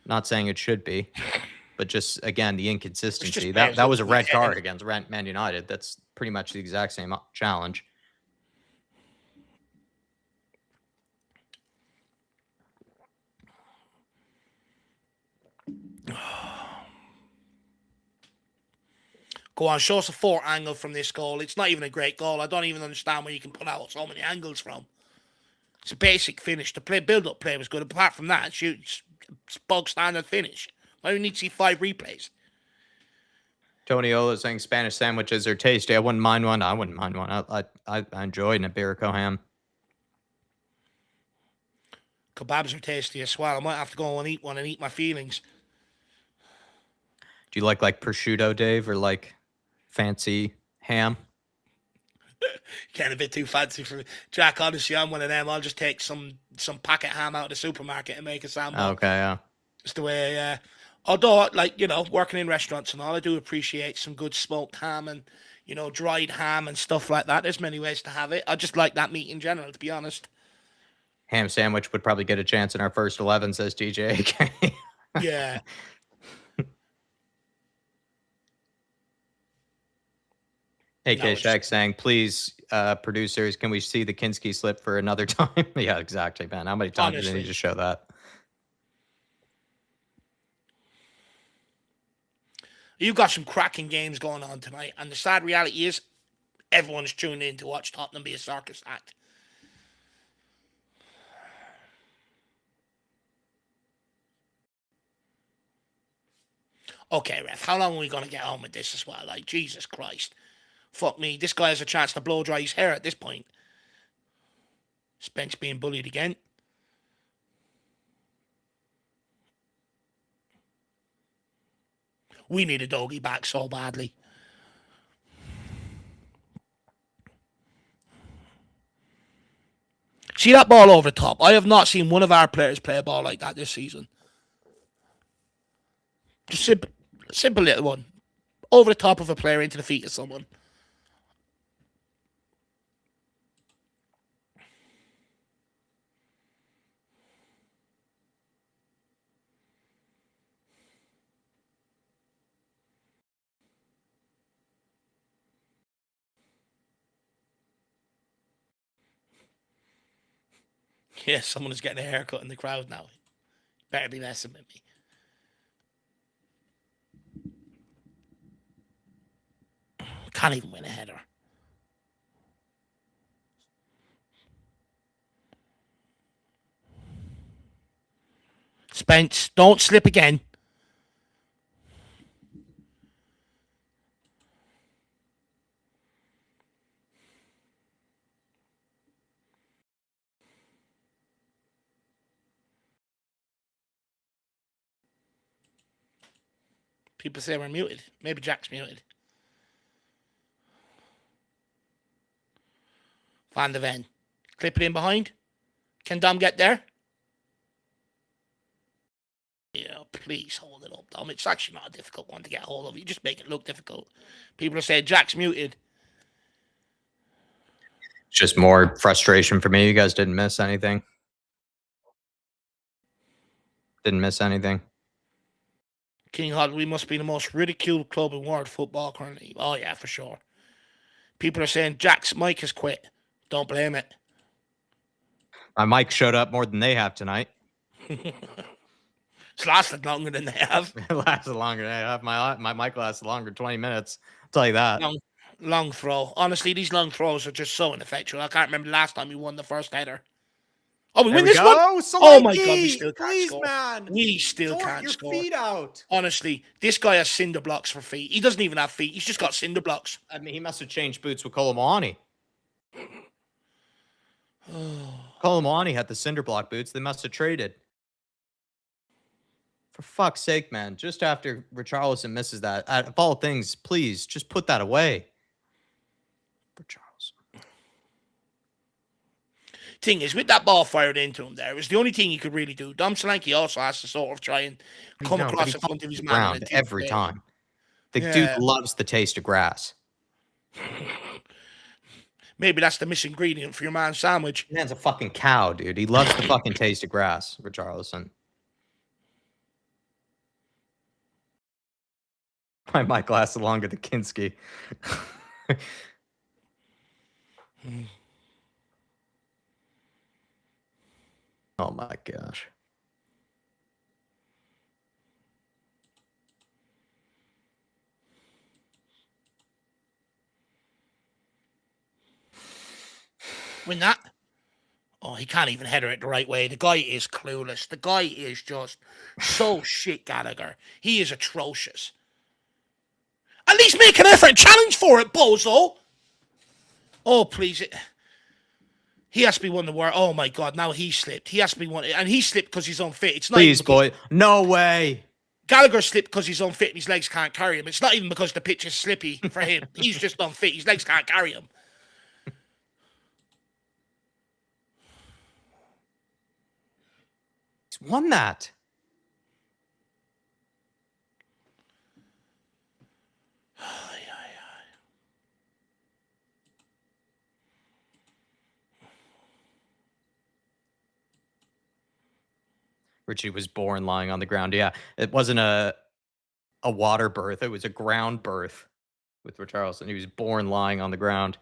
Not saying it should be, but just, again, the inconsistency. That was a red card against Man United. That's pretty much the exact same challenge. Go on, show us a 4 angle from this goal. It's not even a great goal. I don't even understand where you can put out so many angles from. It's a basic finish. The build-up play was good. Apart from that, it's bog standard finish. Why do we need to see 5 replays? Tony Ola saying Spanish sandwiches are tasty. I wouldn't mind one. I wouldn't mind one. I enjoy an Iberico ham. Kebabs are tasty as well. I might have to go and eat one and eat my feelings. Do you like prosciutto, Dave, or like fancy ham? Getting a bit too fancy for me. Jack, honestly, I'm one of them. I'll just take some packet ham out of the supermarket and make a sandwich. Okay, yeah. It's the way, although, like, working in restaurants and all, I do appreciate some good smoked ham and, dried ham and stuff like that. There's many ways to have it. I just like that meat in general, to be honest. Ham sandwich would probably get a chance in our first 11, says DJ. Yeah. AK Shaq saying, please, producers, can we see the Kinski slip for another time? Yeah, exactly, man. How many times do they need to show that? You've got some cracking games going on tonight, and the sad reality is everyone's tuned in to watch Tottenham be a circus act. Okay, ref, how long are we going to get on with this as well? Like, Jesus Christ. Fuck me, this guy has a chance to blow dry his hair at this point. Spence being bullied again. We need a doggy back so badly. See that ball over the top? I have not seen one of our players play a ball like that this season. Just simple little one. Over the top of a player into the feet of someone. Yeah, someone is getting a haircut in the crowd now. Better be messing with me. Can't even win a header. Spence, don't slip again. People say we're muted. Maybe Jack's muted. Van de Ven. Clip it in behind. Can Dom get there? Yeah, please hold it up, Dom. It's actually not a difficult one to get hold of. You just make it look difficult. People are saying Jack's muted. It's just more frustration for me. You guys didn't miss anything. Didn't miss anything. King Hod, we must be the most ridiculed club in world football currently. Oh, yeah, for sure. People are saying Jack's mic has quit. Don't blame it. My mic showed up more than they have tonight. It's lasted longer than they have. It lasted longer than they have. My mic lasted longer, 20 minutes. I'll tell you that. Long throw. Honestly, these long throws are just so ineffectual. I can't remember the last time we won the first header. Oh, we win this one? Oh my God, we still can't score. Man. We still can't score. Feet out. Honestly, this guy has cinder blocks for feet. He doesn't even have feet. He's just got cinder blocks. I mean, he must have changed boots with Colomani. Colomani had the cinder block boots. They must have traded. For fuck's sake, man. Just after Richarlison misses that, of all things, please, just put that away. Richarlison. Thing is, with that ball fired into him there, it was the only thing he could really do. Dom Solanke also has to sort of try and come across in front of his man. Every time. The dude loves the taste of grass. Maybe that's the missing ingredient for your man's sandwich. Man's a fucking cow, dude. He loves the fucking taste of grass, Richarlison. My mic lasted longer than Kinski. Oh my gosh. Win that. Oh, he can't even header it the right way. The guy is clueless. The guy is just so shit, Gallagher. He is atrocious. At least make an effort and challenge for it, bozo. Oh, please. He has to be one of the worst. Oh my God! Now he slipped. He has to be one, and he slipped because he's unfit. It's not. Please, boy. No way. Gallagher slipped because he's unfit and his legs can't carry him. It's not even because the pitch is slippy for him. He's just unfit. His legs can't carry him. He's won that. Richie was born lying on the ground. Yeah, it wasn't a water birth. It was a ground birth with Richarlison. He was born lying on the ground.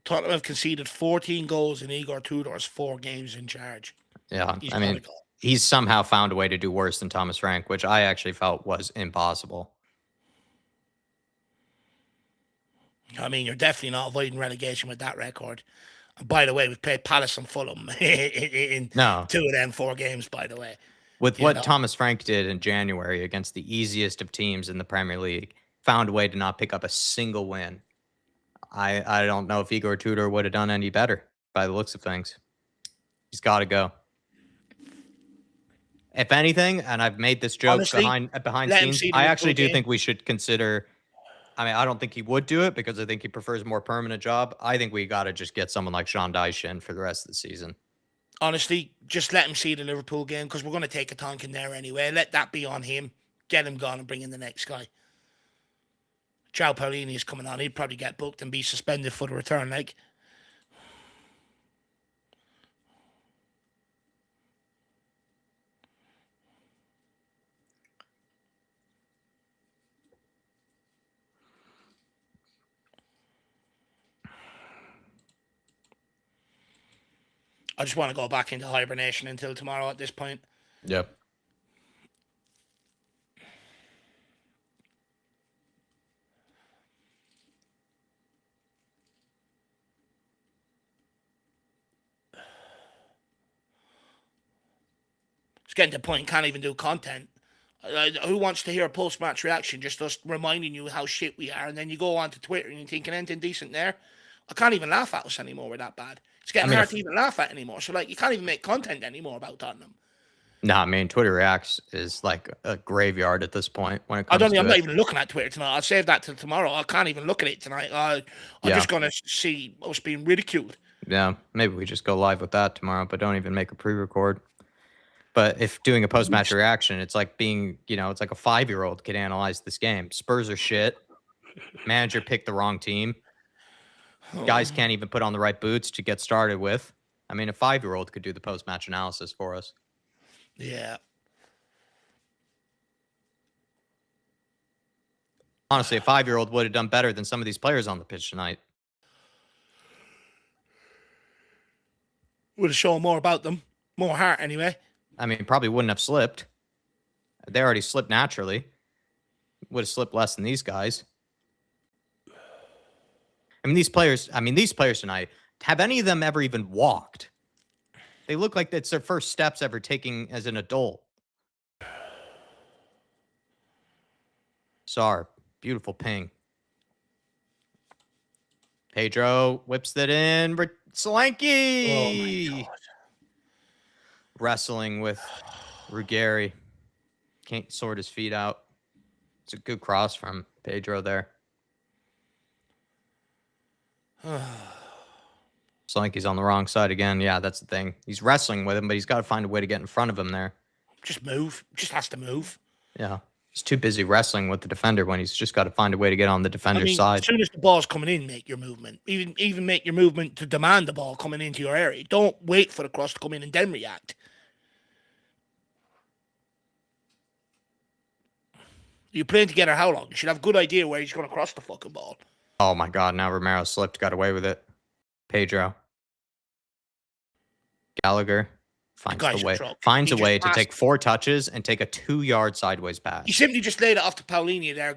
Tottenham have conceded 14 goals in Igor Tudor's 4 games in charge. Yeah, I mean, he's somehow found a way to do worse than Thomas Frank, which I actually felt was impossible. I mean, you're definitely not avoiding relegation with that record. And by the way, we've played Palace and Fulham in 2 of them 4 games, by the way. With what Thomas Frank did in January against the easiest of teams in the Premier League, found a way to not pick up a single win. I don't know if Igor Tudor would have done any better by the looks of things. He's got to go. If anything, and I've made this joke behind scenes, I actually do think we should consider. I mean, I don't think he would do it because I think he prefers a more permanent job. I think we got to just get someone like Sean Dyche in for the rest of the season. Honestly, just let him see the Liverpool game because we're going to take a tonk in there anyway. Let that be on him. Get him gone and bring in the next guy. João Paulini is coming on. He'd probably get booked and be suspended for the return leg. I just want to go back into hibernation until tomorrow at this point. Yep. It's getting to the point, can't even do content. Who wants to hear a post-match reaction? Just us reminding you how shit we are, and then you go on to Twitter and you're thinking anything decent there. I can't even laugh at us anymore. We're that bad. It's getting hard to even laugh at anymore. So, like, you can't even make content anymore about Tottenham. No, I mean, Twitter Reacts is like a graveyard at this point. When it comes I'm not even looking at Twitter tonight. I'll save that till tomorrow. I can't even look at it tonight. I'm just going to see us being ridiculed. Yeah, maybe we just go live with that tomorrow, but don't even make a pre-record. But if doing a post-match reaction, it's like being, it's like a 5-year-old could analyze this game. Spurs are shit. Manager picked the wrong team. Guys can't even put on the right boots to get started with. I mean, a 5-year-old could do the post-match analysis for us. Yeah. Honestly, a 5-year-old would have done better than some of these players on the pitch tonight. Would have shown more about them. More heart, anyway. I mean, probably wouldn't have slipped. They already slipped naturally. Would have slipped less than these guys. I mean, these players tonight, have any of them ever even walked? They look like it's their first steps ever taking as an adult. Sar, beautiful ping. Pedro whips that in. Solanke! Oh, my God. Wrestling with Ruggeri. Can't sort his feet out. It's a good cross from Pedro there. Solanke's on the wrong side again. Yeah, that's the thing. He's wrestling with him, but he's got to find a way to get in front of him there. Just move. Just has to move. Yeah. He's too busy wrestling with the defender when he's just got to find a way to get on the defender's side. As soon as the ball's coming in, make your movement. Even make your movement to demand the ball coming into your area. Don't wait for the cross to come in and then react. You're playing together how long? You should have a good idea where he's going to cross the fucking ball. Oh, my God. Now Romero slipped, got away with it. Pedro. Gallagher finds a way to take 4 touches and take a 2-yard sideways pass. He simply just laid it off to Paulini there,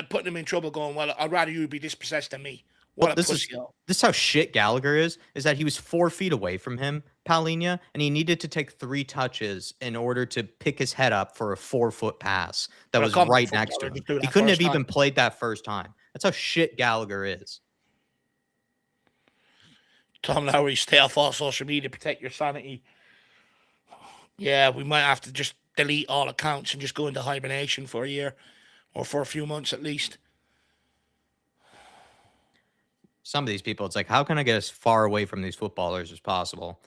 putting him in trouble, going, well, I'd rather you be dispossessed than me. What a pussy. This is how shit Gallagher is that he was 4 feet away from him, Paulinho, and he needed to take 3 touches in order to pick his head up for a 4-foot pass that was right next to him. He couldn't have even played that first time. That's how shit Gallagher is. Tom Lowry, stay off all social media, protect your sanity. Yeah, we might have to just delete all accounts and just go into hibernation for a year or for a few months at least. Some of these people, it's like, how can I get as far away from these footballers as possible?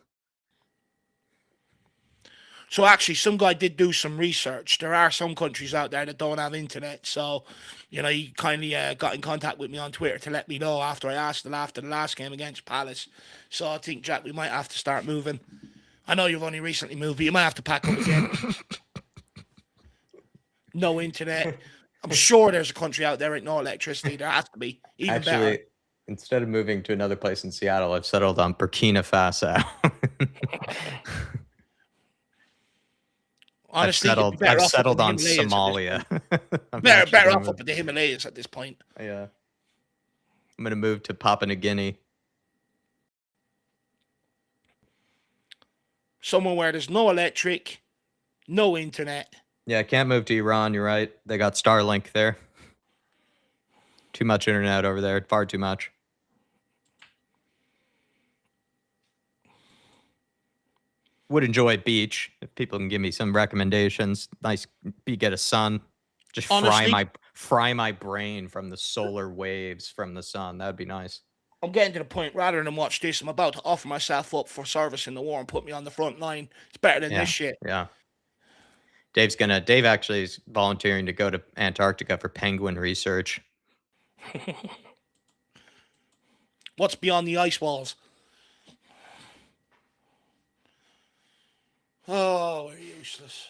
So actually, some guy did do some research. There are some countries out there that don't have internet. So, he kindly got in contact with me on Twitter to let me know after I asked him after the last game against Palace. So I think, Jack, we might have to start moving. I know you've only recently moved, but you might have to pack up again. No internet. I'm sure there's a country out there with no electricity. There has to be. Even better. Instead of moving to another place in Seattle, I've settled on Burkina Faso. Honestly, I've settled on Somalia. better off up in the Himalayas at this point. Yeah. I'm going to move to Papua New Guinea. Somewhere where there's no electric, no internet. Yeah, I can't move to Iran. You're right. They got Starlink there. Too much internet over there. Far too much. Would enjoy a beach if people can give me some recommendations. Nice, get a sun. Just honestly, fry my brain from the solar waves from the sun. That'd be nice. I'm getting to the point, rather than watch this, I'm about to offer myself up for service in the war and put me on the front line. It's better than this shit. Yeah. Dave actually is volunteering to go to Antarctica for penguin research. What's beyond the ice walls? Oh, we're useless.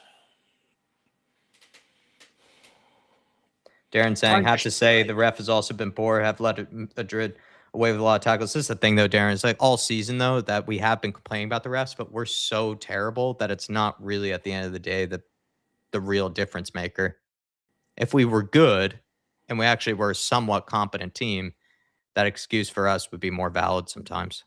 Darren saying, have to say, the ref has also been poor. Have let Madrid away with a lot of tackles. This is the thing, though, Darren. It's like all season, though, that we have been complaining about the refs, but we're so terrible that it's not really, at the end of the day, the real difference maker. If we were good and we actually were a somewhat competent team, that excuse for us would be more valid sometimes.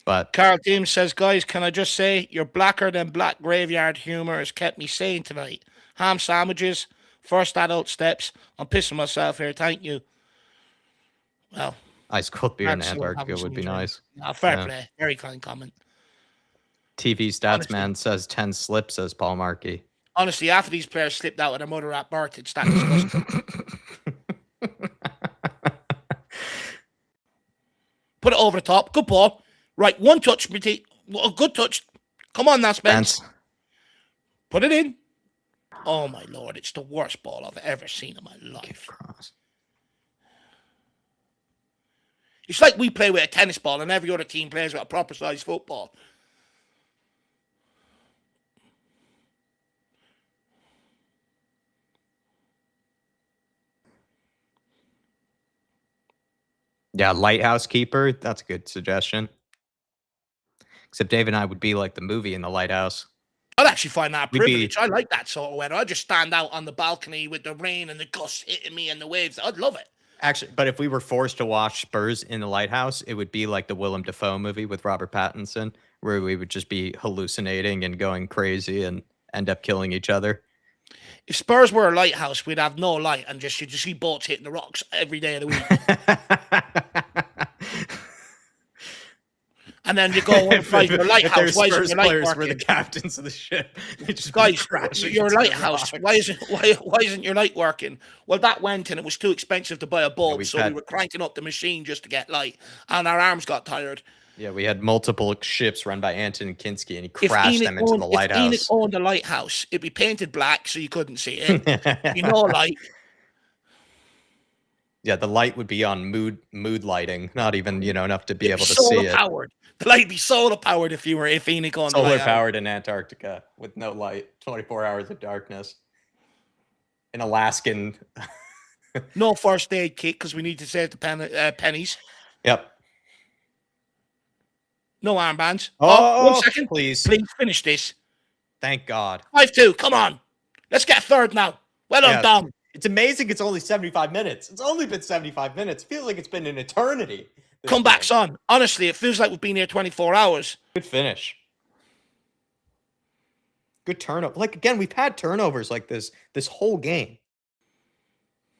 But Carl Deem says, guys, can I just say your blacker than black graveyard humor has kept me sane tonight. Ham sandwiches, first adult steps. I'm pissing myself here. Thank you. Well, ice cold beer in Antarctica would be nice. Fair play. Very kind comment. TV Stats Man says 10 slips, says Paul Markey. Honestly, after these players slipped out with their mother at birth, it's that disgusting. Put it over the top. Good ball. Right, one touch, Matty. A good touch. Come on now, Spence. Put it in. Oh, my Lord. It's the worst ball I've ever seen in my life. It's like we play with a tennis ball and every other team plays with a proper-sized football. Yeah, lighthouse keeper. That's a good suggestion. Except Dave and I would be like the movie in the lighthouse. I'd actually find that a privilege. I like that sort of weather. I'd just stand out on the balcony with the rain and the gusts hitting me and the waves. I'd love it. Actually, but if we were forced to watch Spurs in the lighthouse, it would be like the Willem Dafoe movie with Robert Pattinson, where we would just be hallucinating and going crazy and end up killing each other. If Spurs were a lighthouse, we'd have no light and you'd just see boats hitting the rocks every day of the week. And then you go, your lighthouse, why isn't your light working? Were the captains of the ship. Guys, your lighthouse, why isn't your light working? Well, that went and it was too expensive to buy a bulb, so we were cranking up the machine just to get light, and our arms got tired. Yeah, we had multiple ships run by Anton Kinski, and he crashed them into the lighthouse. If Enoch owned the lighthouse, it'd be painted black so you couldn't see it. You know, light. Yeah, the light would be on mood lighting, not even enough to be able to see it. Powered. The light would be solar powered if Enoch owned solar powered in Antarctica with no light, 24 hours of darkness. In Alaskan. No first aid kit because we need to save the pennies. Yep. No armbands. Oh, 1 second. Please finish this. Thank God. 5-2. Come on. Let's get third now. Well done, Dom. It's amazing it's only 75 minutes. It's only been 75 minutes. It feels like it's been an eternity. Comeback's on. Honestly, it feels like we've been here 24 hours. Good finish. Good turnover. Like, again, we've had turnovers like this whole game.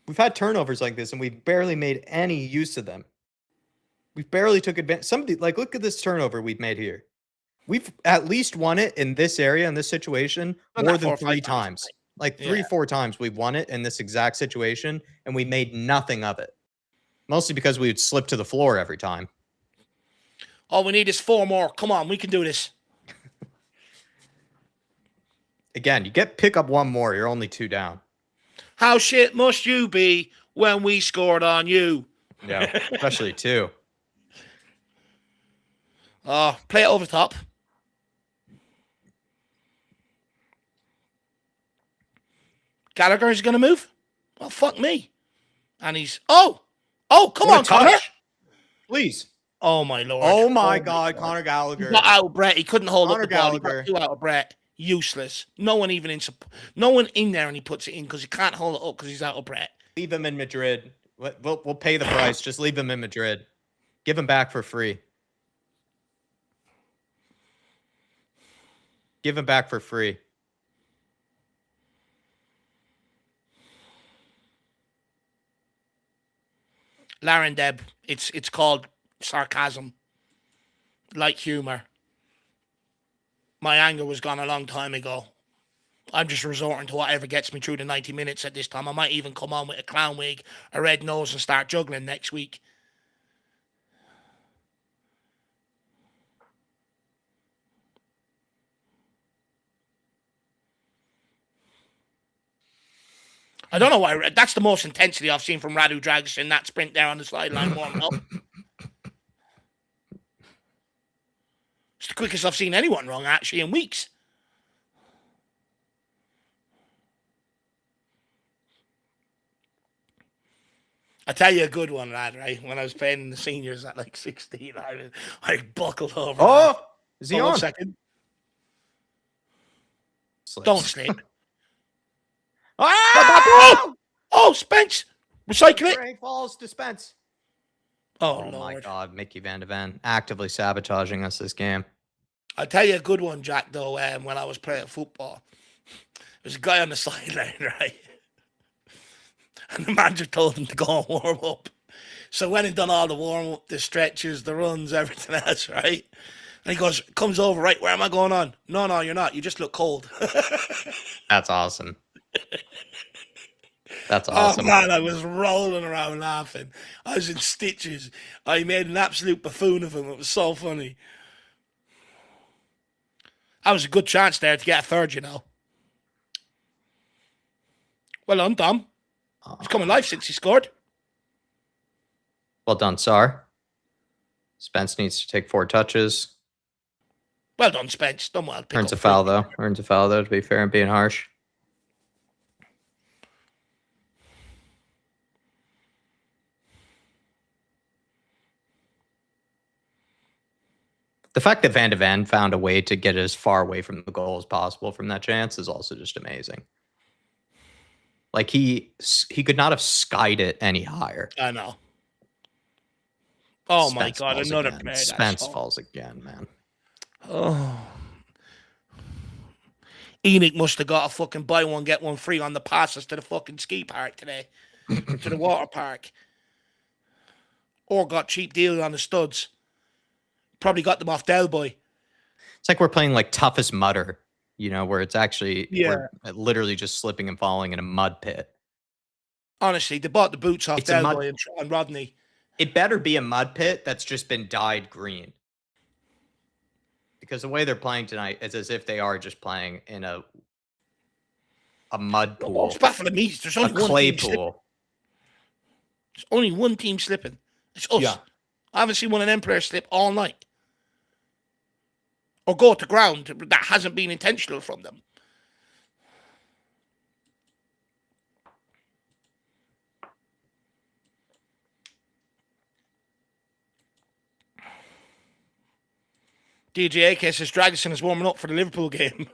We've had turnovers like this, and we've barely made any use of them. We barely took advantage. Somebody, like, look at this turnover we've made here. We've at least won it in this area, in this situation, more than 3 times. Like 3-4 times we've won it in this exact situation, and we made nothing of it. Mostly because we would slip to the floor every time. All we need is 4 more. Come on, we can do this. Again, you pick up 1 more, you're only 2 down. How shit must you be when we scored on you? Yeah, especially 2. Play it over top. Gallagher's going to move? Well, fuck me. And he's... Oh, come on, Connor. Please. Oh, my Lord. Oh, my God, Conor Gallagher. He got out of breath. He couldn't hold Conor up the ball. Gallagher. He got too out of breath. Useless. No one in there, and he puts it in because he can't hold it up because he's out of breath. Leave him in Madrid. We'll pay the price. Just leave him in Madrid. Give him back for free. Give him back for free. Laren Deb, it's called sarcasm. Light humor. My anger was gone a long time ago. I'm just resorting to whatever gets me through the 90 minutes at this time. I might even come on with a clown wig, a red nose, and start juggling next week. I don't know why. That's the most intensity I've seen from Radu Dragic in that sprint there on the sideline warming up. It's the quickest I've seen anyone run, actually, in weeks. I tell you a good one, lad, right? When I was playing in the seniors at like 16, I buckled over. Oh, is he on? 1 second. Slips. Don't slip. Ah! Oh, Spence! Recycle it. Frank Falls dispense. Oh, Oh Lord. my God, Mickey Van de Ven actively sabotaging us this game. I'll tell you a good one, Jack, though, when I was playing football. There's a guy on the sideline, right? And the manager told him to go and warm up. So went and done all the warm up, the stretches, the runs, everything else, right? And he comes over, right, where am I going on? No, you're not. You just look cold. That's awesome. That's awesome. Oh, man, I was rolling around laughing. I was in stitches. I made an absolute buffoon of him. It was so funny. That was a good chance there to get a third, you know. Well done, Dom. He's come alive since he scored. Well done, Sar. Spence needs to take 4 touches. Well done, Spence. Done well. Earns a foul, though. Earns a foul, though, to be fair and being harsh. The fact that Van de Ven found a way to get as far away from the goal as possible from that chance is also just amazing. Like, he could not have skied it any higher. I know. Oh, my Spence God. falls Another again. player. Spence falls again, man. Oh. Enoch must have got a fucking buy one, get one free on the passes to the fucking ski park today. To the water park. Or got cheap deals on the studs. Probably got them off Del Boy. It's like we're playing like toughest mudder, you know, where it's actually we're literally just slipping and falling in a mud pit. Honestly, they bought the boots off Del Boy and Rodney. It better be a mud pit that's just been dyed green. Because the way they're playing tonight is as if they are just playing in a mud pool. It's bad for the meat. There's only a clay pool. There's only one team slipping. It's us. Yeah. I haven't seen one of them players slip all night. Or go to ground that hasn't been intentional from them. DJ AK says Dragoson is warming up for the Liverpool game.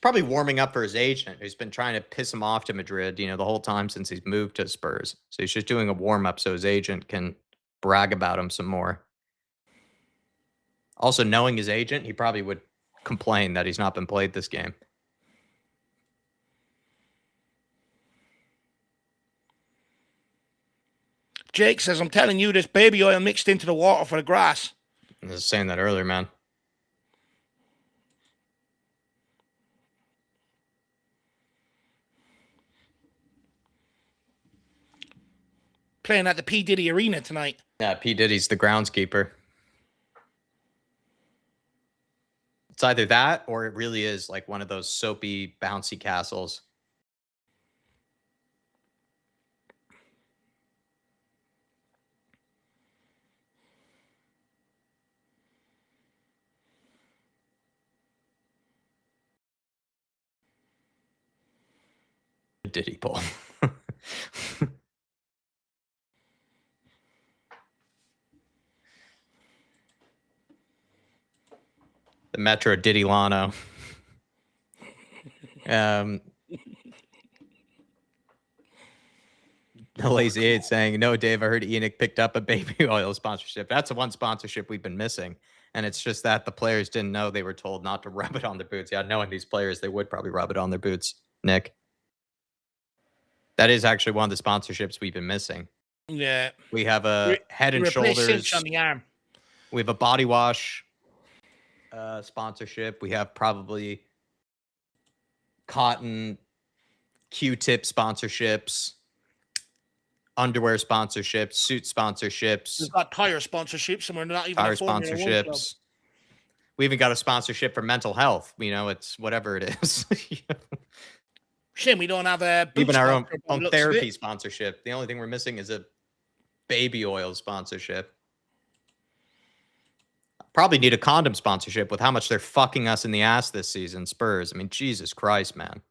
probably warming up for his agent, who's been trying to piss him off to Madrid, the whole time since he's moved to Spurs. So he's just doing a warm up so his agent can brag about him some more. Also, knowing his agent, he probably would complain that he's not been played this game. Jake says, I'm telling you, there's baby oil mixed into the water for the grass. I was saying that earlier, man. Playing at the P. Diddy Arena tonight. Yeah, P. Diddy's the groundskeeper. It's either that or it really is like one of those soapy, bouncy castles. Diddy pull. The Metro Diddy Lano. The Lazy 8 saying, no, Dave, I heard Enoch picked up a baby oil sponsorship. That's the one sponsorship we've been missing. And it's just that the players didn't know they were told not to rub it on their boots. Yeah, knowing these players, they would probably rub it on their boots, Nick. That is actually one of the sponsorships we've been missing. Yeah. We have a Head and Shoulders on the arm. We have a body wash sponsorship. We have probably cotton Q-tip sponsorships, underwear sponsorships, suit sponsorships. We've got tire sponsorships, and we're not even tire sponsorships. We even got a sponsorship for mental health. It's whatever it is. Shame we don't have a even our own therapy sponsorship. The only thing we're missing is a baby oil sponsorship. Probably need a condom sponsorship with how much they're fucking us in the ass this season, Spurs. I mean, Jesus Christ, man.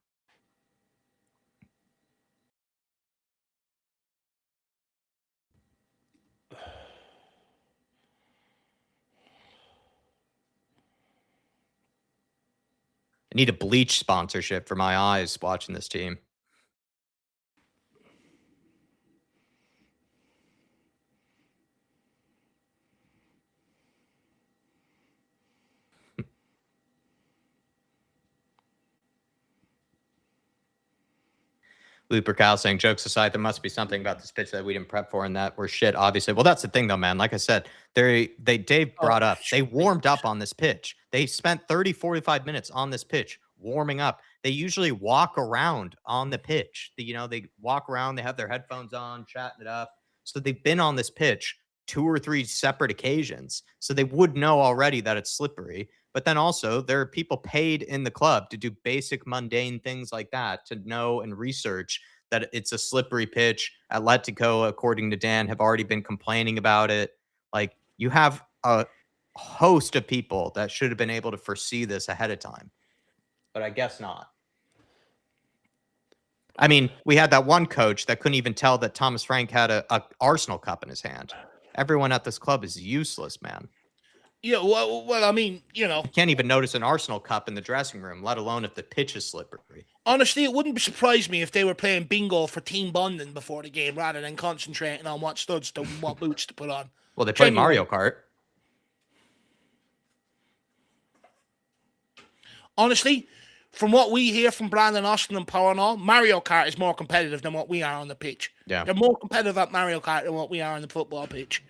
I need a bleach sponsorship for my eyes watching this team. Looper Cal saying, jokes aside, there must be something about this pitch that we didn't prep for and that we're shit, obviously. Well, that's the thing, though, man. Like I said, Dave brought up, they warmed up on this pitch. They spent 30, 45 minutes on this pitch warming up. They usually walk around on the pitch. They walk around, they have their headphones on, chatting it up. So they've been on this pitch 2 or 3 separate occasions. So they would know already that it's slippery. But then also there are people paid in the club to do basic mundane things like that, to know and research that it's a slippery pitch. Atletico, according to Dan, have already been complaining about it. Like, you have a host of people that should have been able to foresee this ahead of time. But I guess not. I mean, we had that one coach that couldn't even tell that Thomas Frank had a Arsenal cup in his hand. Everyone at this club is useless, man. Yeah, well, I mean, You can't even notice an Arsenal cup in the dressing room, let alone if the pitch is slippery. Honestly, it wouldn't surprise me if they were playing bingo for team bonding before the game rather than concentrating on what studs to what boots to put on. Well, they play Mario Kart. Honestly, from what we hear from Brandon Austin and Power and all, Mario Kart is more competitive than what we are on the pitch. Yeah. They're more competitive at Mario Kart than what we are on the football pitch.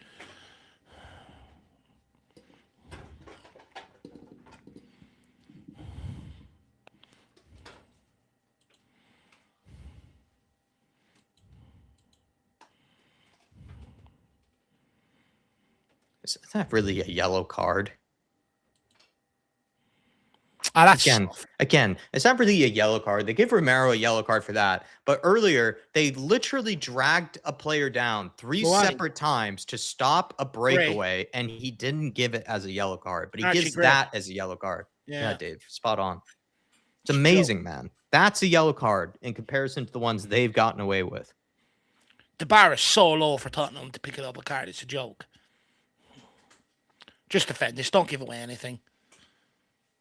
Is that really a yellow card? Again, it's not really a yellow card. They give Romero a yellow card for that. But earlier, they literally dragged a player down 3 separate times to stop a breakaway, and he didn't give it as a yellow card. But he gives that as a yellow card. Yeah, Dave, spot on. It's amazing, man. That's a yellow card in comparison to the ones they've gotten away with. The bar is so low for Tottenham to pick it up a card. It's a joke. Just defend this. Don't give away anything.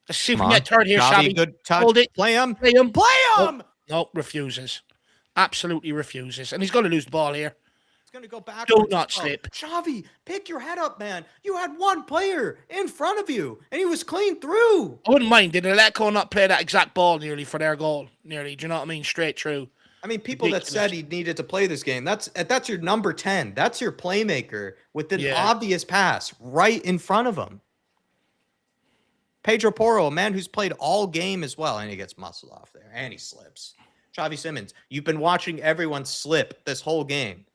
Let's see if we Come can on. get third here, Xavi, Shabby. good touch. Hold it. Play him. Play him. Play him. Nope, refuses. Absolutely refuses. And he's going to lose the ball here. He's going to go backwards. Do not slip. Xavi, pick your head up, man. You had one player in front of you, and he was clean through. I wouldn't mind. Did Atletico not play that exact ball nearly for their goal? Nearly. Do you know what I mean? Straight through. I mean, people that said he needed to play this game, that's your number 10. That's your playmaker with an obvious pass right in front of him. Pedro Porro, a man who's played all game as well, and he gets muscled off there, and he slips. Xavi Simons, you've been watching everyone slip this whole game.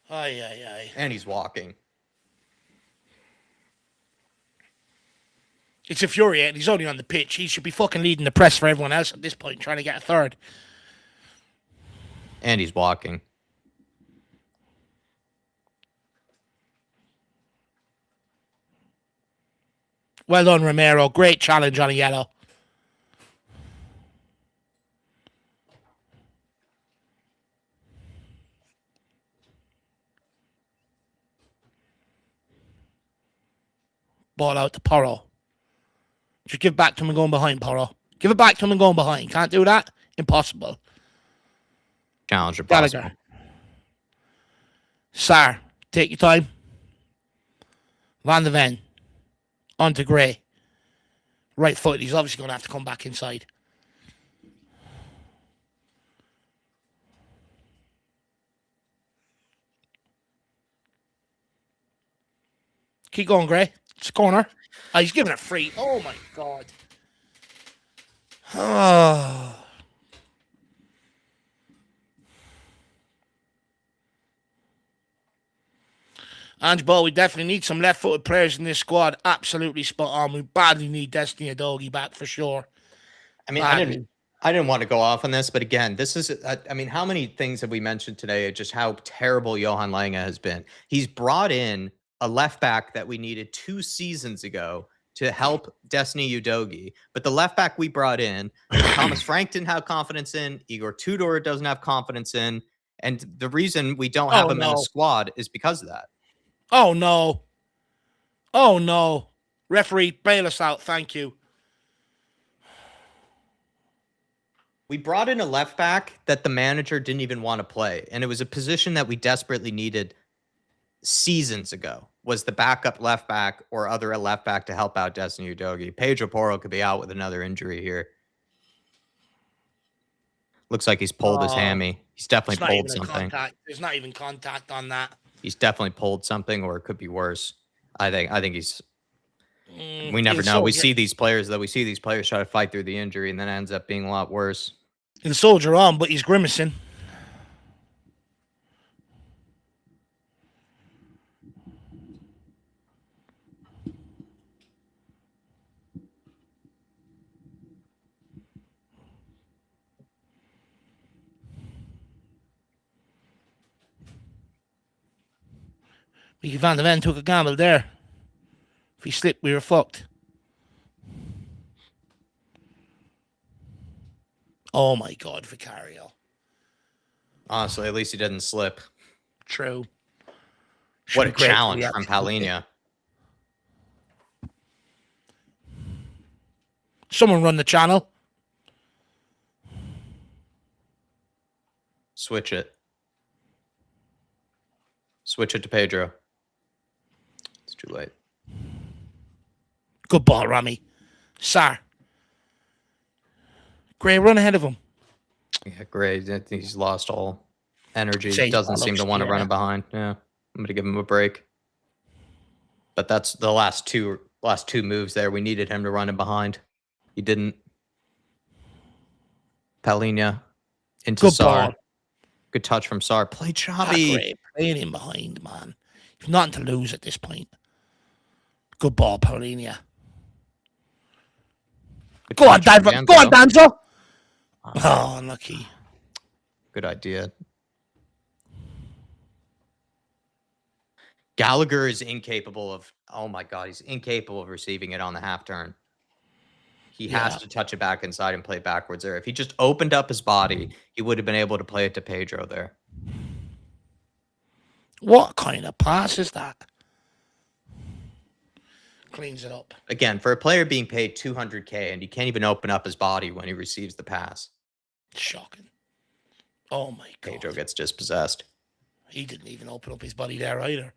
Aye. And he's walking. It's infuriating. He's only on the pitch. He should be fucking leading the press for everyone else at this point, trying to get a third. And he's walking. Well done, Romero. Great challenge on a yellow. Ball out to Porro. Just give it back to him and going behind, Porro. Give it back to him and going behind. Can't do that? Impossible. Challenge impossible. Gallagher. Sarr, take your time. Van de Ven. On to Gray. Right foot. He's obviously going to have to come back inside. Keep going, Gray. It's a corner. Oh, he's giving it free. Oh, my God. Oh. Ange Ball, we definitely need some left-footed players in this squad. Absolutely spot on. We badly need Destiny Udogie back for sure. I mean, I didn't want to go off on this, but again, this is, I mean, how many things have we mentioned today? Just how terrible Johan Lange has been. He's brought in a left back that we needed 2 seasons ago to help Destiny Udogie. But the left back we brought in, Thomas Frank didn't have confidence in, Igor Tudor doesn't have confidence in. And the reason we don't have him in the squad is because of that. Oh, no. Oh, no. Referee, bail us out. Thank you. We brought in a left back that the manager didn't even want to play. And it was a position that we desperately needed seasons ago, was the backup left back or other left back to help out Destiny Udogie. Pedro Porro could be out with another injury here. Looks like he's pulled his hammy. He's definitely pulled something. There's not even contact on that. He's definitely pulled something, or it could be worse. I think he's. We never know. We see these players try to fight through the injury, and then it ends up being a lot worse. He'll soldier on, but he's grimacing. Mickey Van de Ven took a gamble there. If he slipped, we were fucked. Oh my God, Vicario. Honestly, at least he didn't slip. True. What a challenge from Palhinha. Someone run the channel. Switch it. Switch it to Pedro. It's too late. Good ball, Rami. Sarr. Gray, run ahead of him. Yeah, Gray, he's lost all energy. He doesn't seem to want to run it behind. Yeah, I'm going to give him a break. But that's the last two moves there. We needed him to run it behind. He didn't. Palhinha into Sarr. Good touch from Sarr. Play Xavi. Playing him behind, man. You've nothing to lose at this point. Good ball, Palhinha. Go on, Danzo. Go on, Danzo. Oh, unlucky. Good idea. Gallagher is incapable of, oh my God, he's incapable of receiving it on the half turn. He has to touch it back inside and play backwards there. If he just opened up his body, he would have been able to play it to Pedro there. What kind of pass is that? Cleans it up. Again, for a player being paid $200K and he can't even open up his body when he receives the pass. Shocking. Oh my God. Pedro gets dispossessed. He didn't even open up his body there either.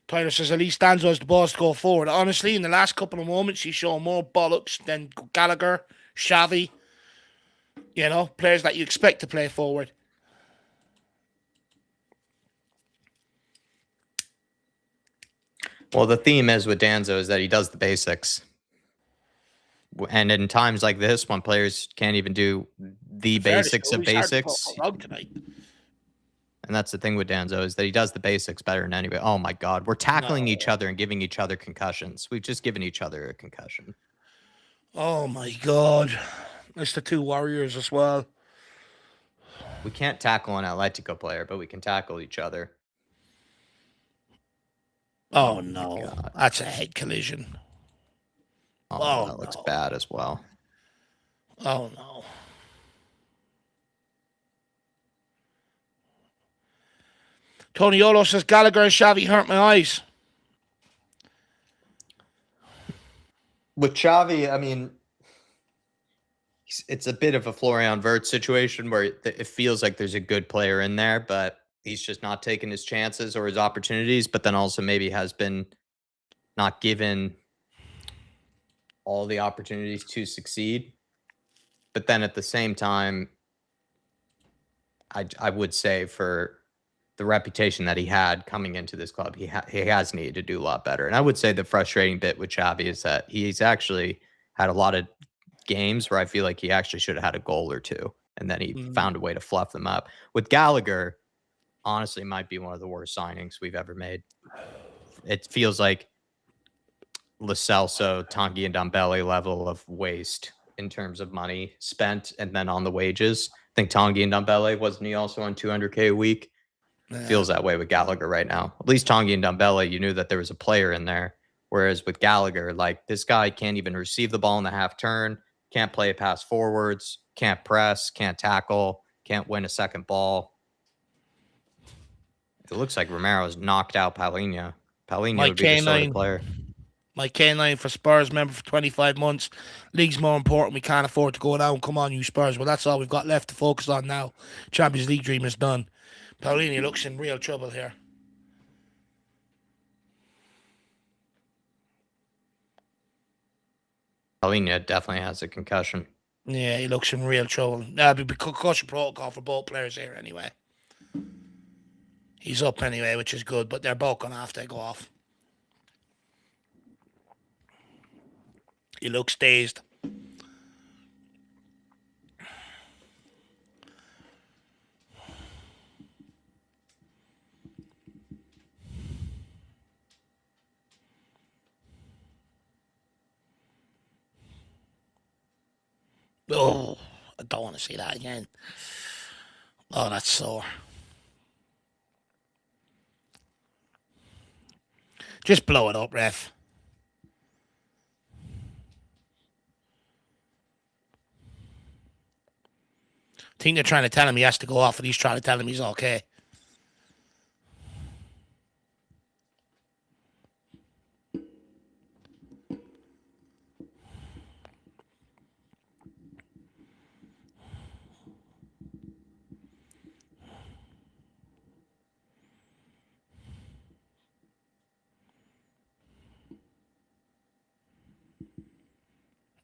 Tyler says at least Danzo has the balls to go forward. Honestly, in the last couple of moments, he's shown more bollocks than Gallagher, Xavi. You know, players that you expect to play forward. Well, the theme is with Danzo is that he does the basics. And in times like this, when players can't even do the basics of basics. And that's the thing with Danzo is that he does the basics better than anybody. Oh, my God. We're tackling each other and giving each other concussions. We've just given each other a concussion. Oh, my God. It's the two Warriors as well. We can't tackle an Atletico player, but we can tackle each other. Oh, no. That's a head collision. Oh, that looks bad as well. Oh, no. Tony Olo says Gallagher and Xavi hurt my eyes. With Xavi, I mean, it's a bit of a Florian Wirtz situation where it feels like there's a good player in there, but he's just not taking his chances or his opportunities, but then also maybe has been not given all the opportunities to succeed. But then at the same time, I would say for the reputation that he had coming into this club, he has needed to do a lot better. And I would say the frustrating bit with Xavi is that he's actually had a lot of games where I feel like he actually should have had a goal or two, and then he found a way to fluff them up. With Gallagher, honestly, might be one of the worst signings we've ever made. It feels like Lo Celso, Tanguy, and Ndombele level of waste in terms of money spent, and then on the wages. I think Tanguy and Ndombele, wasn't he also on $200K a week? Yeah. Feels that way with Gallagher right now. At least Tanguy and Ndombele, you knew that there was a player in there. Whereas with Gallagher, like, this guy can't even receive the ball in the half turn, can't play a pass forwards, can't press, can't tackle, can't win a second ball. It looks like Romero's knocked out Paulinho. Paulinho would be the sort of player. My K9 for Spurs, member for 25 months. League's more important. We can't afford to go down. Come on, you Spurs. Well, that's all we've got left to focus on now. Champions League dream is done. Paulinho looks in real trouble here. Paulinho definitely has a concussion. Yeah, he looks in real trouble. That'll be concussion protocol for both players here anyway. He's up anyway, which is good, but they're both going to have to go off. He looks dazed. Oh, I don't want to see that again. Oh, that's sore. Just blow it up, ref. I think they're trying to tell him he has to go off, and he's trying to tell him he's okay.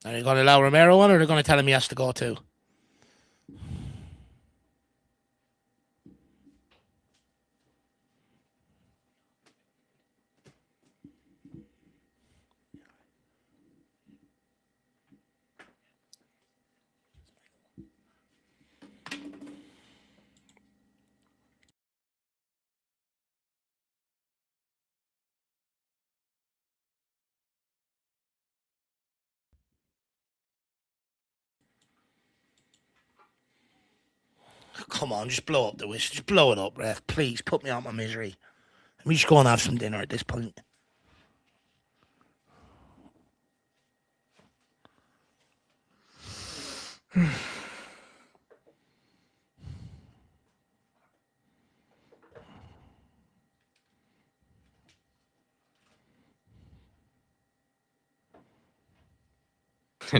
Are they going to allow Romero on, or are they going to tell him he has to go too? Come on, just blow up the whistle. Just blow it up, ref. Please, put me out of my misery. Let me just go and have some dinner at this point.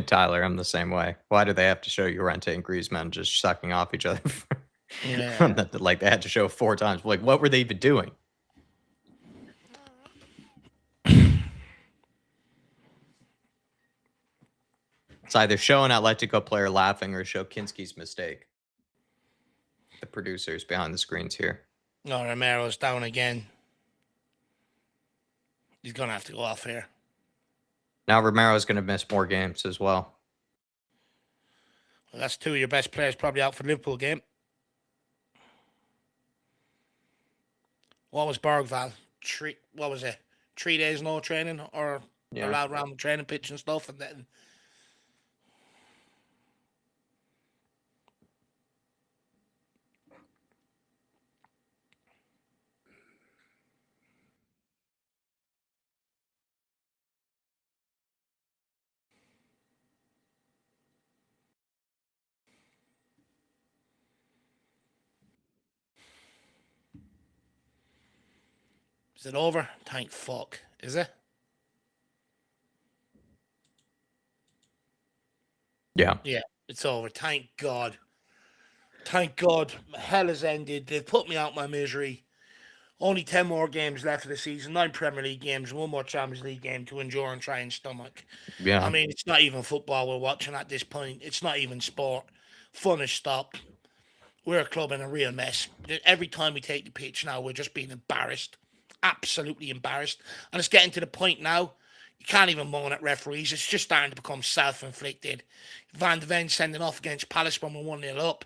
Tyler, I'm the same way. Why do they have to show Llorente and Griezmann just sucking off each other? Yeah. Like they had to show 4 times. Like, what were they even doing? It's either show an Atletico player laughing or show Kinski's mistake. The producers behind the screens here. No, Romero's down again. He's going to have to go off here. Now Romero's going to miss more games as well. Well, that's 2 of your best players probably out for the Liverpool game. What was Bergval? 3 days no training or allowed around the training pitch and stuff, and then is it over? Thank fuck. Is it? Yeah. Yeah, it's over. Thank God. Thank God. Hell has ended. They've put me out my misery. Only 10 more games left of the season. 9 Premier League games, 1 more Champions League game to endure and try and stomach. Yeah. I mean, it's not even football we're watching at this point. It's not even sport. Fun has stopped. We're a club in a real mess. Every time we take the pitch now, we're just being embarrassed. Absolutely embarrassed. And it's getting to the point now, you can't even moan at referees. It's just starting to become self-inflicted. Van de Ven sending off against Palace when we're 1-0 up.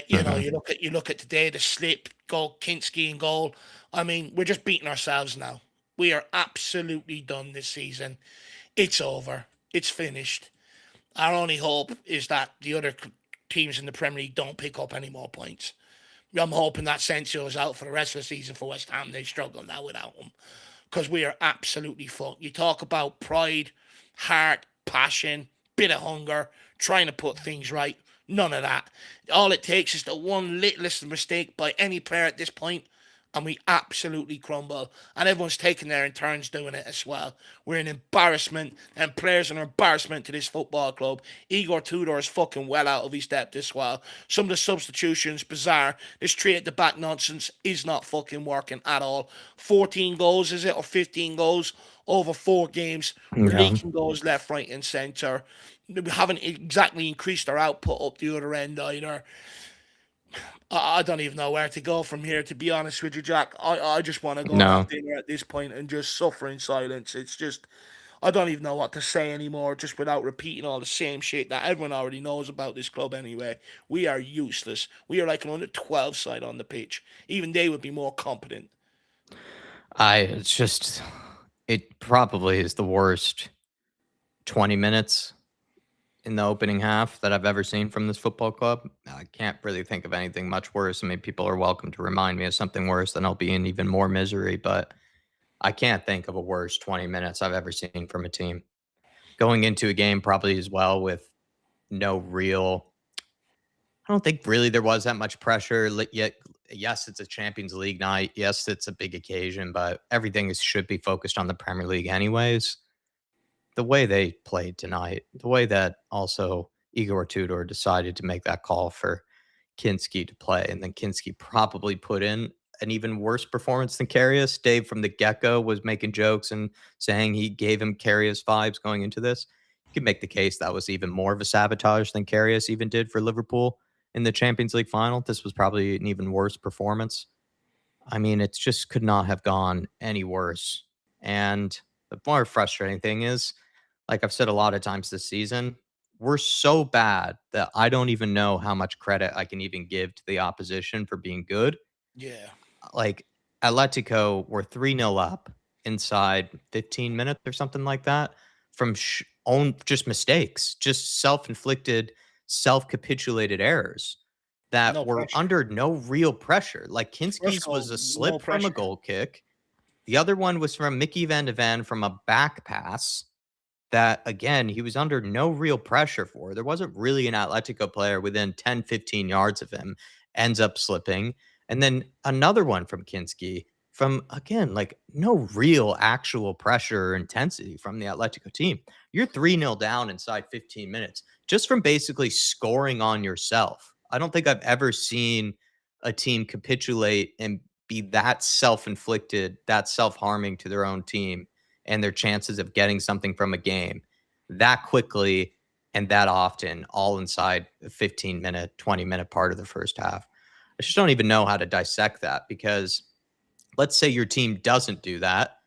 You know, you look at today, the slip, goal, Kinski in goal. I mean, we're just beating ourselves now. We are absolutely done this season. It's over. It's finished. Our only hope is that the other teams in the Premier League don't pick up any more points. I'm hoping that Sensio's out for the rest of the season for West Ham. They struggle now without him because we are absolutely fucked. You talk about pride, heart, passion, bit of hunger, trying to put things right. None of that. All it takes is the one littlest mistake by any player at this point, and we absolutely crumble. And everyone's taking their in turns doing it as well. We're an embarrassment, and players are an embarrassment to this football club. Igor Tudor is fucking well out of his depth as well. Some of the substitutions, bizarre. This 3 at the back nonsense is not fucking working at all. 14 goals, is it? Or 15 goals over 4 games. We're leaking goals left, right, and centre. We haven't exactly increased our output up the other end either. I don't even know where to go from here, to be honest with you, Jack. I just want to go and have dinner at this point and just suffer in silence. It's just, I don't even know what to say anymore, just without repeating all the same shit that everyone already knows about this club anyway. We are useless. We are like an under 12 side on the pitch. Even they would be more competent. It probably is the worst 20 minutes in the opening half that I've ever seen from this football club. I can't really think of anything much worse. I mean, people are welcome to remind me of something worse, then I'll be in even more misery, but I can't think of a worse 20 minutes I've ever seen from a team. Going into a game probably as well with no real, I don't think really there was that much pressure. Yet, yes, it's a Champions League night. Yes, it's a big occasion, but everything should be focused on the Premier League anyways. The way they played tonight, the way that also Igor Tudor decided to make that call for Kinski to play, and then Kinski probably put in an even worse performance than Karius. Dave from the get-go was making jokes and saying he gave him Karius vibes going into this. You could make the case that was even more of a sabotage than Karius even did for Liverpool in the Champions League final. This was probably an even worse performance. I mean, it just could not have gone any worse. And the more frustrating thing is, like I've said a lot of times this season, we're so bad that I don't even know how much credit I can even give to the opposition for being good. Yeah. Like Atletico were 3-0 up inside 15 minutes or something like that from just mistakes, just self-inflicted, self-capitulated errors that were under no real pressure. Like Kinski's was a slip from a goal kick. The other one was from Mickey Van de Ven from a back pass. that, again, he was under no real pressure for. There wasn't really an Atletico player within 10, 15 yards of him, ends up slipping. And then another one from Kinski from, again, like no real actual pressure or intensity from the Atletico team. You're 3-0 down inside 15 minutes just from basically scoring on yourself. I don't think I've ever seen a team capitulate and be that self-inflicted, that self-harming to their own team and their chances of getting something from a game that quickly and that often, all inside a 15-minute, 20-minute part of the first half. I just don't even know how to dissect that because let's say your team doesn't do that,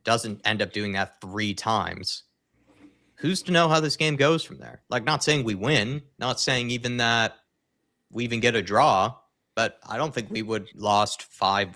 doesn't end up doing that 3 times. Who's to know how this game goes from there? Like, not saying we win, not saying even that we even get a draw, but I don't think we would lost 5-2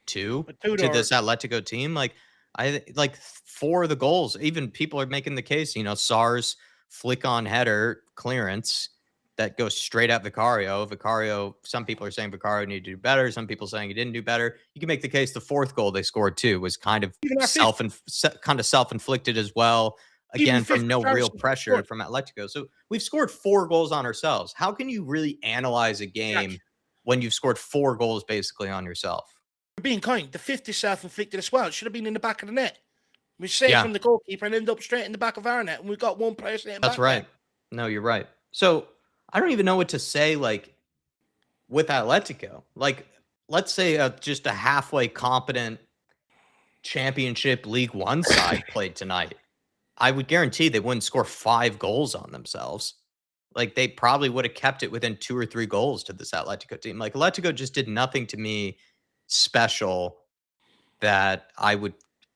to this Atletico team. Like, I like 4 of the goals. Even people are making the case, SARS flick on header clearance that goes straight at Vicario. Vicario, some people are saying Vicario needed to do better. Some people saying he didn't do better. You can make the case the 4th goal they scored too was kind of self-inflicted as well. Again, from no real pressure from Atletico. So we've scored 4 goals on ourselves. How can you really analyze a game when you've scored 4 goals basically on yourself? You're being kind. The 5th is self-inflicted as well. It should have been in the back of the net. We saved from the goalkeeper and ended up straight in the back of our net, and we've got one player sitting back. That's right. No, you're right. So I don't even know what to say, like, with Atletico. Like, let's say just a halfway competent Championship League One side played tonight. I would guarantee they wouldn't score 5 goals on themselves. Like, they probably would have kept it within 2 or 3 goals to this Atletico team. Like, Atletico just did nothing to me special that I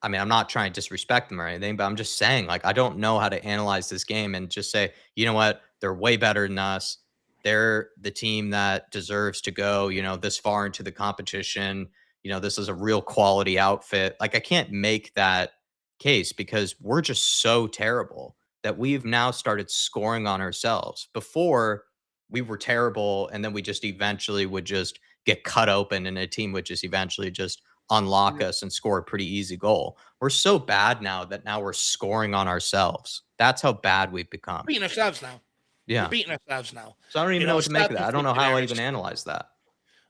mean, I'm not trying to disrespect them or anything, but I'm just saying, like, I don't know how to analyze this game and just say, you know what, they're way better than us. They're the team that deserves to go, this far into the competition. This is a real quality outfit. Like, I can't make that case because we're just so terrible that we've now started scoring on ourselves. Before, we were terrible, and then we just eventually would just get cut open, and a team would just eventually just unlock us and score a pretty easy goal. We're so bad now that now we're scoring on ourselves. That's how bad we've become. Beating ourselves now. Yeah. We're beating ourselves now. So I don't even know what to make of that. I don't know how I even analyze that.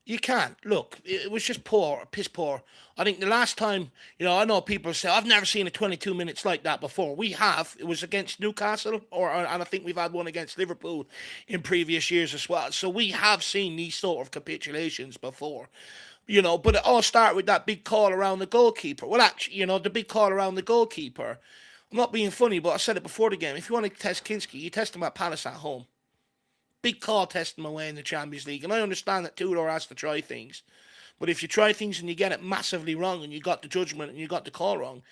You can't. Look, it was just poor, piss poor. I think the last time, I know people say, I've never seen a 22 minutes like that before. We have. It was against Newcastle, and I think we've had one against Liverpool in previous years as well. So we have seen these sort of capitulations before. But it all started with that big call around the goalkeeper. Well, actually, the big call around the goalkeeper. I'm not being funny, but I said it before the game. If you want to test Kinski, you test him at Palace at home. Big call testing him away in the Champions League. And I understand that Tudor has to try things. But if you try things and you get it massively wrong and you got the judgment and you got the call wrong,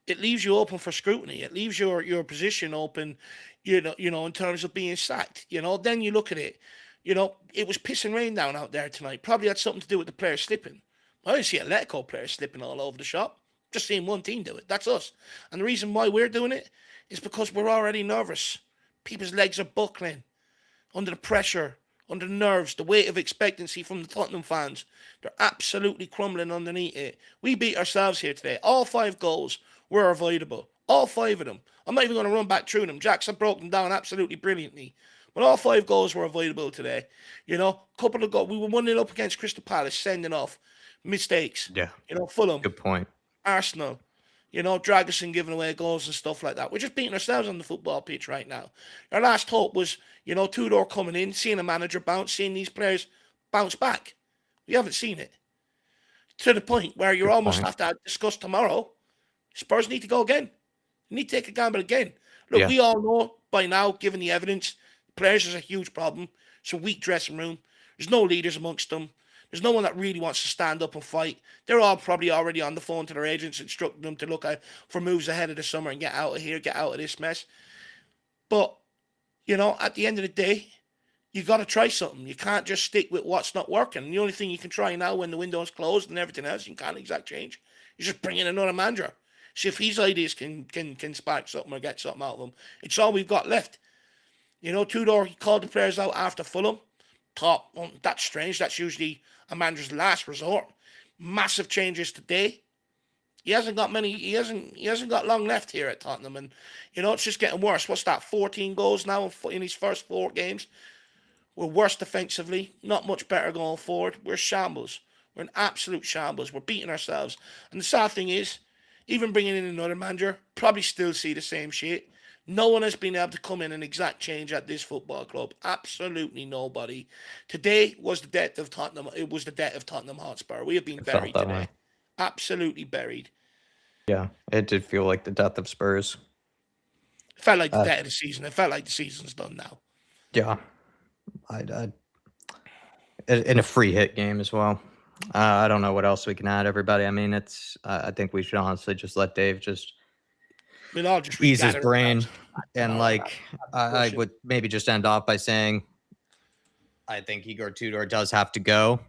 it leaves you open for scrutiny. It leaves your position open, in terms of being sacked. Then you look at it. It was pissing rain down out there tonight. Probably had something to do with the players slipping. I didn't see Atletico players slipping all over the shop. Just seeing one team do it. That's us. And the reason why we're doing it is because we're already nervous. People's legs are buckling under the pressure, under the nerves, the weight of expectancy from the Tottenham fans. They're absolutely crumbling underneath it. We beat ourselves here today. All 5 goals were avoidable. All 5 of them. I'm not even going to run back through them. Jackson broke them down absolutely brilliantly. But all 5 goals were avoidable today. Couple of goals. We were 1-0 up against Crystal Palace, sending off mistakes. Yeah. Fulham. Good point. Arsenal. Dragusin giving away goals and stuff like that. We're just beating ourselves on the football pitch right now. Our last hope was, Tudor coming in, seeing a manager bounce, seeing these players bounce back. We haven't seen it. To the point where you almost have to discuss tomorrow. Spurs need to go again. You need to take a gamble again. Look, we all know by now, given the evidence, players is a huge problem. It's a weak dressing room. There's no leaders amongst them. There's no one that really wants to stand up and fight. They're all probably already on the phone to their agents, instructing them to look out for moves ahead of the summer and get out of here, get out of this mess. But, at the end of the day, you got to try something. You can't just stick with what's not working. And the only thing you can try now when the window's closed and everything else, you can't exact change. You just bring in another manager. See if his ideas can spark something or get something out of them. It's all we've got left. Tudor, he called the players out after Fulham. Thought, well, that's strange. That's usually a manager's last resort. Massive changes today. He hasn't got many. He hasn't got long left here at Tottenham, and it's just getting worse. What's that? 14 goals now in his first 4 games. We're worse defensively. Not much better going forward. We're shambles. We're an absolute shambles. We're beating ourselves. And the sad thing is, even bringing in another manager, probably still see the same shit. No one has been able to come in and exact change at this football club. Absolutely nobody. Today was the death of Tottenham. It was the death of Tottenham Hotspur. We have been buried that today. way. Absolutely buried. Yeah, it did feel like the death of Spurs. It felt like the death of the season. It felt like the season's done now. Yeah, I in a free hit game as well. I don't know what else we can add, everybody. I mean, it's. I think we should honestly just let Dave just We'll all just ease his regather brain, ourselves. and like I would maybe just end off by saying, I think Igor Tudor does have to go.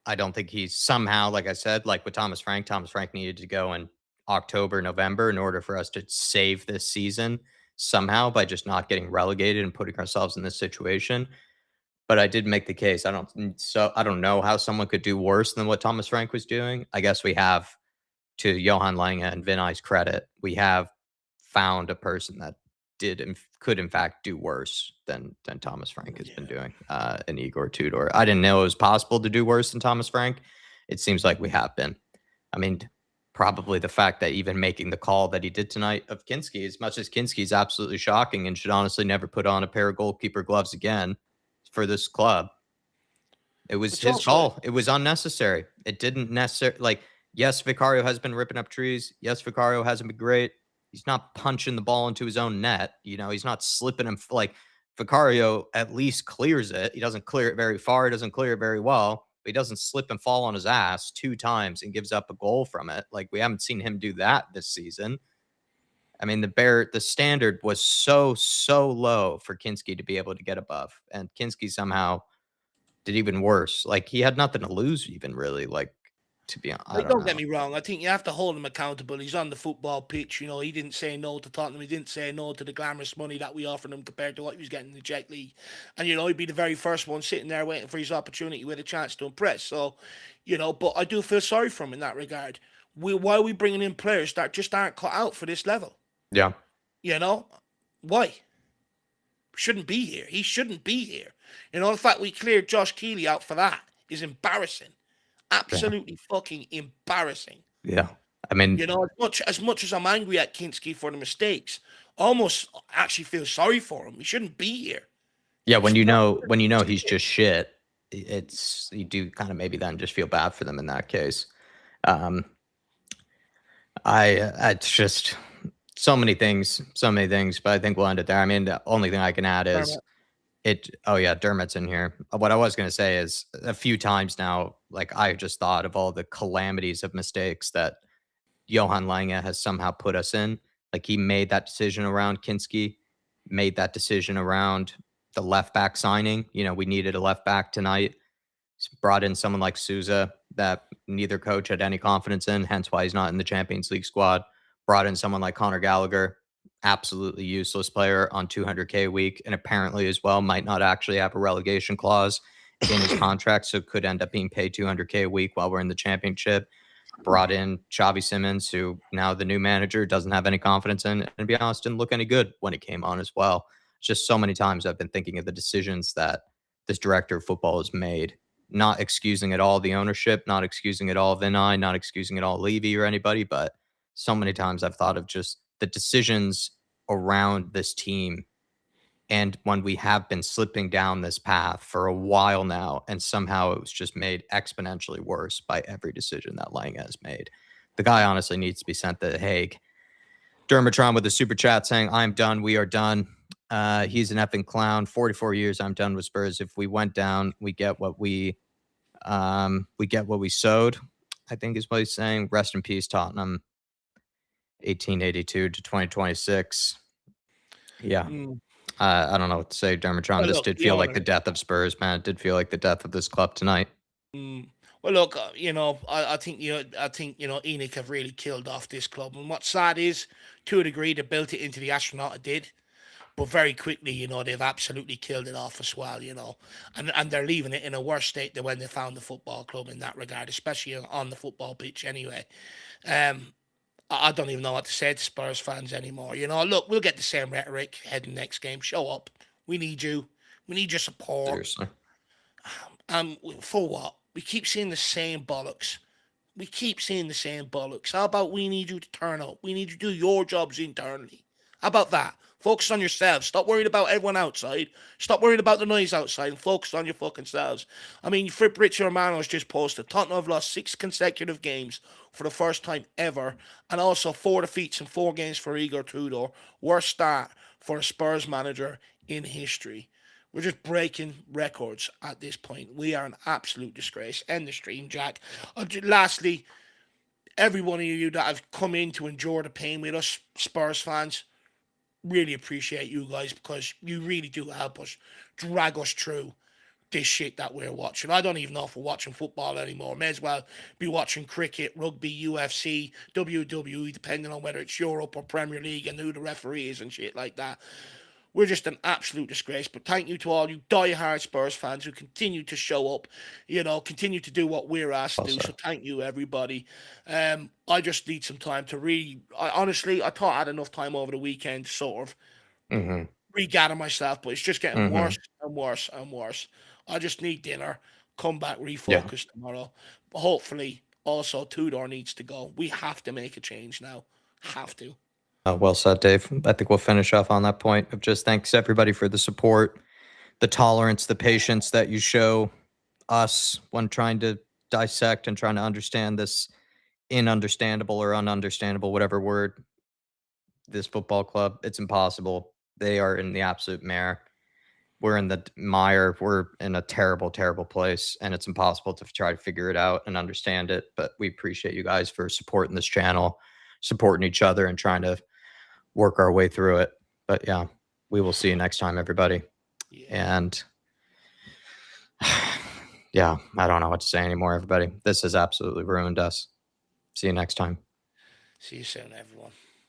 I don't think he's somehow, like I said, like with Thomas Frank needed to go in October, November in order for us to save this season somehow by just not getting relegated and putting ourselves in this situation. But I did make the case. I don't know how someone could do worse than what Thomas Frank was doing. I guess we have, to Johan Lange and Vinay's credit, we have found a person that could in fact do worse than Thomas Frank has been doing, in Igor Tudor. I didn't know it was possible to do worse than Thomas Frank. It seems like we have been. I mean, probably the fact that even making the call that he did tonight of Kinski, as much as Kinski's absolutely shocking and should honestly never put on a pair of goalkeeper gloves again for this club, it was his call. It was unnecessary. It didn't necessarily, yes, Vicario has been ripping up trees. Yes, Vicario hasn't been great. He's not punching the ball into his own net. He's not slipping him. Like, Vicario at least clears it. He doesn't clear it very far. He doesn't clear it very well. But he doesn't slip and fall on his ass 2 times and gives up a goal from it. Like, we haven't seen him do that this season. I mean, the standard was so low for Kinski to be able to get above. And Kinski somehow did even worse. Like, he had nothing to lose even, really. Like, to be honest, don't get me wrong. I think you have to hold him accountable. He's on the football pitch. He didn't say no to Tottenham. He didn't say no to the glamorous money that we offered him compared to what he was getting in the Czech League. And, he'd be the very first one sitting there waiting for his opportunity with a chance to impress. So, but I do feel sorry for him in that regard. Why are we bringing in players that just aren't cut out for this level? Yeah. Why? Shouldn't be here. He shouldn't be here. The fact we cleared Josh Keeley out for that is embarrassing. Absolutely fucking embarrassing. Yeah. I mean, as much as I'm angry at Kinski for the mistakes, I almost actually feel sorry for him. He shouldn't be here. Yeah, when you know he's just shit, you do kind of maybe then just feel bad for them in that case. It's just so many things, but I think we'll end it there. I mean, the only thing I can add is Dermot's in here. What I was going to say is a few times now, like, I just thought of all the calamities of mistakes that Johan Lange has somehow put us in. Like, he made that decision around Kinski, made that decision around the left back signing. We needed a left back tonight. Brought in someone like Souza that neither coach had any confidence in, hence why he's not in the Champions League squad. Brought in someone like Conor Gallagher, absolutely useless player on 200K a week, and apparently as well might not actually have a relegation clause in his contract, so could end up being paid 200K a week while we're in the championship. Brought in Xavi Simons, who now the new manager doesn't have any confidence in, and to be honest, didn't look any good when it came on as well. Just so many times I've been thinking of the decisions that this director of football has made, not excusing at all the ownership, not excusing at all Vinay, not excusing at all Levy or anybody, but so many times I've thought of just the decisions around this team, and when we have been slipping down this path for a while now, and somehow it was just made exponentially worse by every decision that Lange has made. The guy honestly needs to be sent to The Hague. Dermatron with a super chat saying, "I'm done. We are done. He's an effing clown. 44 years. I'm done with Spurs. If we went down, we get what we sowed," I think is what he's saying. Rest in peace, Tottenham. 1882 to 2026. Yeah. I don't know what to say, Dermatron. This did feel like the death of Spurs, man. It did feel like the death of this club tonight. Well, look, I think ENIC have really killed off this club. And what's sad is, to a degree, they built it into the astronaut it did. But very quickly, you know, they've absolutely killed it off as well, you know, and they're leaving it in a worse state than when they found the football club in that regard, especially on the football pitch anyway. I don't even know what to say to Spurs fans anymore. You know, look, we'll get the same rhetoric heading next game. Show up. We need you. We need your support. Seriously. For what? We keep seeing the same bollocks. We keep seeing the same bollocks. How about we need you to turn up? We need you to do your jobs internally. How about that? Focus on yourselves. Stop worrying about everyone outside. Stop worrying about the noise outside and focus on your fucking selves. I mean, Fabrizio Romano's just posted Tottenham have lost 6 consecutive games for the first time ever, and also 4 defeats in 4 games for Igor Tudor. Worst start for a Spurs manager in history. We're just breaking records at this point. We are an absolute disgrace. End the stream, Jack. Lastly, every one of you that have come in to endure the pain with us, Spurs fans, really appreciate you guys because you really do help us drag us through this shit that we're watching. I don't even know if we're watching football anymore. May as well be watching cricket, rugby, UFC, WWE, depending on whether it's Europe or Premier League and who the referee is and shit like that. We're just an absolute disgrace. But thank you to all you die-hard Spurs fans who continue to show up, you know, continue to do what we're asked to do. So thank you, everybody. I just need some time to honestly, I thought I had enough time over the weekend to sort of regather myself, but it's just getting worse and worse and worse. I just need dinner, come back, refocus tomorrow. But hopefully, also, Tudor needs to go. We have to make a change now. Have to. Well said, Dave. I think we'll finish off on that point of just thanks everybody for the support, the tolerance, the patience that you show us when trying to dissect and trying to understand this ununderstandable or ununderstandable, whatever word, this football club. It's impossible. They are in the absolute mire. We're in the mire. We're in a terrible, terrible place, and it's impossible to try to figure it out and understand it. But we appreciate you guys for supporting this channel, supporting each other, and trying to work our way through it. But yeah, we will see you next time, everybody. Yeah. And yeah, I don't know what to say anymore, everybody. This has absolutely ruined us. See you next time. See you soon, everyone.